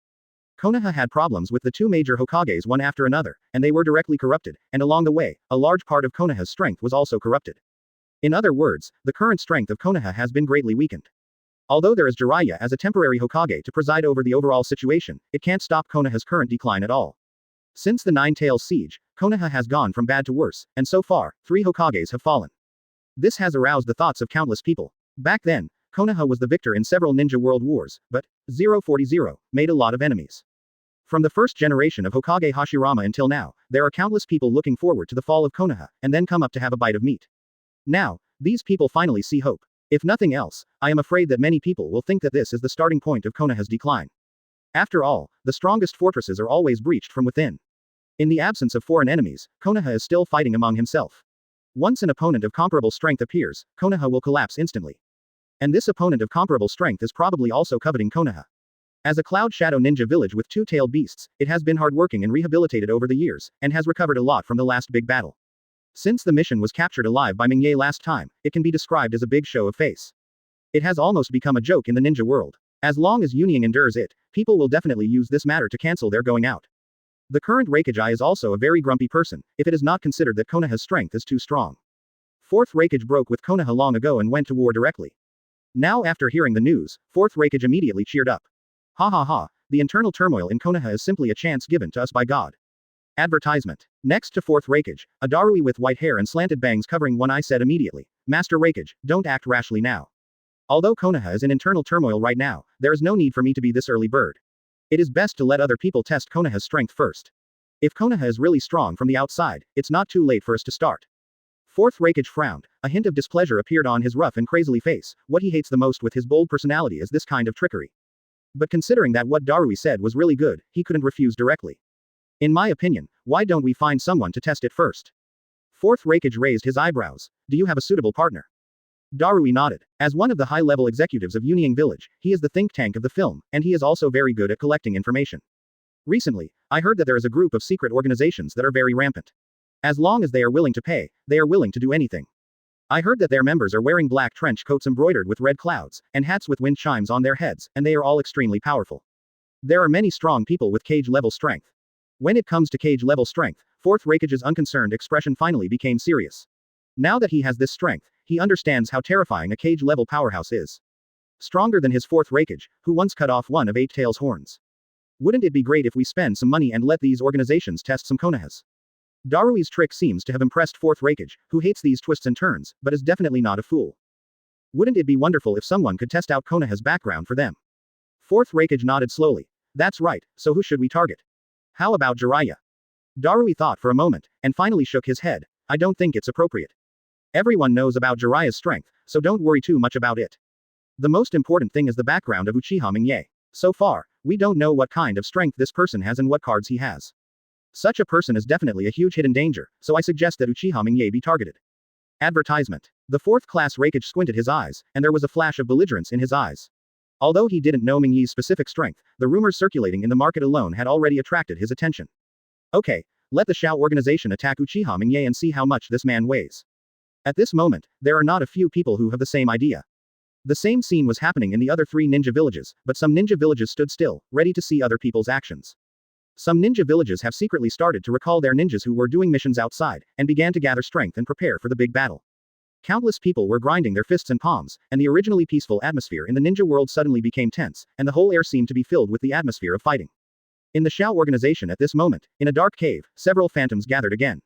Konoha had problems with the two major Hokages one after another, and they were directly corrupted, and along the way, a large part of Konoha's strength was also corrupted. In other words, the current strength of Konoha has been greatly weakened. Although there is Jiraiya as a temporary Hokage to preside over the overall situation, it can't stop Konoha's current decline at all. Since the Nine-Tails siege, Konoha has gone from bad to worse, and so far, 3 Hokages have fallen. This has aroused the thoughts of countless people. Back then, Konoha was the victor in several ninja world wars, but 040 made a lot of enemies. From the first generation of Hokage Hashirama until now, there are countless people looking forward to the fall of Konoha, and then come up to have a bite of meat. Now, these people finally see hope. If nothing else, I am afraid that many people will think that this is the starting point of Konoha's decline. After all, the strongest fortresses are always breached from within. In the absence of foreign enemies, Konoha is still fighting among himself. Once an opponent of comparable strength appears, Konoha will collapse instantly. And this opponent of comparable strength is probably also coveting Konoha. As a cloud shadow ninja village with 2-tailed beasts, it has been hardworking and rehabilitated over the years, and has recovered a lot from the last big battle. Since the mission was captured alive by Mingye last time, it can be described as a big show of face. It has almost become a joke in the ninja world. As long as Yunying endures it, people will definitely use this matter to cancel their going out. The current Raikage is also a very grumpy person, if it is not considered that Konoha's strength is too strong. 4th Raikage broke with Konoha long ago and went to war directly. Now after hearing the news, 4th Raikage immediately cheered up. Ha ha ha, the internal turmoil in Konoha is simply a chance given to us by God. Advertisement. Next to 4th Raikage, a Darui with white hair and slanted bangs covering one eye said immediately, Master Raikage, don't act rashly now. Although Konoha is in internal turmoil right now, there is no need for me to be this early bird. It is best to let other people test Konoha's strength first. If Konoha is really strong from the outside, it's not too late for us to start. 4th Raikage frowned, a hint of displeasure appeared on his rough and crazily face. What he hates the most with his bold personality is this kind of trickery. But considering that what Darui said was really good, he couldn't refuse directly. In my opinion, why don't we find someone to test it first? 4th Raikage raised his eyebrows. Do you have a suitable partner? Darui nodded. As one of the high-level executives of Yunying Village, he is the think tank of the film, and he is also very good at collecting information. Recently, I heard that there is a group of secret organizations that are very rampant. As long as they are willing to pay, they are willing to do anything. I heard that their members are wearing black trench coats embroidered with red clouds, and hats with wind chimes on their heads, and they are all extremely powerful. There are many strong people with cage-level strength. When it comes to cage-level strength, 4th Raikage's unconcerned expression finally became serious. Now that he has this strength, he understands how terrifying a cage-level powerhouse is. Stronger than his 4th Raikage, who once cut off one of 8 Tails' horns. Wouldn't it be great if we spend some money and let these organizations test some Konohas? Darui's trick seems to have impressed 4th Raikage, who hates these twists and turns, but is definitely not a fool. Wouldn't it be wonderful if someone could test out Konoha's background for them? 4th Raikage nodded slowly. That's right, so who should we target? How about Jiraiya? Darui thought for a moment, and finally shook his head. I don't think it's appropriate. Everyone knows about Jiraiya's strength, so don't worry too much about it. The most important thing is the background of Uchiha Mingye. So far, we don't know what kind of strength this person has and what cards he has. Such a person is definitely a huge hidden danger, so I suggest that Uchiha Mingye be targeted. Advertisement. The 4th class Raikage squinted his eyes, and there was a flash of belligerence in his eyes. Although he didn't know Mingye's specific strength, the rumors circulating in the market alone had already attracted his attention. Okay, let the Shao organization attack Uchiha Mingye and see how much this man weighs. At this moment, there are not a few people who have the same idea. The same scene was happening in the other 3 ninja villages, but some ninja villages stood still, ready to see other people's actions. Some ninja villages have secretly started to recall their ninjas who were doing missions outside, and began to gather strength and prepare for the big battle. Countless people were grinding their fists and palms, and the originally peaceful atmosphere in the ninja world suddenly became tense, and the whole air seemed to be filled with the atmosphere of fighting. In the Shao organization at this moment, in a dark cave, several phantoms gathered again.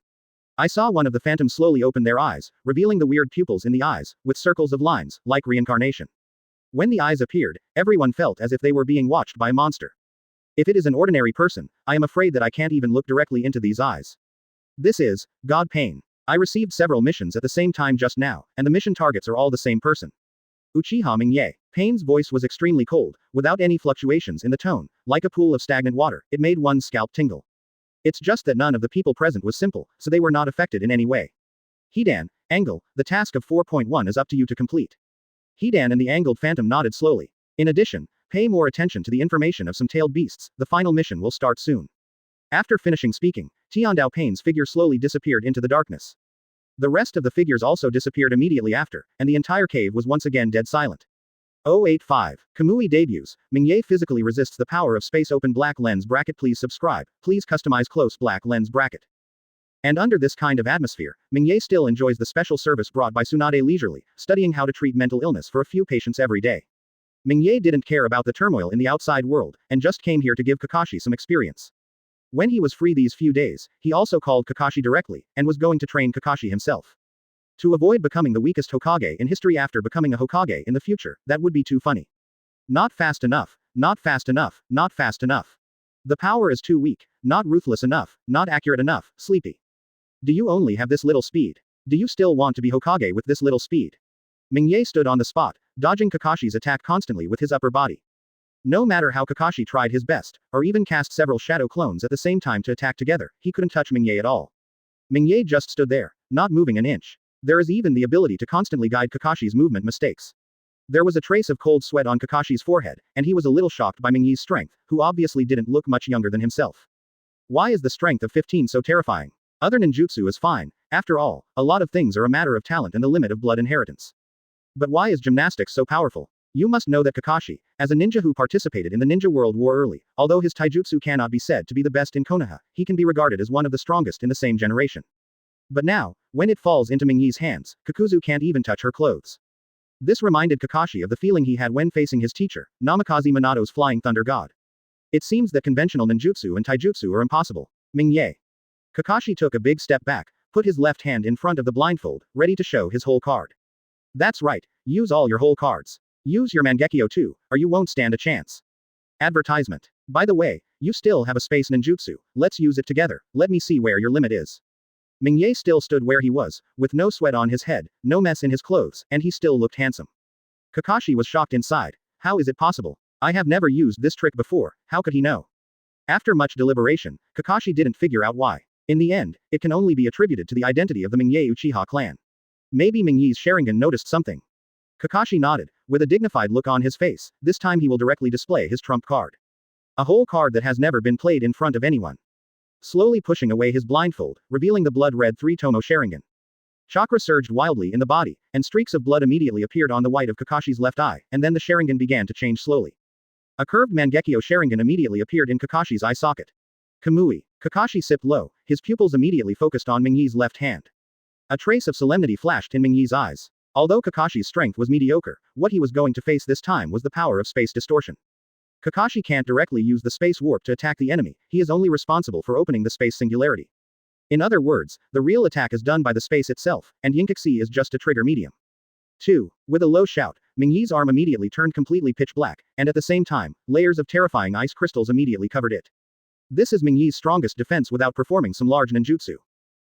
I saw one of the phantoms slowly open their eyes, revealing the weird pupils in the eyes, with circles of lines, like reincarnation. When the eyes appeared, everyone felt as if they were being watched by a monster. If it is an ordinary person, I am afraid that I can't even look directly into these eyes. This is God Pain. I received several missions at the same time just now, and the mission targets are all the same person. Uchiha Mingye. Pain's voice was extremely cold, without any fluctuations in the tone, like a pool of stagnant water. It made one's scalp tingle. It's just that none of the people present was simple, so they were not affected in any way. Hedan, Angle, the task of 4.1 is up to you to complete. Hedan and the angled phantom nodded slowly. In addition, pay more attention to the information of some tailed beasts, the final mission will start soon. After finishing speaking, Tiandao Pain's figure slowly disappeared into the darkness. The rest of the figures also disappeared immediately after, and the entire cave was once again dead silent. 085. Kamui debuts. Mingye physically resists the power of space open black lens bracket. Please subscribe. Please customize close black lens bracket. And under this kind of atmosphere, Mingye still enjoys the special service brought by Tsunade leisurely, studying how to treat mental illness for a few patients every day. Mingye didn't care about the turmoil in the outside world, and just came here to give Kakashi some experience. When he was free these few days, he also called Kakashi directly, and was going to train Kakashi himself. To avoid becoming the weakest Hokage in history after becoming a Hokage in the future, that would be too funny. Not fast enough, not fast enough, not fast enough. The power is too weak, not ruthless enough, not accurate enough, sleepy. Do you only have this little speed? Do you still want to be Hokage with this little speed? Mingye stood on the spot, dodging Kakashi's attack constantly with his upper body. No matter how Kakashi tried his best, or even cast several shadow clones at the same time to attack together, he couldn't touch Mingye at all. Mingye just stood there, not moving an inch. There is even the ability to constantly guide Kakashi's movement mistakes. There was a trace of cold sweat on Kakashi's forehead, and he was a little shocked by Mingye's strength, who obviously didn't look much younger than himself. Why is the strength of 15 so terrifying? Other ninjutsu is fine. After all, a lot of things are a matter of talent and the limit of blood inheritance. But why is gymnastics so powerful? You must know that Kakashi, as a ninja who participated in the Ninja World War early, although his taijutsu cannot be said to be the best in Konoha, he can be regarded as one of the strongest in the same generation. But now, when it falls into Mingye's hands, Kakuzu can't even touch her clothes. This reminded Kakashi of the feeling he had when facing his teacher, Namikaze Minato's Flying Thunder God. It seems that conventional ninjutsu and taijutsu are impossible. Mingye. Kakashi took a big step back, put his left hand in front of the blindfold, ready to show his whole card. That's right, use all your whole cards. Use your Mangekyo too, or you won't stand a chance. Advertisement. By the way, you still have a space ninjutsu, let's use it together, let me see where your limit is. Mingye still stood where he was, with no sweat on his head, no mess in his clothes, and he still looked handsome. Kakashi was shocked inside. How is it possible? I have never used this trick before, how could he know? After much deliberation, Kakashi didn't figure out why. In the end, it can only be attributed to the identity of the Mingye Uchiha clan. Maybe Mingye's Sharingan noticed something. Kakashi nodded, with a dignified look on his face. This time he will directly display his trump card. A whole card that has never been played in front of anyone. Slowly pushing away his blindfold, revealing the blood-red three-tomo Sharingan. Chakra surged wildly in the body, and streaks of blood immediately appeared on the white of Kakashi's left eye, and then the Sharingan began to change slowly. A curved Mangekyo Sharingan immediately appeared in Kakashi's eye socket. Kamui. Kakashi sipped low, his pupils immediately focused on Mingye's left hand. A trace of solemnity flashed in Mingye's eyes. Although Kakashi's strength was mediocre, what he was going to face this time was the power of space distortion. Kakashi can't directly use the space warp to attack the enemy, he is only responsible for opening the space singularity. In other words, the real attack is done by the space itself, and Yinkaxi is just a trigger medium. 2. With a low shout, Mingye's arm immediately turned completely pitch black, and at the same time, layers of terrifying ice crystals immediately covered it. This is Mingye's strongest defense without performing some large ninjutsu.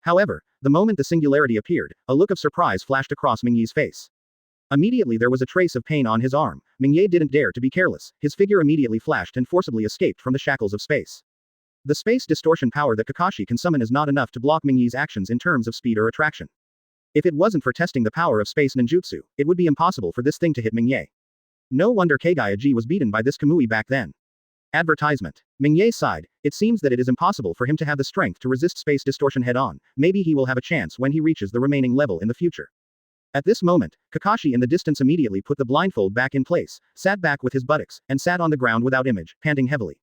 However, the moment the singularity appeared, a look of surprise flashed across Mingye's face. Immediately there was a trace of pain on his arm. Mingye didn't dare to be careless, his figure immediately flashed and forcibly escaped from the shackles of space. The space distortion power that Kakashi can summon is not enough to block Mingye's actions in terms of speed or attraction. If it wasn't for testing the power of space ninjutsu, it would be impossible for this thing to hit Mingye. No wonder Kagayaji was beaten by this kamui back then. Advertisement. Mingye sighed, it seems that it is impossible for him to have the strength to resist space distortion head-on, maybe he will have a chance when he reaches the remaining level in the future. At this moment, Kakashi in the distance immediately put the blindfold back in place, sat back with his buttocks, and sat on the ground without image, panting heavily.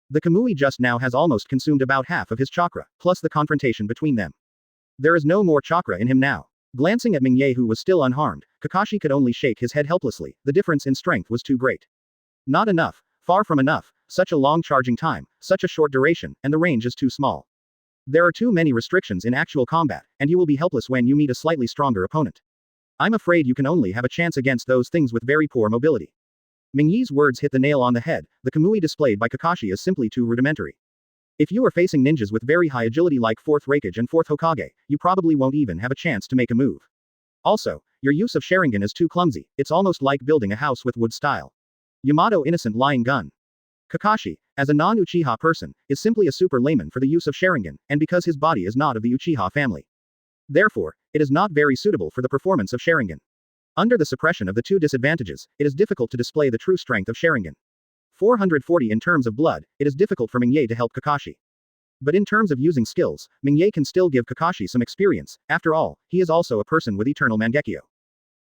The kamui just now has almost consumed about half of his chakra, plus the confrontation between them. There is no more chakra in him now. Glancing at Mingye who was still unharmed, Kakashi could only shake his head helplessly, the difference in strength was too great. Not enough, far from enough, such a long charging time, such a short duration, and the range is too small. There are too many restrictions in actual combat, and you will be helpless when you meet a slightly stronger opponent. I'm afraid you can only have a chance against those things with very poor mobility. Mingye's words hit the nail on the head, the kamui displayed by Kakashi is simply too rudimentary. If you are facing ninjas with very high agility like 4th Raikage and 4th Hokage, you probably won't even have a chance to make a move. Also, your use of Sharingan is too clumsy, it's almost like building a house with wood style. Yamato innocent lying gun. Kakashi, as a non-Uchiha person, is simply a super layman for the use of Sharingan, and because his body is not of the Uchiha family. Therefore, it is not very suitable for the performance of Sharingan. Under the suppression of the two disadvantages, it is difficult to display the true strength of Sharingan. 440 in terms of blood, it is difficult for Mingye to help Kakashi. But in terms of using skills, Mingye can still give Kakashi some experience, after all, he is also a person with eternal Mangekyo.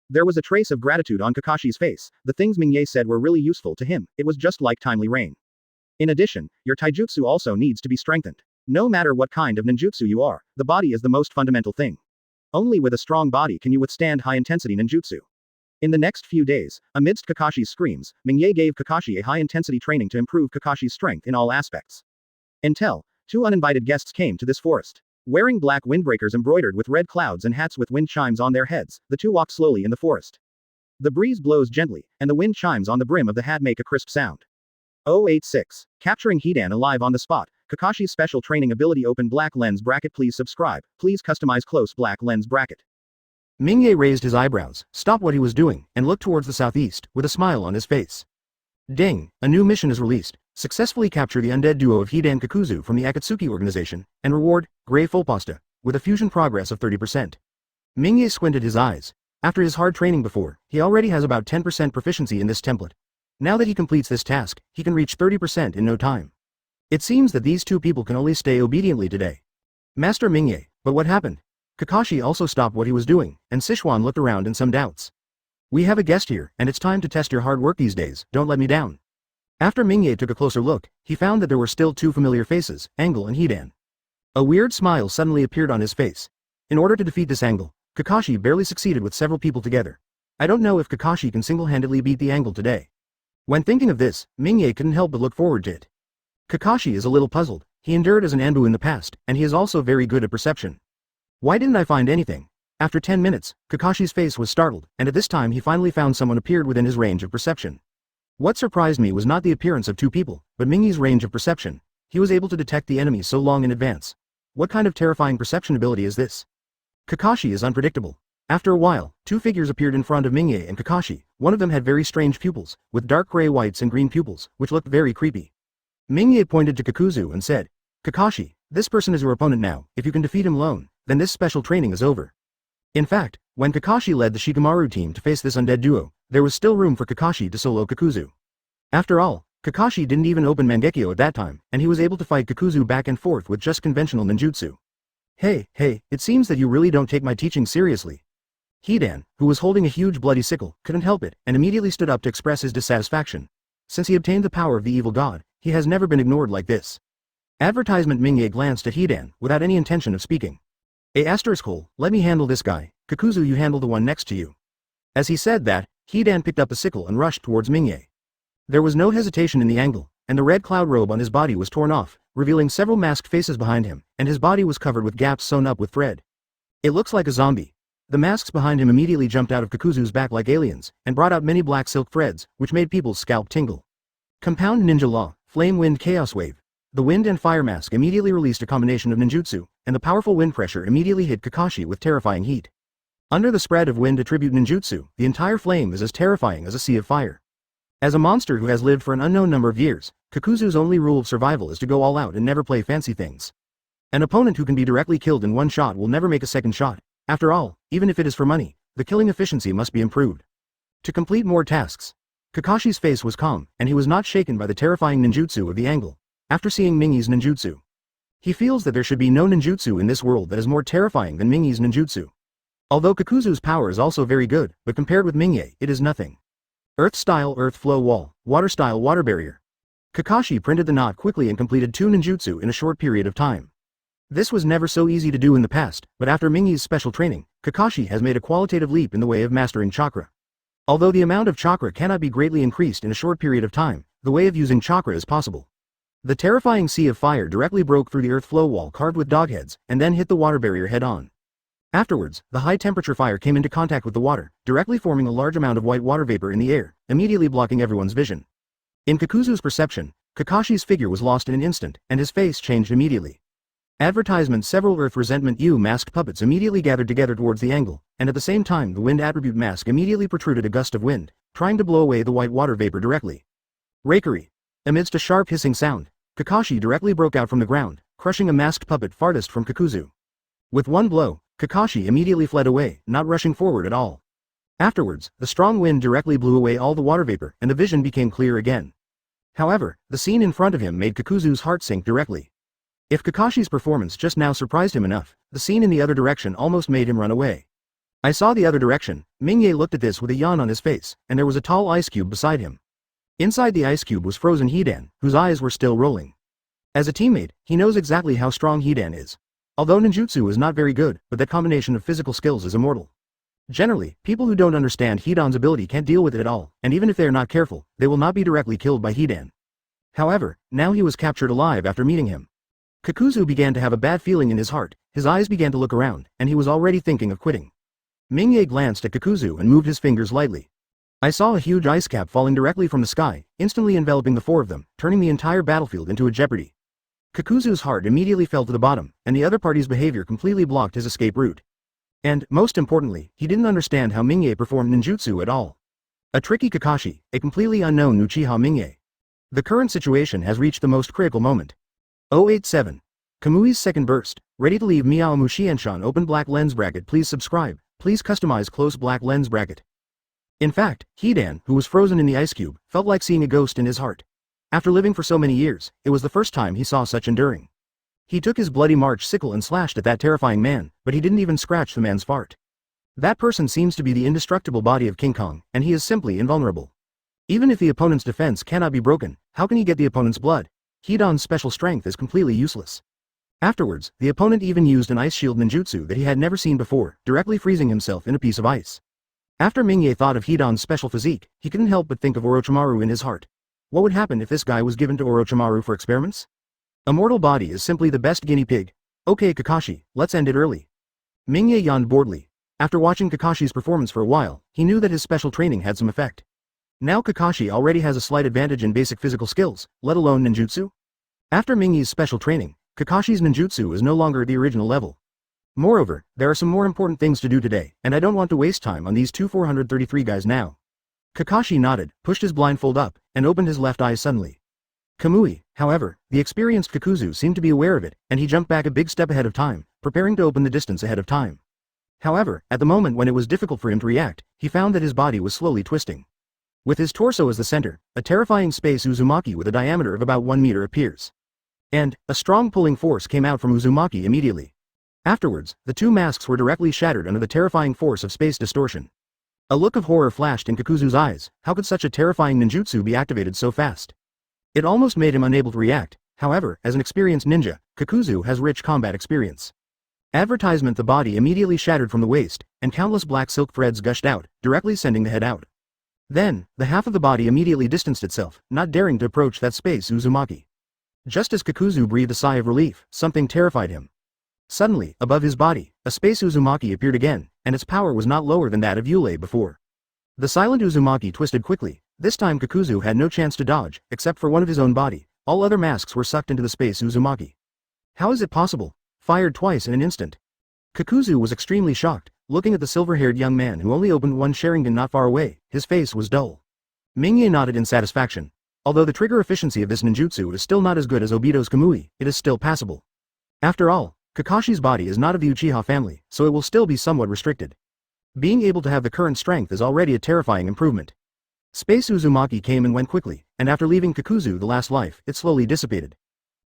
There was a trace of gratitude on Kakashi's face, the things Mingye said were really useful to him, it was just like timely rain. In addition, your taijutsu also needs to be strengthened. No matter what kind of ninjutsu you are, the body is the most fundamental thing. Only with a strong body can you withstand high-intensity ninjutsu. In the next few days, amidst Kakashi's screams, Mingye gave Kakashi a high-intensity training to improve Kakashi's strength in all aspects. Until, two uninvited guests came to this forest. Wearing black windbreakers embroidered with red clouds and hats with wind chimes on their heads, the two walk slowly in the forest. The breeze blows gently, and the wind chimes on the brim of the hat make a crisp sound. 086. Capturing Hedan alive on the spot. Kakashi's special training ability. Open black lens bracket. Please subscribe. Please customize close black lens bracket. Mingye raised his eyebrows, stopped what he was doing, and looked towards the southeast, with a smile on his face. Ding! A new mission is released. Successfully capture the undead duo of Hedan Kakuzu from the Akatsuki organization, and reward, Grey Fullpasta, with a fusion progress of 30%. Mingye squinted his eyes. After his hard training before, he already has about 10% proficiency in this template. Now that he completes this task, he can reach 30% in no time. It seems that these two people can only stay obediently today. Master Mingye, but what happened? Kakashi also stopped what he was doing, and Sichuan looked around in some doubts. We have a guest here, and it's time to test your hard work these days, don't let me down. After Mingye took a closer look, he found that there were still two familiar faces, Angle and Hedan. A weird smile suddenly appeared on his face. In order to defeat this Angle, Kakashi barely succeeded with several people together. I don't know if Kakashi can single-handedly beat the Angle today. When thinking of this, Mingye couldn't help but look forward to it. Kakashi is a little puzzled. He endured as an Anbu in the past, and he is also very good at perception. Why didn't I find anything? After 10 minutes, Kakashi's face was startled, and at this time he finally found someone appeared within his range of perception. What surprised me was not the appearance of two people, but Mingye's range of perception. He was able to detect the enemy so long in advance. What kind of terrifying perception ability is this? Kakashi is unpredictable. After a while, two figures appeared in front of Mingye and Kakashi. One of them had very strange pupils, with dark gray whites and green pupils, which looked very creepy. Mingye pointed to Kakuzu and said, Kakashi, this person is your opponent now. If you can defeat him alone, then this special training is over. In fact, when Kakashi led the Shikamaru team to face this undead duo, there was still room for Kakashi to solo Kakuzu. After all, Kakashi didn't even open Mangekyo at that time, and he was able to fight Kakuzu back and forth with just conventional ninjutsu. Hey, it seems that you really don't take my teaching seriously. Hedan, who was holding a huge bloody sickle, couldn't help it, and immediately stood up to express his dissatisfaction. Since he obtained the power of the evil god, he has never been ignored like this. Advertisement. Mingye glanced at Hedan, without any intention of speaking. Let me handle this guy. Kakuzu, you handle the one next to you. As he said that, Hedan picked up the sickle and rushed towards Mingye. There was no hesitation in the Angle, and the red cloud robe on his body was torn off, revealing several masked faces behind him, and his body was covered with gaps sewn up with thread. It looks like a zombie. The masks behind him immediately jumped out of Kakuzu's back like aliens, and brought out many black silk threads, which made people's scalp tingle. Compound Ninja Law, Flame Wind Chaos Wave. The wind and fire mask immediately released a combination of ninjutsu, and the powerful wind pressure immediately hit Kakashi with terrifying heat. Under the spread of wind attribute ninjutsu, the entire flame is as terrifying as a sea of fire. As a monster who has lived for an unknown number of years, Kakuzu's only rule of survival is to go all out and never play fancy things. An opponent who can be directly killed in one shot will never make a second shot. After all, even if it is for money, the killing efficiency must be improved. To complete more tasks. Kakashi's face was calm, and he was not shaken by the terrifying ninjutsu of the Angle. After seeing Mingye's ninjutsu, he feels that there should be no ninjutsu in this world that is more terrifying than Mingye's ninjutsu. Although Kakuzu's power is also very good, but compared with Mingye, it is nothing. Earth-style earth flow wall, water-style water barrier. Kakashi printed the knot quickly and completed two ninjutsu in a short period of time. This was never so easy to do in the past, but after Mingye's special training, Kakashi has made a qualitative leap in the way of mastering chakra. Although the amount of chakra cannot be greatly increased in a short period of time, the way of using chakra is possible. The terrifying sea of fire directly broke through the earth flow wall carved with dog heads, and then hit the water barrier head-on. Afterwards, the high-temperature fire came into contact with the water, directly forming a large amount of white water vapor in the air, immediately blocking everyone's vision. In Kakuzu's perception, Kakashi's figure was lost in an instant, and his face changed immediately. Advertisement. Several Earth Resentment U masked puppets immediately gathered together towards the Angle, and at the same time the wind attribute mask immediately protruded a gust of wind, trying to blow away the white water vapor directly. Rakery. Amidst a sharp hissing sound, Kakashi directly broke out from the ground, crushing a masked puppet farthest from Kakuzu. With one blow, Kakashi immediately fled away, not rushing forward at all. Afterwards, the strong wind directly blew away all the water vapor, and the vision became clear again. However, the scene in front of him made Kakuzu's heart sink directly. If Kakashi's performance just now surprised him enough, the scene in the other direction almost made him run away. I saw the other direction. Mingye looked at this with a yawn on his face, and there was a tall ice cube beside him. Inside the ice cube was frozen Hedan, whose eyes were still rolling. As a teammate, he knows exactly how strong Hedan is. Although ninjutsu is not very good, but that combination of physical skills is immortal. Generally, people who don't understand Hedan's ability can't deal with it at all, and even if they are not careful, they will not be directly killed by Hedan. However, now he was captured alive after meeting him. Kakuzu began to have a bad feeling in his heart, his eyes began to look around, and he was already thinking of quitting. Mingye glanced at Kakuzu and moved his fingers lightly. I saw a huge ice cap falling directly from the sky, instantly enveloping the four of them, turning the entire battlefield into a jeopardy. Kakuzu's heart immediately fell to the bottom, and the other party's behavior completely blocked his escape route. And, most importantly, he didn't understand how Mingye performed ninjutsu at all. A tricky Kakashi, a completely unknown Uchiha Mingye. The current situation has reached the most critical moment. 087. Kamui's second burst, ready to leave Miao Mushienshan open black lens bracket. Please subscribe, please customize close black lens bracket. In fact, Hedan, who was frozen in the ice cube, felt like seeing a ghost in his heart. After living for so many years, it was the first time he saw such enduring. He took his bloody March sickle and slashed at that terrifying man, but he didn't even scratch the man's fart. That person seems to be the indestructible body of King Kong, and he is simply invulnerable. Even if the opponent's defense cannot be broken, how can he get the opponent's blood? Hedan's special strength is completely useless. Afterwards, the opponent even used an ice shield ninjutsu that he had never seen before, directly freezing himself in a piece of ice. After Mingye thought of Hedan's special physique, he couldn't help but think of Orochimaru in his heart. What would happen if this guy was given to Orochimaru for experiments? A mortal body is simply the best guinea pig. Okay Kakashi, let's end it early. Mingye yawned boredly. After watching Kakashi's performance for a while, he knew that his special training had some effect. Now Kakashi already has a slight advantage in basic physical skills, let alone ninjutsu. After Mingye's special training, Kakashi's ninjutsu is no longer at the original level. Moreover, there are some more important things to do today, and I don't want to waste time on these two 433 guys now. Kakashi nodded, pushed his blindfold up, and opened his left eye suddenly. Kamui, however, the experienced Kakuzu seemed to be aware of it, and he jumped back a big step ahead of time, preparing to open the distance ahead of time. However, at the moment when it was difficult for him to react, he found that his body was slowly twisting. With his torso as the center, a terrifying space Uzumaki with a diameter of about 1 meter appears. And, a strong pulling force came out from Uzumaki immediately. Afterwards, the two masks were directly shattered under the terrifying force of space distortion. A look of horror flashed in Kakuzu's eyes. How could such a terrifying ninjutsu be activated so fast? It almost made him unable to react. However, as an experienced ninja, Kakuzu has rich combat experience. Advertisement. The body immediately shattered from the waist, and countless black silk threads gushed out, directly sending the head out. Then, the half of the body immediately distanced itself, not daring to approach that space Uzumaki. Just as Kakuzu breathed a sigh of relief, something terrified him. Suddenly, above his body, a space Uzumaki appeared again, and its power was not lower than that of Yule before. The silent Uzumaki twisted quickly. This time Kakuzu had no chance to dodge, except for one of his own body. All other masks were sucked into the space Uzumaki. How is it possible? Fired twice in an instant. Kakuzu was extremely shocked, looking at the silver-haired young man who only opened one Sharingan not far away. His face was dull. Mingye nodded in satisfaction. Although the trigger efficiency of this ninjutsu is still not as good as Obito's Kamui, it is still passable. After all, Kakashi's body is not of the Uchiha family, so it will still be somewhat restricted. Being able to have the current strength is already a terrifying improvement. Space Uzumaki came and went quickly, and after leaving Kakuzu the last life, it slowly dissipated.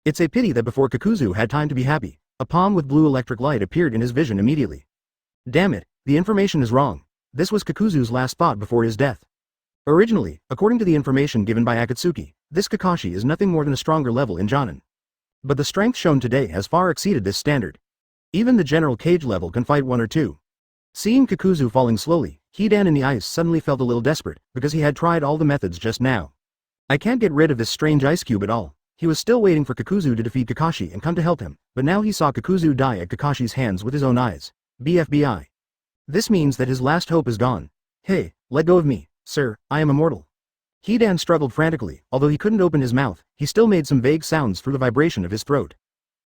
It's a pity that before Kakuzu had time to be happy, a palm with blue electric light appeared in his vision immediately. Damn it, the information is wrong. This was Kakuzu's last thought before his death. Originally, according to the information given by Akatsuki, this Kakashi is nothing more than a stronger level in Jonin. But the strength shown today has far exceeded this standard. Even the general cage level can fight one or two. Seeing Kakuzu falling slowly, Hedan in the ice suddenly felt a little desperate, because he had tried all the methods just now. I can't get rid of this strange ice cube at all. He was still waiting for Kakuzu to defeat Kakashi and come to help him, but now he saw Kakuzu die at Kakashi's hands with his own eyes. BFBI. This means that his last hope is gone. Hey, let go of me, sir, I am immortal. Hedan struggled frantically. Although he couldn't open his mouth, he still made some vague sounds through the vibration of his throat.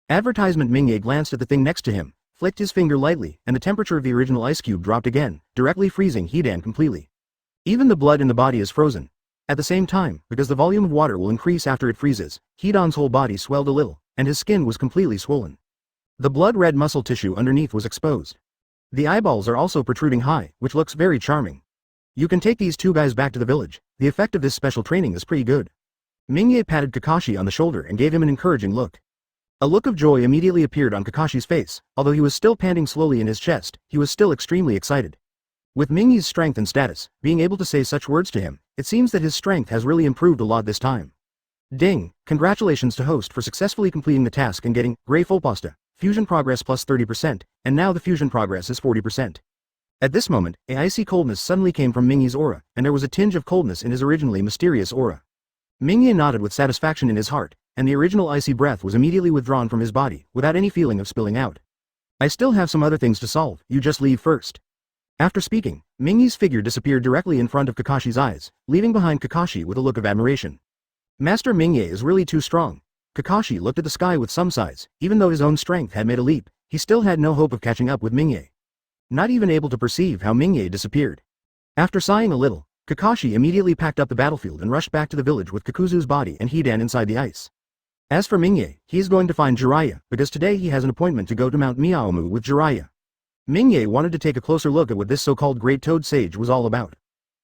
Advertisement. Mingye glanced at the thing next to him, flicked his finger lightly, and the temperature of the original ice cube dropped again, directly freezing Hedan completely. Even the blood in the body is frozen. At the same time, because the volume of water will increase after it freezes, Hedan's whole body swelled a little, and his skin was completely swollen. The blood-red muscle tissue underneath was exposed. The eyeballs are also protruding high, which looks very charming. You can take these two guys back to the village. The effect of this special training is pretty good. Mingye patted Kakashi on the shoulder and gave him an encouraging look. A look of joy immediately appeared on Kakashi's face. Although he was still panting slowly in his chest, he was still extremely excited. With Mingye's strength and status, being able to say such words to him, it seems that his strength has really improved a lot this time. Ding! Congratulations to host for successfully completing the task and getting Grey Fullpasta, fusion progress plus 30%, and now the fusion progress is 40%. At this moment, a icy coldness suddenly came from Mingye's aura, and there was a tinge of coldness in his originally mysterious aura. Mingye nodded with satisfaction in his heart. and the original icy breath was immediately withdrawn from his body, without any feeling of spilling out. I still have some other things to solve, you just leave first. After speaking, Mingy's figure disappeared directly in front of Kakashi's eyes, leaving behind Kakashi with a look of admiration. Master Mingye is really too strong. Kakashi looked at the sky with some sighs. Even though his own strength had made a leap, he still had no hope of catching up with Mingye. Not even able to perceive how Mingye disappeared. After sighing a little, Kakashi immediately packed up the battlefield and rushed back to the village with Kakuzu's body and hedan inside the ice. As for Mingye, he is going to find Jiraiya, because today he has an appointment to go to Mount Miaomu with Jiraiya. Mingye wanted to take a closer look at what this so-called Great Toad Sage was all about.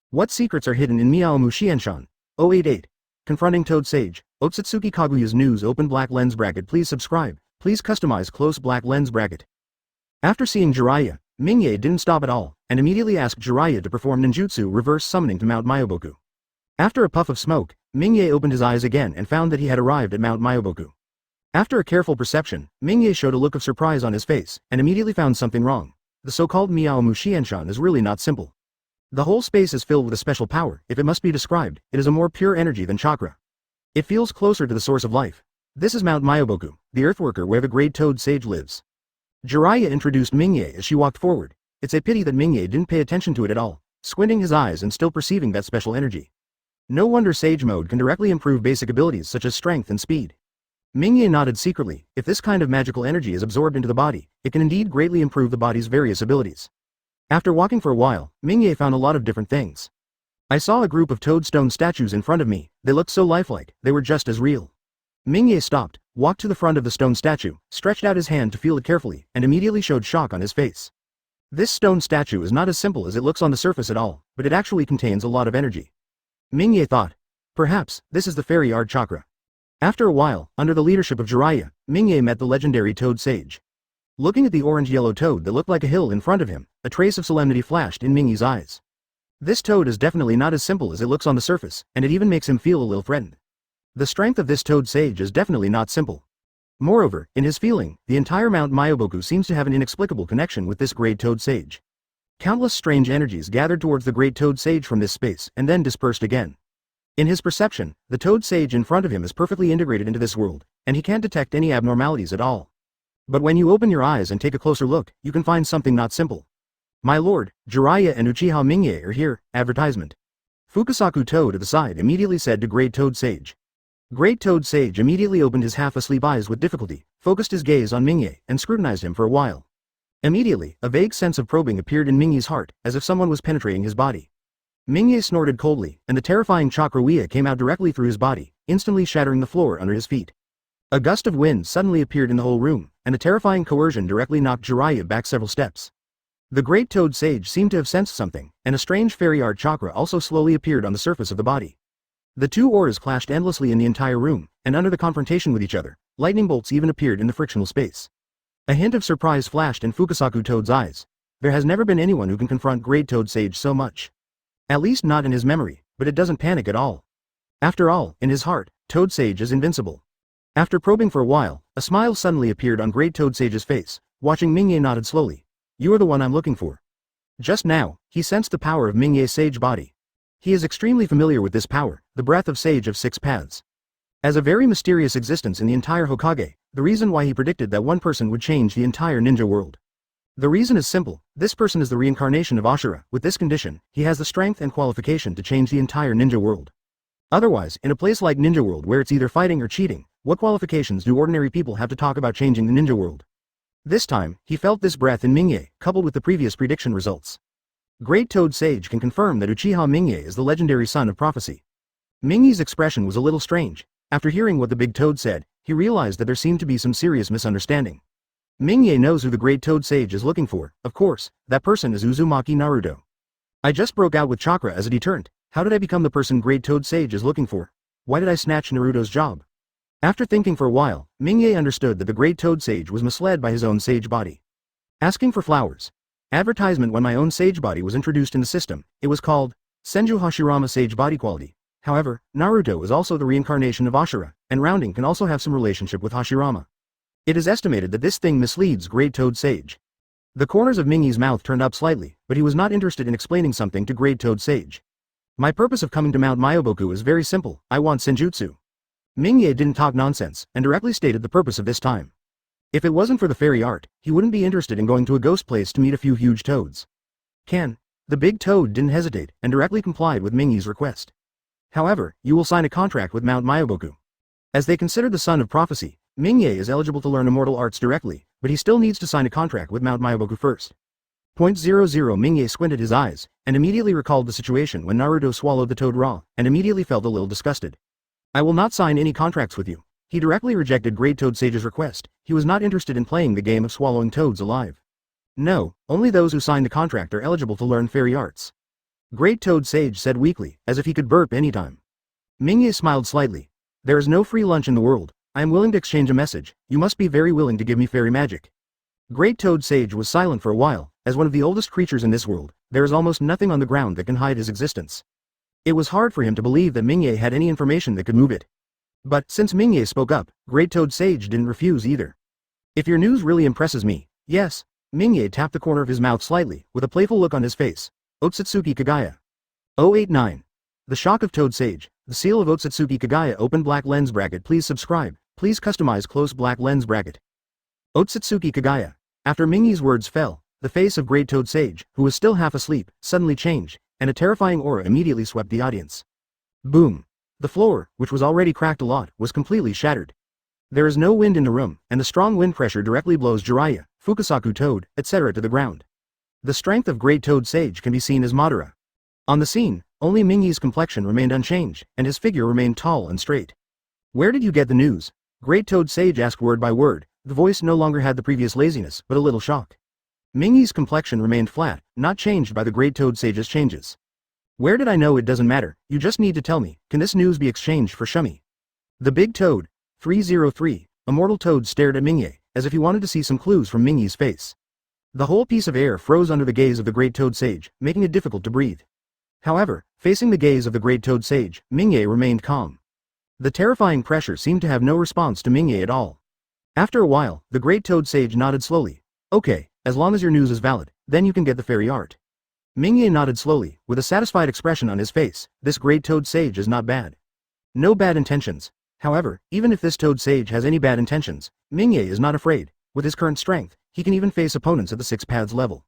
What secrets are hidden in Miaomu Shienshan? 088. Confronting Toad Sage. Otsutsuki Kaguya's news. Open black lens bracket. Please subscribe. Please customize close black lens bracket. After seeing Jiraiya, Mingye didn't stop at all, and immediately asked Jiraiya to perform ninjutsu reverse summoning to Mount Myoboku. After a puff of smoke, Mingye opened his eyes again and found that he had arrived at Mount Myoboku. After a careful perception, Mingye showed a look of surprise on his face, and immediately found something wrong. The so-called Miaomu Shienshan is really not simple. The whole space is filled with a special power. If it must be described, it is a more pure energy than chakra. It feels closer to the source of life. This is Mount Myoboku, the earthworker where the Great Toad Sage lives. Jiraiya introduced Mingye as she walked forward. It's a pity that Mingye didn't pay attention to it at all, squinting his eyes and still perceiving that special energy. No wonder Sage Mode can directly improve basic abilities such as strength and speed. Mingye nodded secretly. If this kind of magical energy is absorbed into the body, it can indeed greatly improve the body's various abilities. After walking for a while, Mingye found a lot of different things. I saw a group of toadstone statues in front of me. They looked so lifelike, they were just as real. Mingye stopped, walked to the front of the stone statue, stretched out his hand to feel it carefully, and immediately showed shock on his face. This stone statue is not as simple as it looks on the surface at all, but it actually contains a lot of energy. Mingye thought. Perhaps, this is the fairy art chakra. After a while, under the leadership of Jiraiya, Mingye met the legendary Toad Sage. Looking at the orange-yellow toad that looked like a hill in front of him, a trace of solemnity flashed in Mingye's eyes. This toad is definitely not as simple as it looks on the surface, and it even makes him feel a little threatened. The strength of this Toad Sage is definitely not simple. Moreover, in his feeling, the entire Mount Myoboku seems to have an inexplicable connection with this Great Toad Sage. Countless strange energies gathered towards the Great Toad Sage from this space, and then dispersed again. In his perception, the Toad Sage in front of him is perfectly integrated into this world, and he can't detect any abnormalities at all. But when you open your eyes and take a closer look, you can find something not simple. My lord, Jiraiya and Uchiha Mingye are here. Advertisement. Fukasaku Toad at the side immediately said to Great Toad Sage. Great Toad Sage immediately opened his half-asleep eyes with difficulty, focused his gaze on Mingye, and scrutinized him for a while. Immediately, a vague sense of probing appeared in Mingye's heart, as if someone was penetrating his body. Mingye snorted coldly, and the terrifying chakra came out directly through his body, instantly shattering the floor under his feet. A gust of wind suddenly appeared in the whole room, and a terrifying coercion directly knocked Jiraiya back several steps. The Great Toad Sage seemed to have sensed something, and a strange fairy art chakra also slowly appeared on the surface of the body. The two auras clashed endlessly in the entire room, and under the confrontation with each other, lightning bolts even appeared in the frictional space. A hint of surprise flashed in Fukasaku Toad's eyes. There has never been anyone who can confront Great Toad Sage so much. At least not in his memory, but it doesn't panic at all. After all, in his heart, Toad Sage is invincible. After probing for a while, a smile suddenly appeared on Great Toad Sage's face. Watching Mingye nodded slowly. You are the one I'm looking for. Just now, he sensed the power of Mingye's sage body. He is extremely familiar with this power, the breath of Sage of Six Paths. As a very mysterious existence in the entire Hokage, the reason why he predicted that one person would change the entire ninja world. The reason is simple. This person is the reincarnation of Ashura. With this condition, he has the strength and qualification to change the entire ninja world. Otherwise, in a place like Ninja World where it's either fighting or cheating, what qualifications do ordinary people have to talk about changing the ninja world? This time, he felt this breath in Mingye, coupled with the previous prediction results. Great Toad Sage can confirm that Uchiha Mingye is the legendary son of prophecy. Mingye's expression was a little strange. After hearing what the big toad said, he realized that there seemed to be some serious misunderstanding. Mingye knows who the Great Toad Sage is looking for. Of course, that person is Uzumaki Naruto. I just broke out with chakra as a deterrent. How did I become the person Great Toad Sage is looking for? Why did I snatch Naruto's job? After thinking for a while, Mingye understood that the Great Toad Sage was misled by his own sage body. Asking for flowers. Advertisement. When my own sage body was introduced in the system, it was called Senju Hashirama Sage Body Quality. However, Naruto is also the reincarnation of Ashura, and rounding can also have some relationship with Hashirama. It is estimated that this thing misleads Great Toad Sage. The corners of Mingye's mouth turned up slightly, but he was not interested in explaining something to Great Toad Sage. My purpose of coming to Mount Myoboku is very simple. I want senjutsu. Mingye didn't talk nonsense, and directly stated the purpose of this time. If it wasn't for the fairy art, he wouldn't be interested in going to a ghost place to meet a few huge toads. The big toad didn't hesitate, and directly complied with Mingye's request. However, you will sign a contract with Mount Myoboku. As they consider the son of prophecy, Mingye is eligible to learn immortal arts directly, but he still needs to sign a contract with Mount Myoboku first. .00 Mingye squinted his eyes, and immediately recalled the situation when Naruto swallowed the toad raw, and immediately felt a little disgusted. I will not sign any contracts with you. He directly rejected Great Toad Sage's request. He was not interested in playing the game of swallowing toads alive. No, only those who signed the contract are eligible to learn fairy arts. Great Toad Sage said weakly, as if he could burp anytime. Mingye smiled slightly. There is no free lunch in the world. I am willing to exchange a message. You must be very willing to give me fairy magic. Great Toad Sage was silent for a while. As one of the oldest creatures in this world, there is almost nothing on the ground that can hide his existence. It was hard for him to believe that Mingye had any information that could move it. But, since Mingye spoke up, Great Toad Sage didn't refuse either. If your news really impresses me, yes. Mingye tapped the corner of his mouth slightly, with a playful look on his face. Otsutsuki Kagaya. 089. The shock of Toad Sage. The seal of Otsutsuki Kagaya open black lens bracket. Please subscribe. Please customize close black lens bracket. Otsutsuki Kagaya. After Mingye's words fell, the face of Great Toad Sage, who was still half asleep, suddenly changed, and a terrifying aura immediately swept the audience. Boom. The floor, which was already cracked a lot, was completely shattered. There is no wind in the room, and the strong wind pressure directly blows Jiraiya, Fukasaku Toad, etc. to the ground. The strength of Great Toad Sage can be seen as Madara. On the scene, only Mingye's complexion remained unchanged, and his figure remained tall and straight. Where did you get the news? Great Toad Sage asked word by word. The voice no longer had the previous laziness, but a little shock. Mingye's complexion remained flat, not changed by the Great Toad Sage's changes. Where did I know? It doesn't matter, you just need to tell me. Can this news be exchanged for Shummy? The big toad. 303. Immortal Toad stared at Mingye, as if he wanted to see some clues from Mingye's face. The whole piece of air froze under the gaze of the Great Toad Sage, making it difficult to breathe. However, facing the gaze of the Great Toad Sage, Mingye remained calm. The terrifying pressure seemed to have no response to Mingye at all. After a while, the Great Toad Sage nodded slowly. Okay, as long as your news is valid, then you can get the fairy art. Mingye nodded slowly, with a satisfied expression on his face. This Great Toad Sage is not bad. No bad intentions. However, even if this Toad Sage has any bad intentions, Mingye is not afraid. With his current strength, he can even face opponents at the 6 paths level.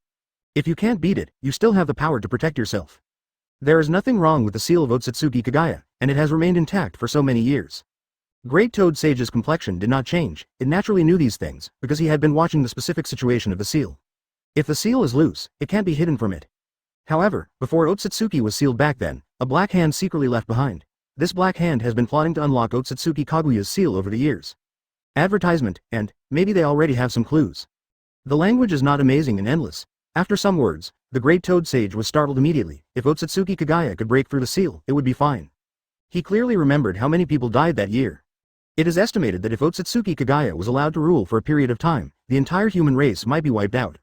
If you can't beat it, you still have the power to protect yourself. There is nothing wrong with the seal of Otsutsuki Kagaya, and it has remained intact for so many years. Great Toad Sage's complexion did not change. It naturally knew these things, because he had been watching the specific situation of the seal. If the seal is loose, it can't be hidden from it. However, before Otsutsuki was sealed back then, a black hand secretly left behind. This black hand has been plotting to unlock Otsutsuki Kaguya's seal over the years. Advertisement, and maybe they already have some clues. The language is not amazing and endless. After some words, the Great Toad Sage was startled immediately. If Otsutsuki Kagaya could break through the seal, it would be fine. He clearly remembered how many people died that year. It is estimated that if Otsutsuki Kagaya was allowed to rule for a period of time, the entire human race might be wiped out.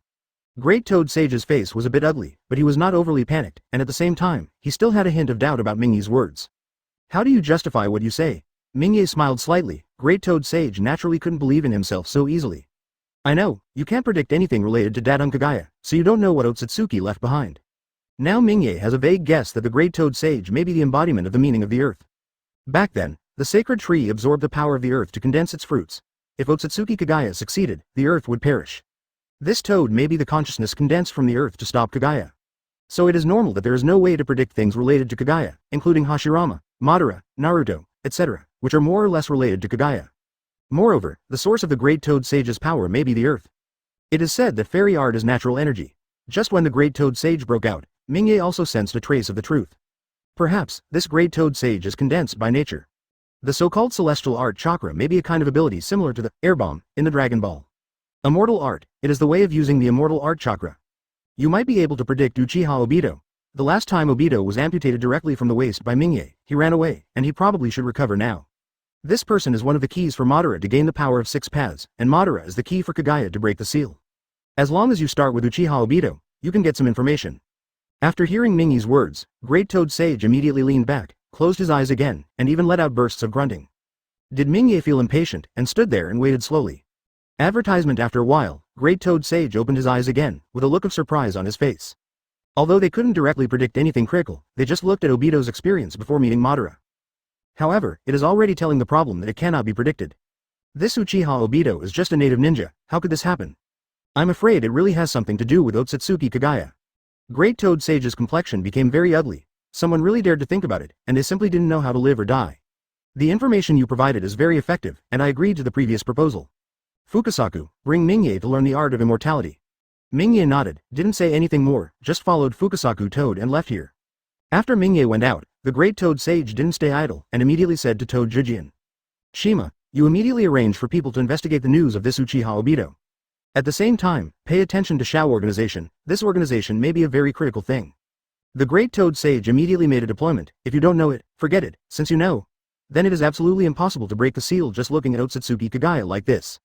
Great Toad Sage's face was a bit ugly, but he was not overly panicked, and at the same time, he still had a hint of doubt about Mingye's words. How do you justify what you say? Mingye smiled slightly. Great Toad Sage naturally couldn't believe in himself so easily. I know, you can't predict anything related to Dadun Kagaya, so you don't know what Otsutsuki left behind. Now Mingye has a vague guess that the Great Toad Sage may be the embodiment of the meaning of the earth. Back then, the sacred tree absorbed the power of the earth to condense its fruits. If Otsutsuki Kagaya succeeded, the earth would perish. This toad may be the consciousness condensed from the earth to stop Kagaya. So it is normal that there is no way to predict things related to Kagaya, including Hashirama, Madara, Naruto, etc., which are more or less related to Kagaya. Moreover, the source of the Great Toad Sage's power may be the earth. It is said that fairy art is natural energy. Just when the Great Toad Sage broke out, Mingye also sensed a trace of the truth. Perhaps, this Great Toad Sage is condensed by nature. The so-called celestial art chakra may be a kind of ability similar to the air bomb in the Dragon Ball. Immortal art, it is the way of using the immortal art chakra. You might be able to predict Uchiha Obito. The last time Obito was amputated directly from the waist by Mingye, he ran away, and he probably should recover now. This person is one of the keys for Madara to gain the power of 6 paths, and Madara is the key for Kagaya to break the seal. As long as you start with Uchiha Obito, you can get some information. After hearing Mingye's words, Great Toad Sage immediately leaned back, closed his eyes again, and even let out bursts of grunting. Did Mingye feel impatient, and stood there and waited slowly? Advertisement. After a while, Great Toad Sage opened his eyes again, with a look of surprise on his face. Although they couldn't directly predict anything critical, they just looked at Obito's experience before meeting Madara. However, it is already telling the problem that it cannot be predicted. This Uchiha Obito is just a native ninja, how could this happen? I'm afraid it really has something to do with Otsutsuki Kagaya. Great Toad Sage's complexion became very ugly. Someone really dared to think about it, and they simply didn't know how to live or die. The information you provided is very effective, and I agreed to the previous proposal. Fukasaku, bring Mingye to learn the art of immortality. Mingye nodded, didn't say anything more, just followed Fukasaku Toad and left here. After Mingye went out, the Great Toad Sage didn't stay idle, and immediately said to Toad Jijian. Shima, you immediately arrange for people to investigate the news of this Uchiha Obito. At the same time, pay attention to Shao organization, this organization may be a very critical thing. The Great Toad Sage immediately made a deployment. If you don't know it, forget it, since you know. Then it is absolutely impossible to break the seal just looking at Otsutsuki Kagaya like this.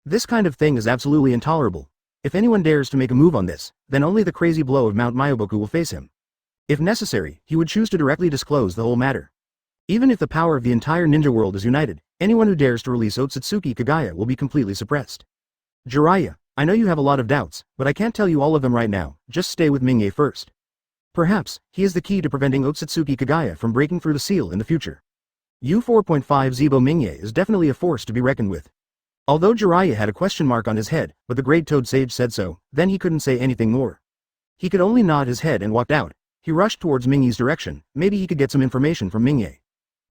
This kind of thing is absolutely intolerable. If anyone dares to make a move on this, then only the crazy blow of Mount Myoboku will face him. If necessary, he would choose to directly disclose the whole matter. Even if the power of the entire ninja world is united, anyone who dares to release Otsutsuki Kagaya will be completely suppressed. Jiraiya, I know you have a lot of doubts, but I can't tell you all of them right now, just stay with Mingye first. Perhaps, he is the key to preventing Otsutsuki Kagaya from breaking through the seal in the future. U4.5 Zebo Mingye is definitely a force to be reckoned with. Although Jiraiya had a question mark on his head, but the Great Toad Sage said so, then he couldn't say anything more. He could only nod his head and walked out. He rushed towards Mingye's direction, maybe he could get some information from Mingye.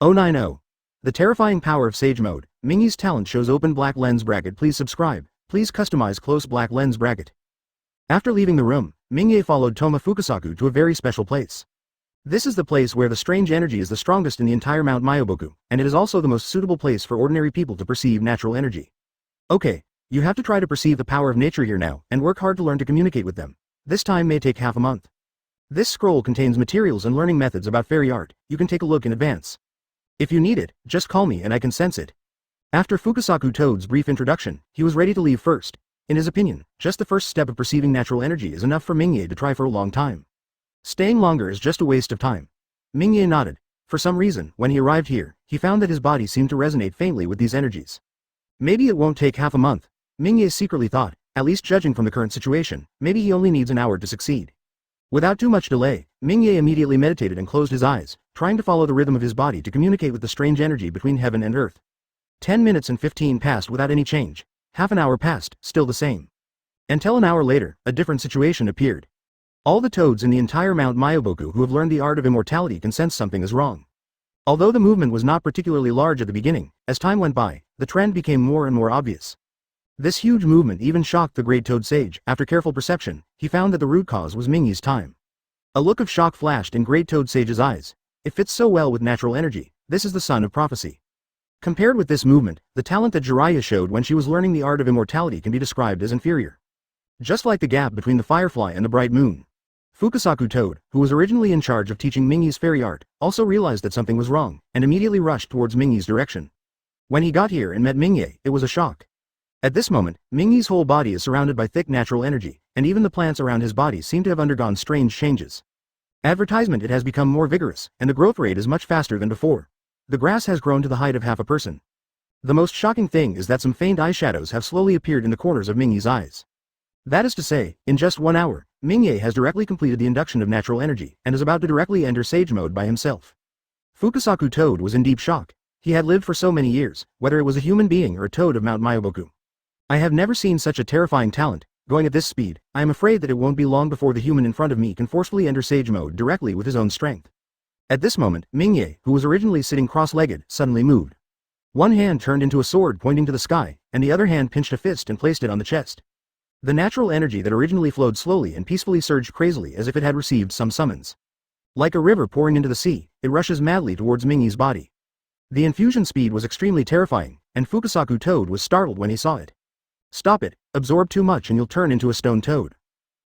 090. The terrifying power of Sage Mode. Mingye's talent shows open black lens bracket. Please subscribe. Please customize close black lens bracket. After leaving the room, Mingye followed Toma Fukasaku to a very special place. This is the place where the strange energy is the strongest in the entire Mount Myoboku, and it is also the most suitable place for ordinary people to perceive natural energy. Okay, you have to try to perceive the power of nature here now, and work hard to learn to communicate with them. This time may take half a month. This scroll contains materials and learning methods about fairy art. You can take a look in advance. If you need it, just call me and I can sense it. After Fukasaku Toad's brief introduction, he was ready to leave first. In his opinion, just the first step of perceiving natural energy is enough for Mingye to try for a long time. Staying longer is just a waste of time. Mingye nodded. For some reason, when he arrived here, he found that his body seemed to resonate faintly with these energies. Maybe it won't take half a month. Mingye secretly thought, at least judging from the current situation, maybe he only needs an hour to succeed. Without too much delay, Mingye immediately meditated and closed his eyes, trying to follow the rhythm of his body to communicate with the strange energy between heaven and earth. 10 minutes and 15 passed without any change. Half an hour passed, still the same. Until an hour later, a different situation appeared. All the toads in the entire Mount Myoboku who have learned the art of immortality can sense something is wrong. Although the movement was not particularly large at the beginning, as time went by, the trend became more and more obvious. This huge movement even shocked the Great Toad Sage. After careful perception, he found that the root cause was Mingye's time. A look of shock flashed in Great Toad Sage's eyes. It fits so well with natural energy. This is the son of prophecy. Compared with this movement, the talent that Jiraiya showed when she was learning the art of immortality can be described as inferior. Just like the gap between the firefly and the bright moon. Fukasaku Toad, who was originally in charge of teaching Mingye's fairy art, also realized that something was wrong, and immediately rushed towards Mingye's direction. When he got here and met Mingye, it was a shock. At this moment, Mingye's whole body is surrounded by thick natural energy, and even the plants around his body seem to have undergone strange changes. Advertisement, it has become more vigorous, and the growth rate is much faster than before. The grass has grown to the height of half a person. The most shocking thing is that some faint eyeshadows have slowly appeared in the corners of Mingye's eyes. That is to say, in just 1 hour, Mingye has directly completed the induction of natural energy, and is about to directly enter Sage Mode by himself. Fukasaku Toad was in deep shock. He had lived for so many years, whether it was a human being or a toad of Mount Myoboku. I have never seen such a terrifying talent. Going at this speed, I am afraid that it won't be long before the human in front of me can forcefully enter Sage Mode directly with his own strength. At this moment, Mingye, who was originally sitting cross-legged, suddenly moved. One hand turned into a sword pointing to the sky, and the other hand pinched a fist and placed it on the chest. The natural energy that originally flowed slowly and peacefully surged crazily as if it had received some summons. Like a river pouring into the sea, it rushes madly towards Mingye's body. The infusion speed was extremely terrifying, and Fukasaku Toad was startled when he saw it. Stop it, absorb too much and you'll turn into a stone toad.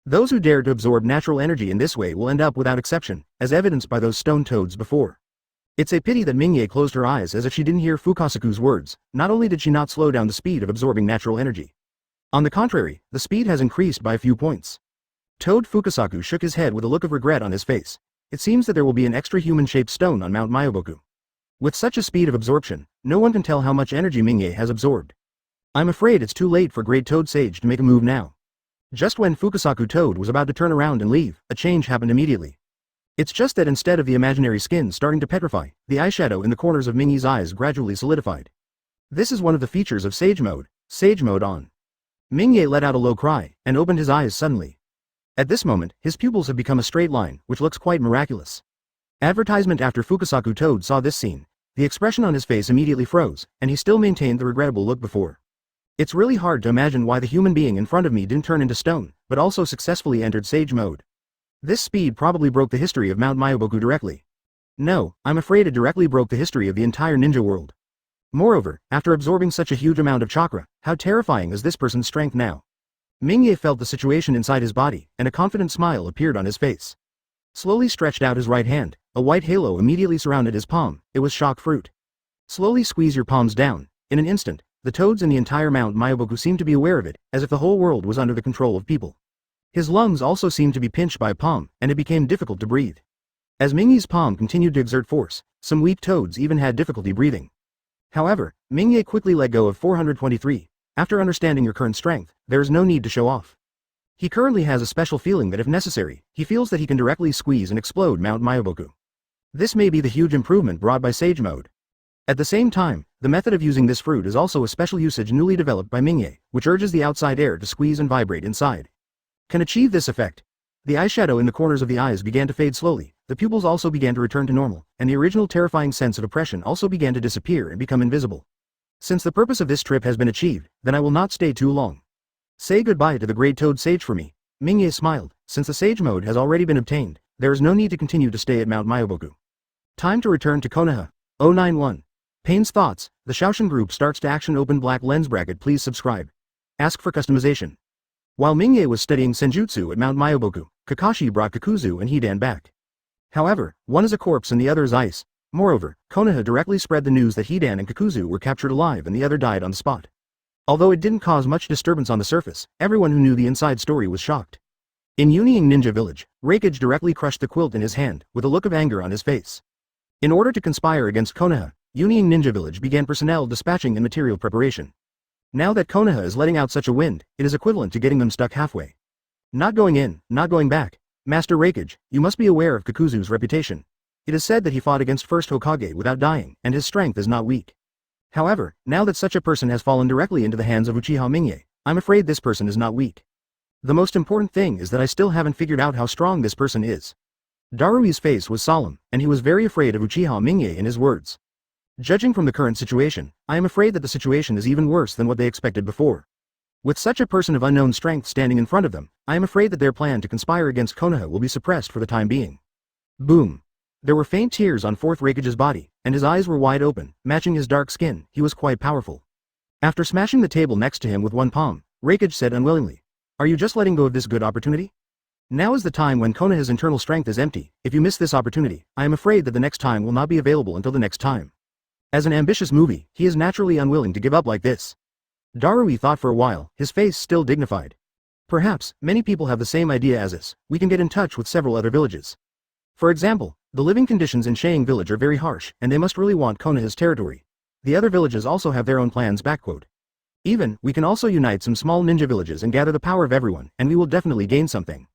Those who dare to absorb natural energy in this way will end up without exception, as evidenced by those stone toads before. It's a pity that Mingye closed her eyes as if she didn't hear Fukasaku's words. Not only did she not slow down the speed of absorbing natural energy. On the contrary, the speed has increased by a few points. Toad Fukasaku shook his head with a look of regret on his face. It seems that there will be an extra human-shaped stone on Mount Myoboku. With such a speed of absorption, no one can tell how much energy Mingye has absorbed. I'm afraid it's too late for Great Toad Sage to make a move now. Just when Fukasaku Toad was about to turn around and leave, a change happened immediately. It's just that instead of the imaginary skin starting to petrify, the eyeshadow in the corners of Mingyi's eyes gradually solidified. This is one of the features of Sage Mode on. Mingyi let out a low cry, and opened his eyes suddenly. At this moment, his pupils have become a straight line, which looks quite miraculous. Advertisement after Fukasaku Toad saw this scene. The expression on his face immediately froze, and he still maintained the regrettable look before. It's really hard to imagine why the human being in front of me didn't turn into stone, but also successfully entered Sage Mode. This speed probably broke the history of Mount Myoboku directly. No, I'm afraid it directly broke the history of the entire ninja world. Moreover, after absorbing such a huge amount of chakra, how terrifying is this person's strength now? Mingyi felt the situation inside his body, and a confident smile appeared on his face. Slowly stretched out his right hand, a white halo immediately surrounded his palm. It was shock fruit. Slowly squeeze your palms down. In an instant, the toads in the entire Mount Myoboku seemed to be aware of it, as if the whole world was under the control of people. His lungs also seemed to be pinched by a palm, and it became difficult to breathe. As Mingyi's palm continued to exert force, some weak toads even had difficulty breathing. However, Mingyi quickly let go of 423. After understanding your current strength, there is no need to show off. He currently has a special feeling that if necessary, he feels that he can directly squeeze and explode Mount Myoboku. This may be the huge improvement brought by Sage Mode. At the same time, the method of using this fruit is also a special usage newly developed by Mingyi, which urges the outside air to squeeze and vibrate inside. Can achieve this effect. The eyeshadow in the corners of the eyes began to fade slowly, the pupils also began to return to normal, and the original terrifying sense of oppression also began to disappear and become invisible. Since the purpose of this trip has been achieved, then I will not stay too long. Say goodbye to the Great Toad Sage for me. Mingyi smiled. Since the Sage Mode has already been obtained, there is no need to continue to stay at Mount Myoboku. Time to return to Konoha. 091. Pain's thoughts. The Shaoshin group starts to action. Open black lens bracket. Please subscribe. Ask for customization. While Mingyi was studying Senjutsu at Mount Myoboku, Kakashi brought Kakuzu and Hedan back. However, one is a corpse and the other is ice. Moreover, Konoha directly spread the news that Hedan and Kakuzu were captured alive and the other died on the spot. Although it didn't cause much disturbance on the surface, everyone who knew the inside story was shocked. In Union Ninja Village, Raikage directly crushed the quilt in his hand, with a look of anger on his face. In order to conspire against Konoha, Union Ninja Village began personnel dispatching and material preparation. Now that Konoha is letting out such a wind, it is equivalent to getting them stuck halfway. Not going in, not going back. Master Raikage, you must be aware of Kakuzu's reputation. It is said that he fought against first Hokage without dying, and his strength is not weak. However, now that such a person has fallen directly into the hands of Uchiha Mingyi, I'm afraid this person is not weak. The most important thing is that I still haven't figured out how strong this person is. Darui's face was solemn, and he was very afraid of Uchiha Mingyi in his words. Judging from the current situation, I am afraid that the situation is even worse than what they expected before. With such a person of unknown strength standing in front of them, I am afraid that their plan to conspire against Konoha will be suppressed for the time being. Boom. There were faint tears on Fourth Raikage's body, and his eyes were wide open, matching his dark skin. He was quite powerful. After smashing the table next to him with one palm, Raikage said unwillingly, "Are you just letting go of this good opportunity? Now is the time when Konoha's internal strength is empty. If you miss this opportunity, I am afraid that the next time will not be available until the next time." As an ambitious movie, he is naturally unwilling to give up like this. Darui thought for a while, his face still dignified. Perhaps, many people have the same idea as us. We can get in touch with several other villages. For example, the living conditions in Shaying village are very harsh, and they must really want Konoha's territory. The other villages also have their own plans. Even, we can also unite some small ninja villages and gather the power of everyone, and we will definitely gain something.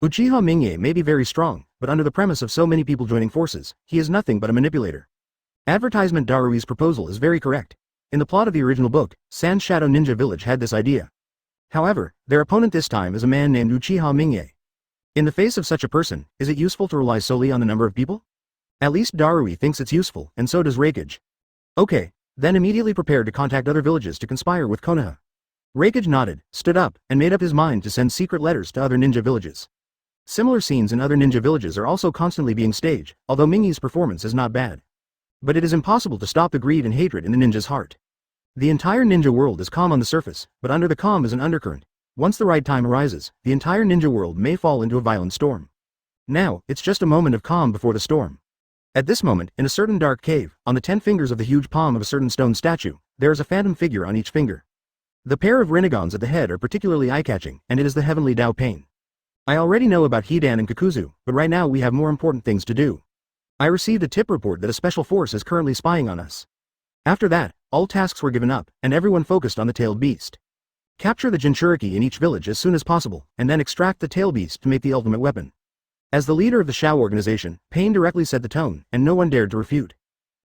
Uchiha Mingyi may be very strong, but under the premise of so many people joining forces, he is nothing but a manipulator. Advertisement Darui's proposal is very correct. In the plot of the original book, Sand Shadow Ninja Village had this idea. However, their opponent this time is a man named Uchiha Mingyi. In the face of such a person, is it useful to rely solely on the number of people? At least Darui thinks it's useful, and so does Raikage. Okay, then immediately prepared to contact other villages to conspire with Konoha. Raikage nodded, stood up, and made up his mind to send secret letters to other ninja villages. Similar scenes in other ninja villages are also constantly being staged, although Mingyi's performance is not bad. But it is impossible to stop the greed and hatred in the ninja's heart. The entire ninja world is calm on the surface, but under the calm is an undercurrent. Once the right time arises, the entire ninja world may fall into a violent storm. Now, it's just a moment of calm before the storm. At this moment, in a certain dark cave, on the 10 fingers of the huge palm of a certain stone statue, there is a phantom figure on each finger. The pair of renegons at the head are particularly eye-catching, and it is the heavenly Dao Pain. I already know about Hedan and Kakuzu, but right now we have more important things to do. I received a tip report that a special force is currently spying on us. After that, all tasks were given up, and everyone focused on the tailed beast. Capture the Jinchuriki in each village as soon as possible, and then extract the tail beast to make the ultimate weapon. As the leader of the Shao organization, Pain directly set the tone, and no one dared to refute.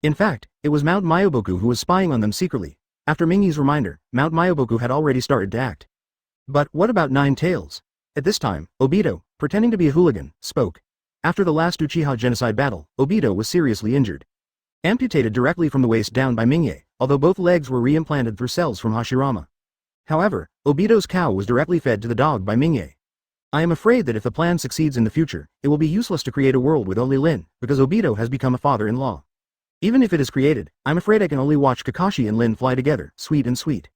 In fact, it was Mount Myoboku who was spying on them secretly. After Mingy's reminder, Mount Myoboku had already started to act. But what about Nine Tails? At this time, Obito, pretending to be a hooligan, spoke. After the last Uchiha genocide battle, Obito was seriously injured. Amputated directly from the waist down by Mingye, although both legs were re-implanted through cells from Hashirama. However, Obito's cow was directly fed to the dog by Mingye. I am afraid that if the plan succeeds in the future, it will be useless to create a world with only Lin, because Obito has become a father-in-law. Even if it is created, I'm afraid I can only watch Kakashi and Lin fly together, sweet and sweet.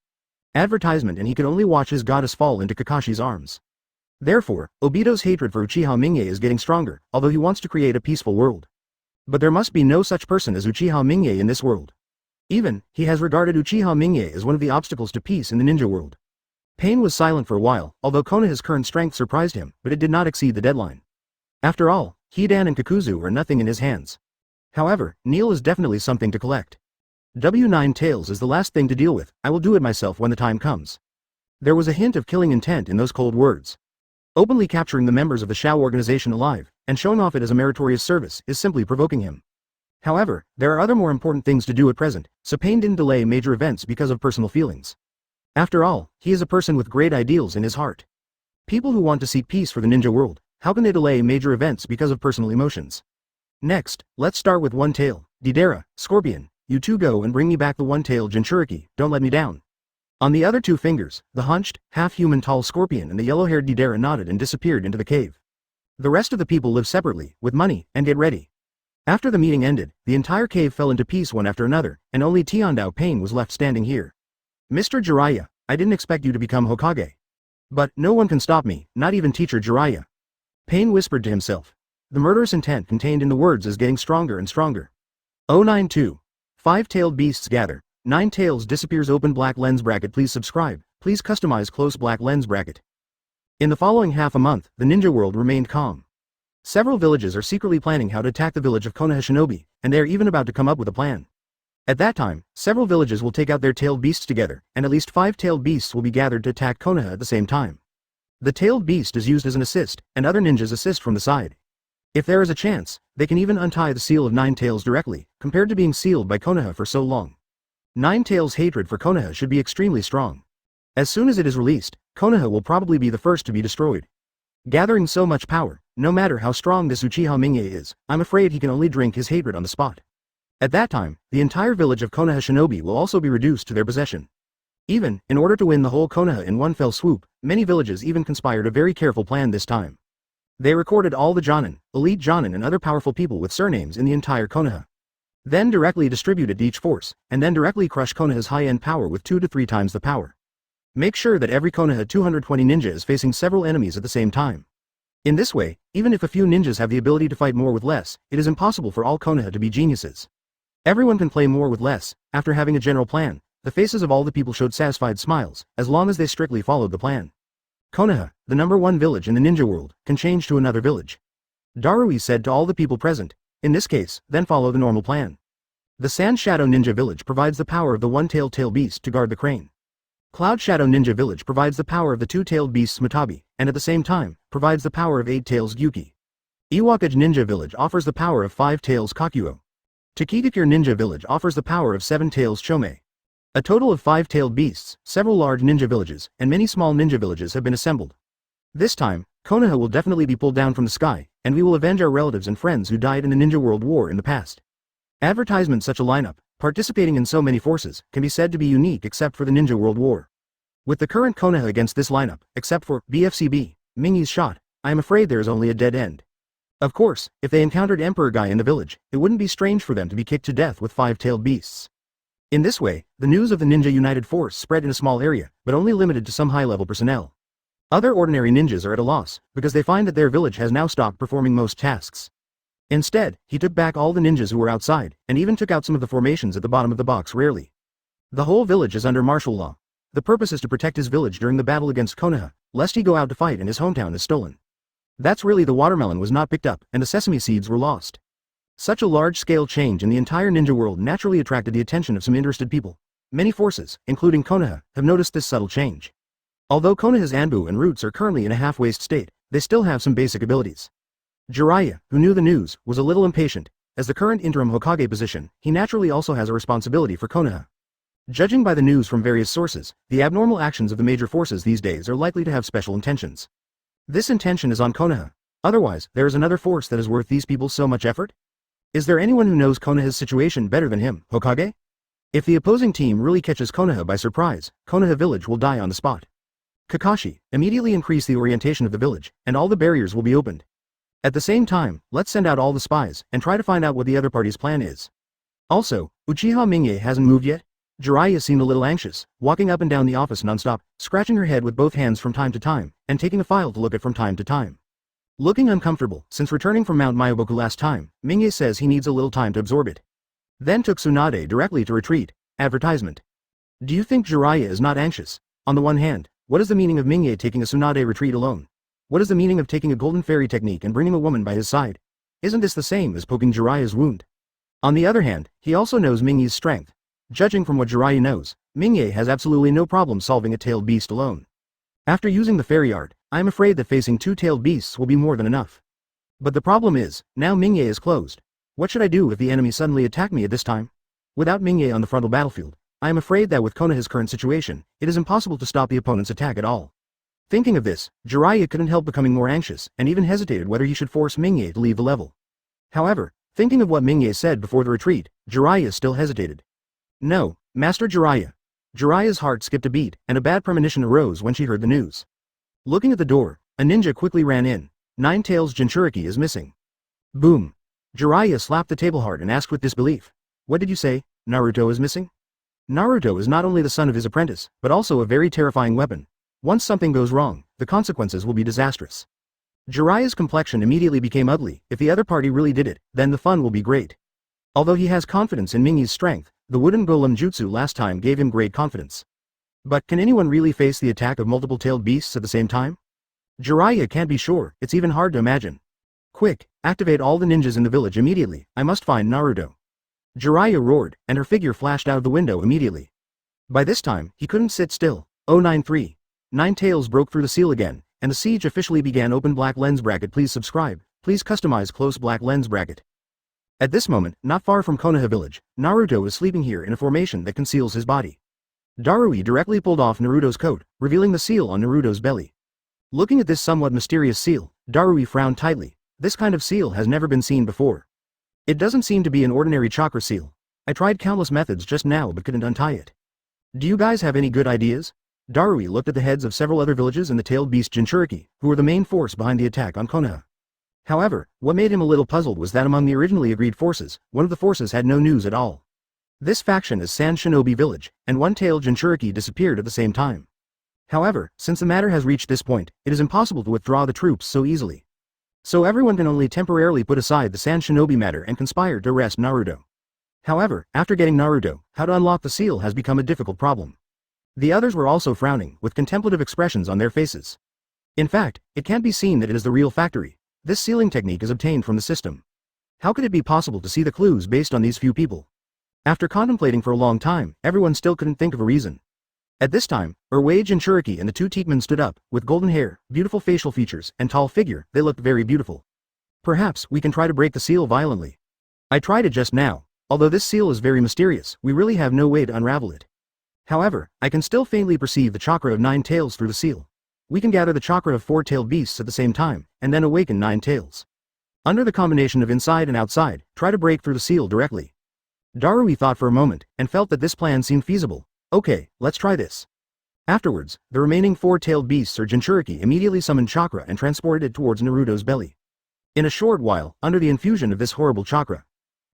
Advertisement, and he can only watch his goddess fall into Kakashi's arms. Therefore, Obito's hatred for Uchiha Mingye is getting stronger, although he wants to create a peaceful world. But there must be no such person as Uchiha Mingye in this world. Even, he has regarded Uchiha Mingye as one of the obstacles to peace in the ninja world. Pain was silent for a while, although Konoha's current strength surprised him, but it did not exceed the deadline. After all, hedan and kakuzu are nothing in his hands. However, Neil is definitely something to collect. W9 Tails is the last thing to deal with. I will do it myself when the time comes. There was a hint of killing intent in those cold words. Openly capturing the members of the Shao organization alive, and showing off it as a meritorious service, is simply provoking him. However, there are other more important things to do at present, so Pain didn't delay major events because of personal feelings. After all, he is a person with great ideals in his heart. People who want to seek peace for the ninja world, how can they delay major events because of personal emotions? Next, let's start with One Tail, Deidara, Scorpion. You two go and bring me back the One Tail Jinchuriki, don't let me down. On the other two fingers, the hunched, half-human tall Scorpion and the yellow-haired Deidara nodded and disappeared into the cave. The rest of the people live separately, with money, and get ready. After the meeting ended, the entire cave fell into piece one after another, and only Tiandao Pain was left standing here. Mr. Jiraiya, I didn't expect you to become Hokage. But no one can stop me, not even teacher Jiraiya. Pain whispered to himself. The murderous intent contained in the words is getting stronger and stronger. 092. Five-tailed beasts gather. Nine tails disappears. Open black lens bracket. Please subscribe. Please customize close black lens bracket. In the following half a month, the ninja world remained calm. Several villages are secretly planning how to attack the village of Konoha Shinobi, and they are even about to come up with a plan. At that time, several villages will take out their tailed beasts together, and at least 5 tailed beasts will be gathered to attack Konoha at the same time. The tailed beast is used as an assist, and other ninjas assist from the side. If there is a chance, they can even untie the seal of Nine Tails directly, compared to being sealed by Konoha for so long. Nine Tails' hatred for Konoha should be extremely strong. As soon as it is released, Konoha will probably be the first to be destroyed. Gathering so much power, no matter how strong this Uchiha Mingye is, I'm afraid he can only drink his hatred on the spot. At that time, the entire village of Konoha Shinobi will also be reduced to their possession. Even, in order to win the whole Konoha in one fell swoop, many villages even conspired a very careful plan this time. They recorded all the Jonin, elite Jonin and other powerful people with surnames in the entire Konoha. Then directly distributed each force, and then directly crush Konoha's high-end power with 2 to 3 times the power. Make sure that every Konoha 220 ninja is facing several enemies at the same time. In this way, even if a few ninjas have the ability to fight more with less, it is impossible for all Konoha to be geniuses. Everyone can play more with less. After having a general plan, the faces of all the people showed satisfied smiles, as long as they strictly followed the plan. Konoha, the #1 village in the ninja world, can change to another village. Darui said to all the people present, in this case, then follow the normal plan. The Sand Shadow Ninja Village provides the power of the one-tailed tail beast to guard the crane. Cloud Shadow Ninja Village provides the power of the 2-tailed beasts Mutabi, and at the same time, provides the power of 8 tails Gyuki. Iwakage Ninja Village offers the power of 5 tails Kakuo. Takikakure Ninja Village offers the power of 7 tails Chome. A total of 5-tailed beasts, several large ninja villages, and many small ninja villages have been assembled. This time, Konoha will definitely be pulled down from the sky, and we will avenge our relatives and friends who died in the Ninja World War in the past. Advertisement. Such a lineup, participating in so many forces, can be said to be unique except for the Ninja World War. With the current Konoha against this lineup, except for BFCB, Mingy's shot, I am afraid there is only a dead end. Of course, if they encountered Emperor Guy in the village, it wouldn't be strange for them to be kicked to death with 5-tailed beasts. In this way, the news of the Ninja United Force spread in a small area, but only limited to some high-level personnel. Other ordinary ninjas are at a loss, because they find that their village has now stopped performing most tasks. Instead, he took back all the ninjas who were outside, and even took out some of the formations at the bottom of the box rarely. The whole village is under martial law. The purpose is to protect his village during the battle against Konoha, lest he go out to fight and his hometown is stolen. That's really the watermelon was not picked up, and the sesame seeds were lost. Such a large-scale change in the entire ninja world naturally attracted the attention of some interested people. Many forces, including Konoha, have noticed this subtle change. Although Konoha's Anbu and roots are currently in a half-waste state, they still have some basic abilities. Jiraiya, who knew the news, was a little impatient. As the current interim Hokage position, he naturally also has a responsibility for Konoha. Judging by the news from various sources, the abnormal actions of the major forces these days are likely to have special intentions. This intention is on Konoha. Otherwise, there is another force that is worth these people so much effort? Is there anyone who knows Konoha's situation better than him, Hokage? If the opposing team really catches Konoha by surprise, Konoha village will die on the spot. Kakashi, immediately increase the orientation of the village, and all the barriers will be opened. At the same time, let's send out all the spies, and try to find out what the other party's plan is. Also, Uchiha Minge hasn't moved yet? Jiraiya seemed a little anxious, walking up and down the office non-stop, scratching her head with both hands from time to time, and taking a file to look at from time to time. Looking uncomfortable, since returning from Mount Myoboku last time, Minge says he needs a little time to absorb it. Then took Tsunade directly to retreat. Advertisement. Do you think Jiraiya is not anxious? On the one hand, what is the meaning of Minge taking a Tsunade retreat alone? What is the meaning of taking a golden fairy technique and bringing a woman by his side? Isn't this the same as poking Jiraiya's wound? On the other hand, he also knows Minge's strength. Judging from what Jiraiya knows, Minge has absolutely no problem solving a tailed beast alone. After using the fairy art, I am afraid that facing two tailed beasts will be more than enough. But the problem is, now Minge is closed. What should I do if the enemy suddenly attack me at this time? Without Minge on the frontal battlefield, I am afraid that with Konoha's current situation, it is impossible to stop the opponent's attack at all. Thinking of this, Jiraiya couldn't help becoming more anxious, and even hesitated whether he should force Minge to leave the level. However, thinking of what Minge said before the retreat, Jiraiya still hesitated. No, Master Jiraiya. Jiraiya's heart skipped a beat, and a bad premonition arose when she heard the news. Looking at the door, a ninja quickly ran in. Nine Tails Jinchuriki is missing. Boom. Jiraiya slapped the table hard and asked with disbelief. What did you say? Naruto is missing? Naruto is not only the son of his apprentice, but also a very terrifying weapon. Once something goes wrong, the consequences will be disastrous. Jiraiya's complexion immediately became ugly. If the other party really did it, then the fun will be great. Although he has confidence in Minge's strength, the wooden golem jutsu last time gave him great confidence. But can anyone really face the attack of multiple tailed beasts at the same time? Jiraiya can't be sure, it's even hard to imagine. Quick, activate all the ninjas in the village immediately, I must find Naruto. Jiraiya roared, and her figure flashed out of the window immediately. By this time, he couldn't sit still. 093. Nine Tails broke through the seal again, and the siege officially began. Open black lens bracket. Please subscribe. Please customize close black lens bracket. At this moment, not far from Konoha village, Naruto is sleeping here in a formation that conceals his body. Darui directly pulled off Naruto's coat, revealing the seal on Naruto's belly. Looking at this somewhat mysterious seal, Darui frowned tightly. This kind of seal has never been seen before. It doesn't seem to be an ordinary chakra seal. I tried countless methods just now but couldn't untie it. Do you guys have any good ideas? Darui looked at the heads of several other villages and the tailed beast Jinchuriki, who were the main force behind the attack on Konoha. However, what made him a little puzzled was that among the originally agreed forces, one of the forces had no news at all. This faction is San Shinobi Village, and one tailed Jinchuriki disappeared at the same time. However, since the matter has reached this point, it is impossible to withdraw the troops so easily. So everyone can only temporarily put aside the San Shinobi matter and conspire to arrest Naruto. However, after getting Naruto, how to unlock the seal has become a difficult problem. The others were also frowning, with contemplative expressions on their faces. In fact, it can't be seen that it is the real factory. This sealing technique is obtained from the system. How could it be possible to see the clues based on these few people? After contemplating for a long time, everyone still couldn't think of a reason. At this time, Erwage and Churiki and the two Teetmen stood up, with golden hair, beautiful facial features, and tall figure. They looked very beautiful. Perhaps we can try to break the seal violently. I tried it just now. Although this seal is very mysterious, we really have no way to unravel it. However, I can still faintly perceive the chakra of nine tails through the seal. We can gather the chakra of four-tailed beasts at the same time, and then awaken nine tails. Under the combination of inside and outside, try to break through the seal directly. Darui thought for a moment, and felt that this plan seemed feasible. Okay, let's try this. Afterwards, the remaining four-tailed beasts or Jinchuriki immediately summoned chakra and transported it towards Naruto's belly. In a short while, under the infusion of this horrible chakra,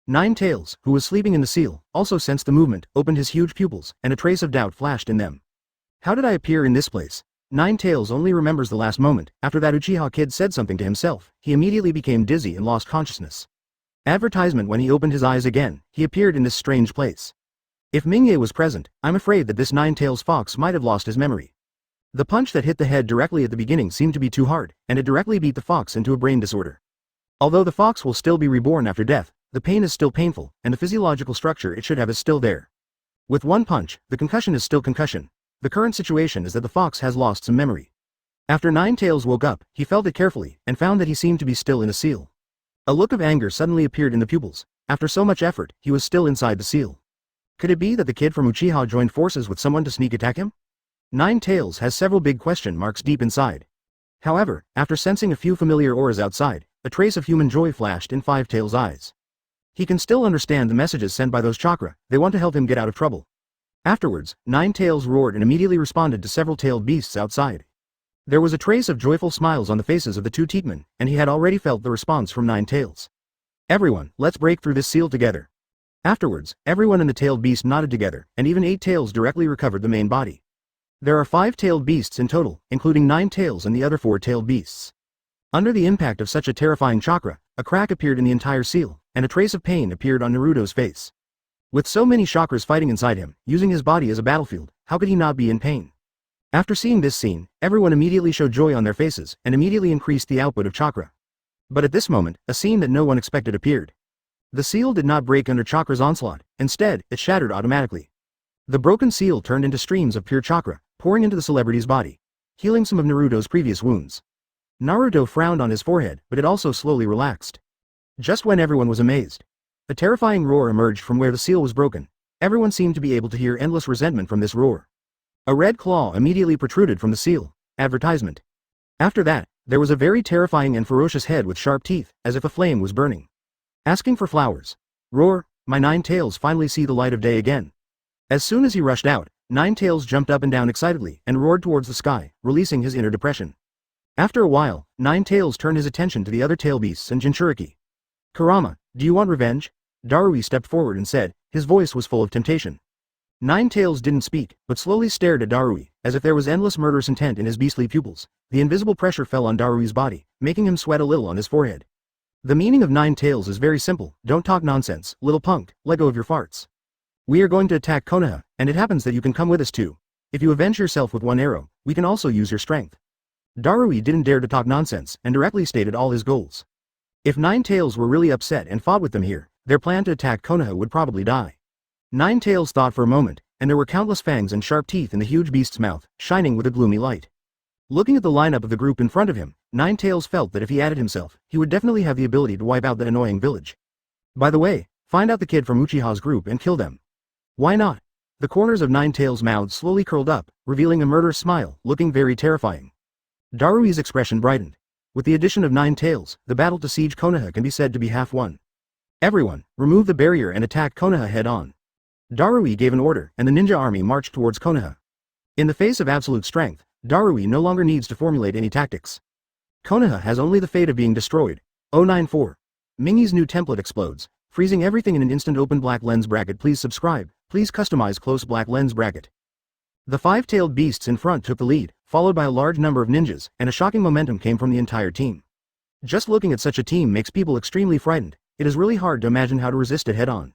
Nine Tails, who was sleeping in the seal, also sensed the movement, opened his huge pupils, and a trace of doubt flashed in them. How did I appear in this place? Nine Tails only remembers the last moment. After that Uchiha kid said something to himself, he immediately became dizzy and lost consciousness. Advertisement. When he opened his eyes again, he appeared in this strange place. If Minge was present, I'm afraid that this Nine Tails fox might have lost his memory. The punch that hit the head directly at the beginning seemed to be too hard, and it directly beat the fox into a brain disorder. Although the fox will still be reborn after death, the pain is still painful, and the physiological structure it should have is still there. With one punch, the concussion is still concussion. The current situation is that the fox has lost some memory. After Ninetales woke up, he felt it carefully, and found that he seemed to be still in a seal. A look of anger suddenly appeared in the pupils. After so much effort, he was still inside the seal. Could it be that the kid from Uchiha joined forces with someone to sneak attack him? Ninetales has several big question marks deep inside. However, after sensing a few familiar auras outside, a trace of human joy flashed in Fivetail's eyes. He can still understand the messages sent by those chakra, they want to help him get out of trouble. Afterwards, Ninetales roared and immediately responded to several tailed beasts outside. There was a trace of joyful smiles on the faces of the two Teetmen, and he had already felt the response from Ninetales. Everyone, let's break through this seal together. Afterwards, everyone in the tailed beast nodded together, and even 8 tails directly recovered the main body. There are 5 tailed beasts in total, including 9 tails and the other 4 tailed beasts. Under the impact of such a terrifying chakra, a crack appeared in the entire seal, and a trace of pain appeared on Naruto's face. With so many chakras fighting inside him, using his body as a battlefield, how could he not be in pain? After seeing this scene, everyone immediately showed joy on their faces, and immediately increased the output of chakra. But at this moment, a scene that no one expected appeared. The seal did not break under chakra's onslaught, instead, it shattered automatically. The broken seal turned into streams of pure chakra, pouring into the celebrity's body, healing some of Naruto's previous wounds. Naruto frowned on his forehead, but it also slowly relaxed. Just when everyone was amazed, a terrifying roar emerged from where the seal was broken. Everyone seemed to be able to hear endless resentment from this roar. A red claw immediately protruded from the seal. Advertisement. After that, there was a very terrifying and ferocious head with sharp teeth, as if a flame was burning. Asking for flowers. Roar, my 9 tails finally see the light of day again. As soon as he rushed out, 9 tails jumped up and down excitedly, and roared towards the sky, releasing his inner depression. After a while, 9 tails turned his attention to the other tail beasts and Jinchuriki. Kurama, do you want revenge? Darui stepped forward and said, his voice was full of temptation. 9 tails didn't speak, but slowly stared at Darui, as if there was endless murderous intent in his beastly pupils. The invisible pressure fell on Darui's body, making him sweat a little on his forehead. The meaning of 9 tails is very simple, don't talk nonsense, little punk, let go of your farts. We are going to attack Konoha, and it happens that you can come with us too. If you avenge yourself with one arrow, we can also use your strength. Darui didn't dare to talk nonsense, and directly stated all his goals. If 9 tails were really upset and fought with them here, their plan to attack Konoha would probably die. 9 tails thought for a moment, and there were countless fangs and sharp teeth in the huge beast's mouth, shining with a gloomy light. Looking at the lineup of the group in front of him, 9 tails felt that if he added himself, he would definitely have the ability to wipe out that annoying village. By the way, find out the kid from Uchiha's group and kill them. Why not? The corners of 9 tails' mouths slowly curled up, revealing a murderous smile, looking very terrifying. Darui's expression brightened. With the addition of 9 tails, the battle to siege Konoha can be said to be half won. Everyone, remove the barrier and attack Konoha head-on. Darui gave an order, and the ninja army marched towards Konoha. In the face of absolute strength, Darui no longer needs to formulate any tactics. Konoha has only the fate of being destroyed. 094. Mingi's new template explodes, freezing everything in an instant. Open black lens bracket. Please subscribe. Please customize close black lens bracket. The 5-tailed beasts in front took the lead, followed by a large number of ninjas, and a shocking momentum came from the entire team. Just looking at such a team makes people extremely frightened. It is really hard to imagine how to resist it head-on.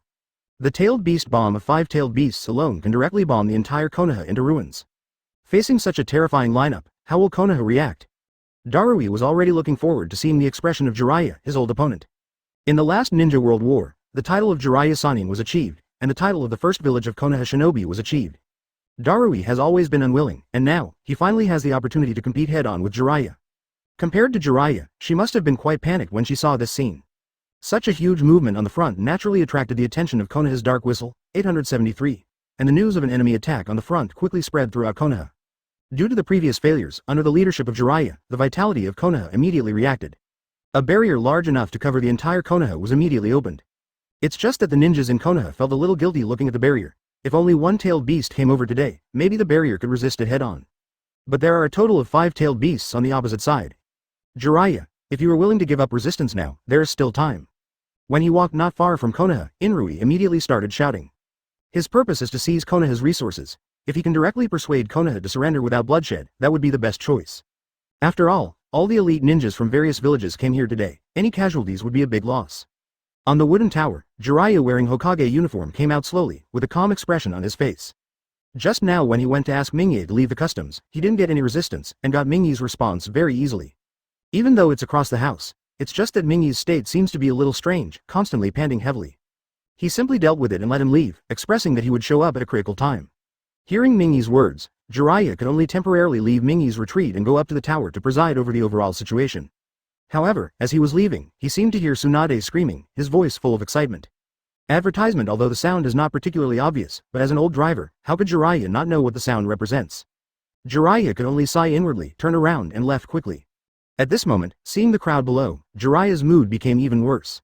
The tailed beast bomb of 5-tailed beasts alone can directly bomb the entire Konoha into ruins. Facing such a terrifying lineup, how will Konoha react? Darui was already looking forward to seeing the expression of Jiraiya, his old opponent. In the last Ninja World War, the title of Jiraiya Sannin was achieved, and the title of the first village of Konoha Shinobi was achieved. Darui has always been unwilling, and now, he finally has the opportunity to compete head-on with Jiraiya. Compared to Jiraiya, she must have been quite panicked when she saw this scene. Such a huge movement on the front naturally attracted the attention of Konoha's Dark Whistle, 873, and the news of an enemy attack on the front quickly spread throughout Konoha. Due to the previous failures, under the leadership of Jiraiya, the vitality of Konoha immediately reacted. A barrier large enough to cover the entire Konoha was immediately opened. It's just that the ninjas in Konoha felt a little guilty looking at the barrier. If only one tailed beast came over today, maybe the barrier could resist it head-on. But there are a total of 5 tailed beasts on the opposite side. Jiraiya, if you are willing to give up resistance now, there is still time. When he walked not far from Konoha, Inrui immediately started shouting. His purpose is to seize Konoha's resources. If he can directly persuade Konoha to surrender without bloodshed, that would be the best choice. After all the elite ninjas from various villages came here today. Any casualties would be a big loss. On the wooden tower, Jiraiya wearing Hokage uniform came out slowly, with a calm expression on his face. Just now when he went to ask Mingi to leave the customs, he didn't get any resistance, and got Mingi's response very easily. Even though it's across the house, it's just that Mingi's state seems to be a little strange, constantly panting heavily. He simply dealt with it and let him leave, expressing that he would show up at a critical time. Hearing Mingy's words, Jiraiya could only temporarily leave Mingy's retreat and go up to the tower to preside over the overall situation. However, as he was leaving, he seemed to hear Tsunade screaming, his voice full of excitement. Advertisement. Although the sound is not particularly obvious, but as an old driver, how could Jiraiya not know what the sound represents? Jiraiya could only sigh inwardly, turn around and left quickly. At this moment, seeing the crowd below, Jiraiya's mood became even worse.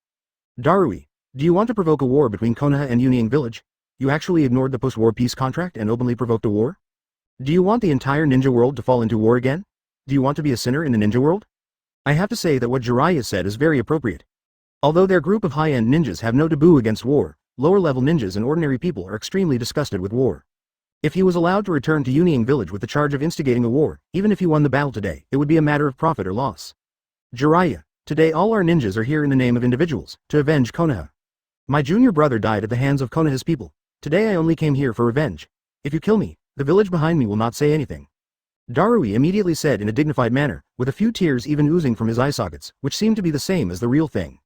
Darui, do you want to provoke a war between Konoha and Union Village? You actually ignored the post-war peace contract and openly provoked a war? Do you want the entire ninja world to fall into war again? Do you want to be a sinner in the ninja world? I have to say that what Jiraiya said is very appropriate. Although their group of high-end ninjas have no taboo against war, lower-level ninjas and ordinary people are extremely disgusted with war. If he was allowed to return to Union Village with the charge of instigating a war, even if he won the battle today, it would be a matter of profit or loss. Jiraiya, today all our ninjas are here in the name of individuals, to avenge Konoha. My junior brother died at the hands of Konoha's people. Today I only came here for revenge. If you kill me, the village behind me will not say anything. Darui immediately said in a dignified manner, with a few tears even oozing from his eye sockets, which seemed to be the same as the real thing.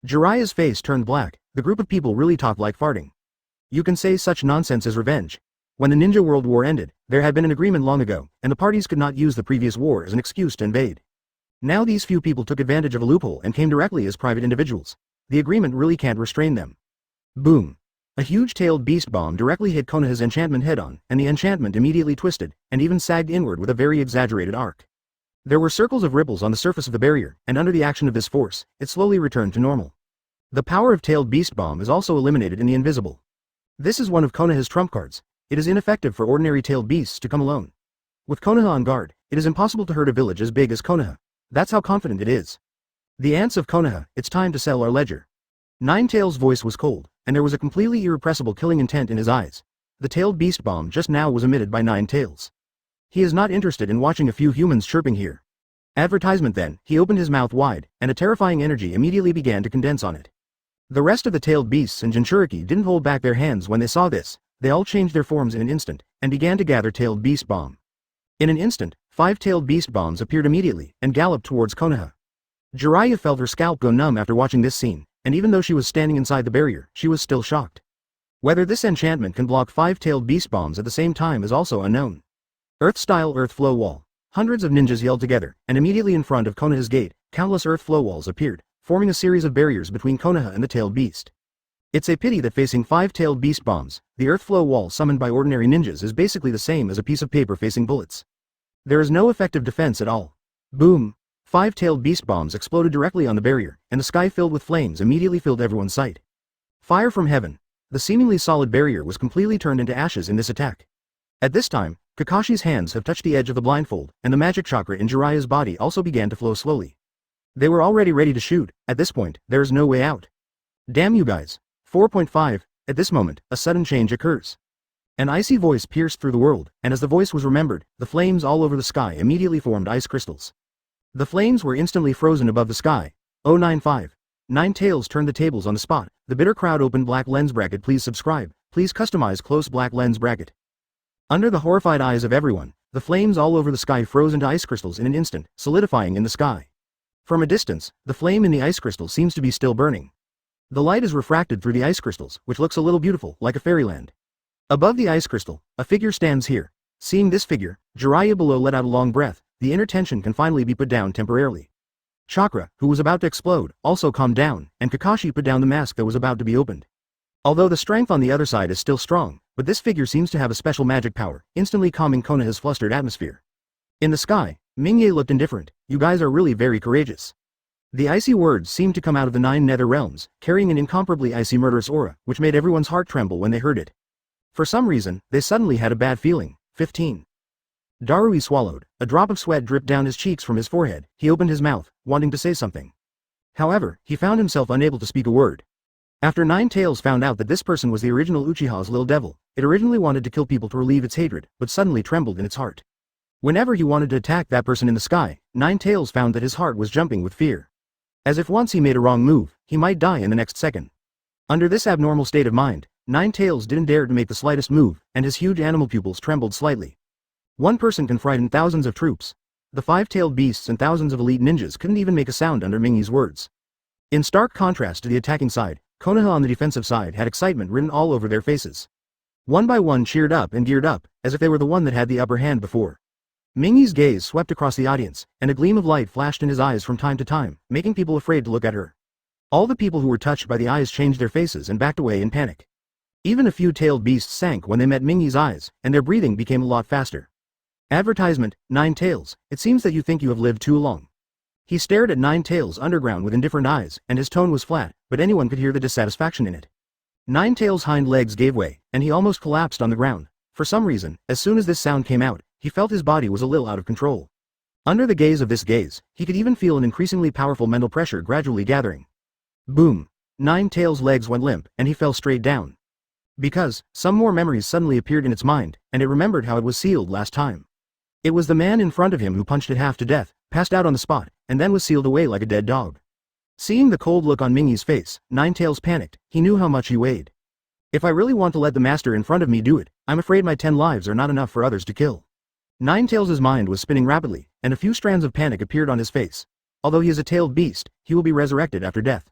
Jiraiya's face turned black. The group of people really talked like farting. You can say such nonsense as revenge. When the Ninja World War ended, there had been an agreement long ago, and the parties could not use the previous war as an excuse to invade. Now these few people took advantage of a loophole and came directly as private individuals. The agreement really can't restrain them. Boom. A huge-tailed beast bomb directly hit Konoha's enchantment head-on, and the enchantment immediately twisted, and even sagged inward with a very exaggerated arc. There were circles of ripples on the surface of the barrier, and under the action of this force, it slowly returned to normal. The power of tailed beast bomb is also eliminated in the invisible. This is one of Konoha's trump cards. It is ineffective for ordinary tailed beasts to come alone. With Konoha on guard, it is impossible to hurt a village as big as Konoha. That's how confident it is. The ants of Konoha, it's time to sell our ledger. Ninetail's voice was cold, and there was a completely irrepressible killing intent in his eyes. The tailed beast bomb just now was emitted by Ninetails. He is not interested in watching a few humans chirping here. Advertisement then, he opened his mouth wide, and a terrifying energy immediately began to condense on it. The rest of the tailed beasts and Jinchuriki didn't hold back their hands when they saw this. They all changed their forms in an instant, and began to gather tailed beast bomb. In an instant, 5 tailed beast bombs appeared immediately, and galloped towards Konoha. Jiraiya felt her scalp go numb after watching this scene, and even though she was standing inside the barrier, she was still shocked. Whether this enchantment can block 5 tailed beast bombs at the same time is also unknown. Earth-style earth flow wall. Hundreds of ninjas yelled together, and immediately in front of Konoha's gate, countless earth flow walls appeared, forming a series of barriers between Konoha and the tailed beast. It's a pity that facing 5 tailed beast bombs, the earth flow wall summoned by ordinary ninjas is basically the same as a piece of paper facing bullets. There is no effective defense at all. Boom! 5 tailed beast bombs exploded directly on the barrier, and the sky filled with flames immediately filled everyone's sight. Fire from heaven. The seemingly solid barrier was completely turned into ashes in this attack. At this time, Kakashi's hands have touched the edge of the blindfold, and the magic chakra in Jiraiya's body also began to flow slowly. They were already ready to shoot. At this point, there is no way out. Damn you guys. 4.5. At this moment, a sudden change occurs. An icy voice pierced through the world, and as the voice was remembered, the flames all over the sky immediately formed ice crystals. The flames were instantly frozen above the sky. 095. Ninetails turned the tables on the spot. The bitter crowd opened black lens bracket. Please subscribe. Please customize close black lens bracket. Under the horrified eyes of everyone, the flames all over the sky froze into ice crystals in an instant, solidifying in the sky. From a distance, the flame in the ice crystal seems to be still burning. The light is refracted through the ice crystals, which looks a little beautiful, like a fairyland. Above the ice crystal, a figure stands here. Seeing this figure, Jiraiya below let out a long breath. The inner tension can finally be put down temporarily. Chakra, who was about to explode, also calmed down, and Kakashi put down the mask that was about to be opened. Although the strength on the other side is still strong, but this figure seems to have a special magic power, instantly calming Konoha's flustered atmosphere. In the sky, Mingye looked indifferent. You guys are really very courageous. The icy words seemed to come out of the 9 nether realms, carrying an incomparably icy murderous aura, which made everyone's heart tremble when they heard it. For some reason, they suddenly had a bad feeling. 15. Darui swallowed. A drop of sweat dripped down his cheeks from his forehead. He opened his mouth, wanting to say something. However, he found himself unable to speak a word. After Ninetails found out that this person was the original Uchiha's little devil, it originally wanted to kill people to relieve its hatred, but suddenly trembled in its heart. Whenever he wanted to attack that person in the sky, Ninetails found that his heart was jumping with fear. As if once he made a wrong move, he might die in the next second. Under this abnormal state of mind, Ninetails didn't dare to make the slightest move, and his huge animal pupils trembled slightly. One person can frighten thousands of troops. The 5-tailed beasts and thousands of elite ninjas couldn't even make a sound under Mingye's words. In stark contrast to the attacking side, Konoha on the defensive side had excitement written all over their faces. One by one cheered up and geared up, as if they were the one that had the upper hand before. Mingyi's gaze swept across the audience, and a gleam of light flashed in his eyes from time to time, making people afraid to look at her. All the people who were touched by the eyes changed their faces and backed away in panic. Even a few tailed beasts sank when they met Mingyi's eyes, and their breathing became a lot faster. Advertisement, 9 tails, it seems that you think you have lived too long. He stared at 9 tails underground with indifferent eyes, and his tone was flat, but anyone could hear the dissatisfaction in it. 9 tails' hind legs gave way, and he almost collapsed on the ground. For some reason, as soon as this sound came out, he felt his body was a little out of control. Under the gaze of this gaze, he could even feel an increasingly powerful mental pressure gradually gathering. Boom! 9 tails' legs went limp, and he fell straight down. Because, some more memories suddenly appeared in its mind, and it remembered how it was sealed last time. It was the man in front of him who punched it half to death, passed out on the spot, and then was sealed away like a dead dog. Seeing the cold look on Mingyi's face, 9 tails panicked. He knew how much he weighed. If I really want to let the master in front of me do it, I'm afraid my 10 lives are not enough for others to kill. 9 tails' mind was spinning rapidly, and a few strands of panic appeared on his face. Although he is a tailed beast, he will be resurrected after death.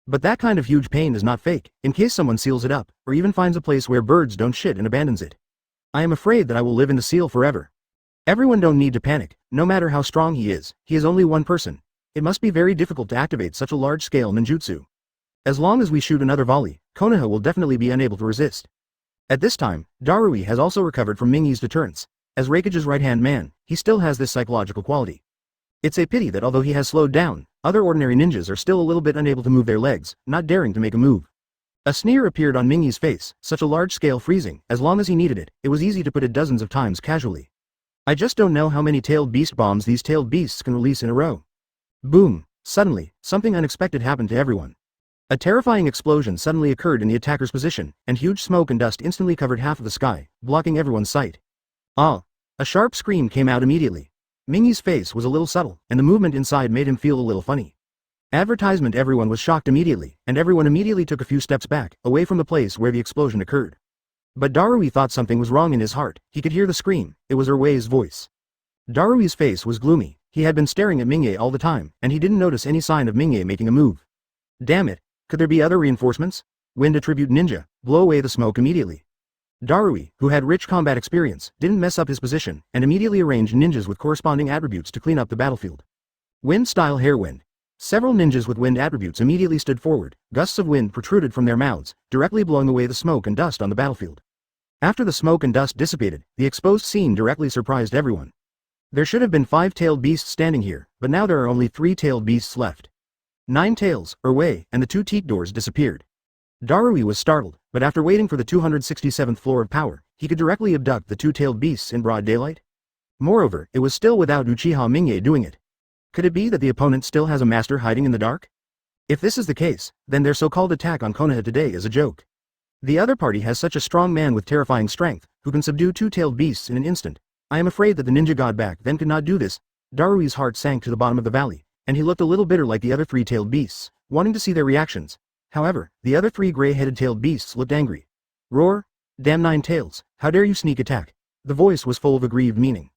But that kind of huge pain is not fake, in case someone seals it up, or even finds a place where birds don't shit and abandons it. I am afraid that I will live in the seal forever. Everyone don't need to panic, no matter how strong he is only one person. It must be very difficult to activate such a large-scale ninjutsu. As long as we shoot another volley, Konoha will definitely be unable to resist. At this time, Darui has also recovered from Mingyi's deterrence. As Raikage's right-hand man, he still has this psychological quality. It's a pity that although he has slowed down, other ordinary ninjas are still a little bit unable to move their legs, not daring to make a move. A sneer appeared on Mingyi's face, such a large-scale freezing, as long as he needed it, it was easy to put it dozens of times casually. I just don't know how many tailed beast bombs these tailed beasts can release in a row. Boom! Suddenly, something unexpected happened to everyone. A terrifying explosion suddenly occurred in the attacker's position, and huge smoke and dust instantly covered half of the sky, blocking everyone's sight. Ah! A sharp scream came out immediately. Mingyi's face was a little subtle, and the movement inside made him feel a little funny. Advertisement. Everyone was shocked immediately, and everyone immediately took a few steps back, away from the place where the explosion occurred. But Darui thought something was wrong in his heart. He could hear the scream. It was Erwei's voice. Darui's face was gloomy. He had been staring at Mingyi all the time, and he didn't notice any sign of Mingyi making a move. Damn it! Could there be other reinforcements? Wind attribute ninja, blow away the smoke immediately. Darui, who had rich combat experience, didn't mess up his position, and immediately arranged ninjas with corresponding attributes to clean up the battlefield. Wind-style hairwind. Several ninjas with wind attributes immediately stood forward. Gusts of wind protruded from their mouths, directly blowing away the smoke and dust on the battlefield. After the smoke and dust dissipated, the exposed scene directly surprised everyone. There should have been 5 tailed beasts standing here, but now there are only 3 tailed beasts left. 9 tails, Erwei, and the 2 teak doors disappeared. Darui was startled, but after waiting for the 267th floor of power, he could directly abduct the 2 tailed beasts in broad daylight. Moreover, it was still without Uchiha Mingyi doing it. Could it be that the opponent still has a master hiding in the dark? If this is the case, then their so-called attack on Konoha today is a joke. The other party has such a strong man with terrifying strength, who can subdue 2 tailed beasts in an instant. I am afraid that the ninja god back then could not do this. Darui's heart sank to the bottom of the valley, and he looked a little bitter like the other 3 tailed beasts, wanting to see their reactions. However, the other 3 gray-headed tailed beasts looked angry. Roar! Damn 9 tails, how dare you sneak attack! The voice was full of aggrieved meaning.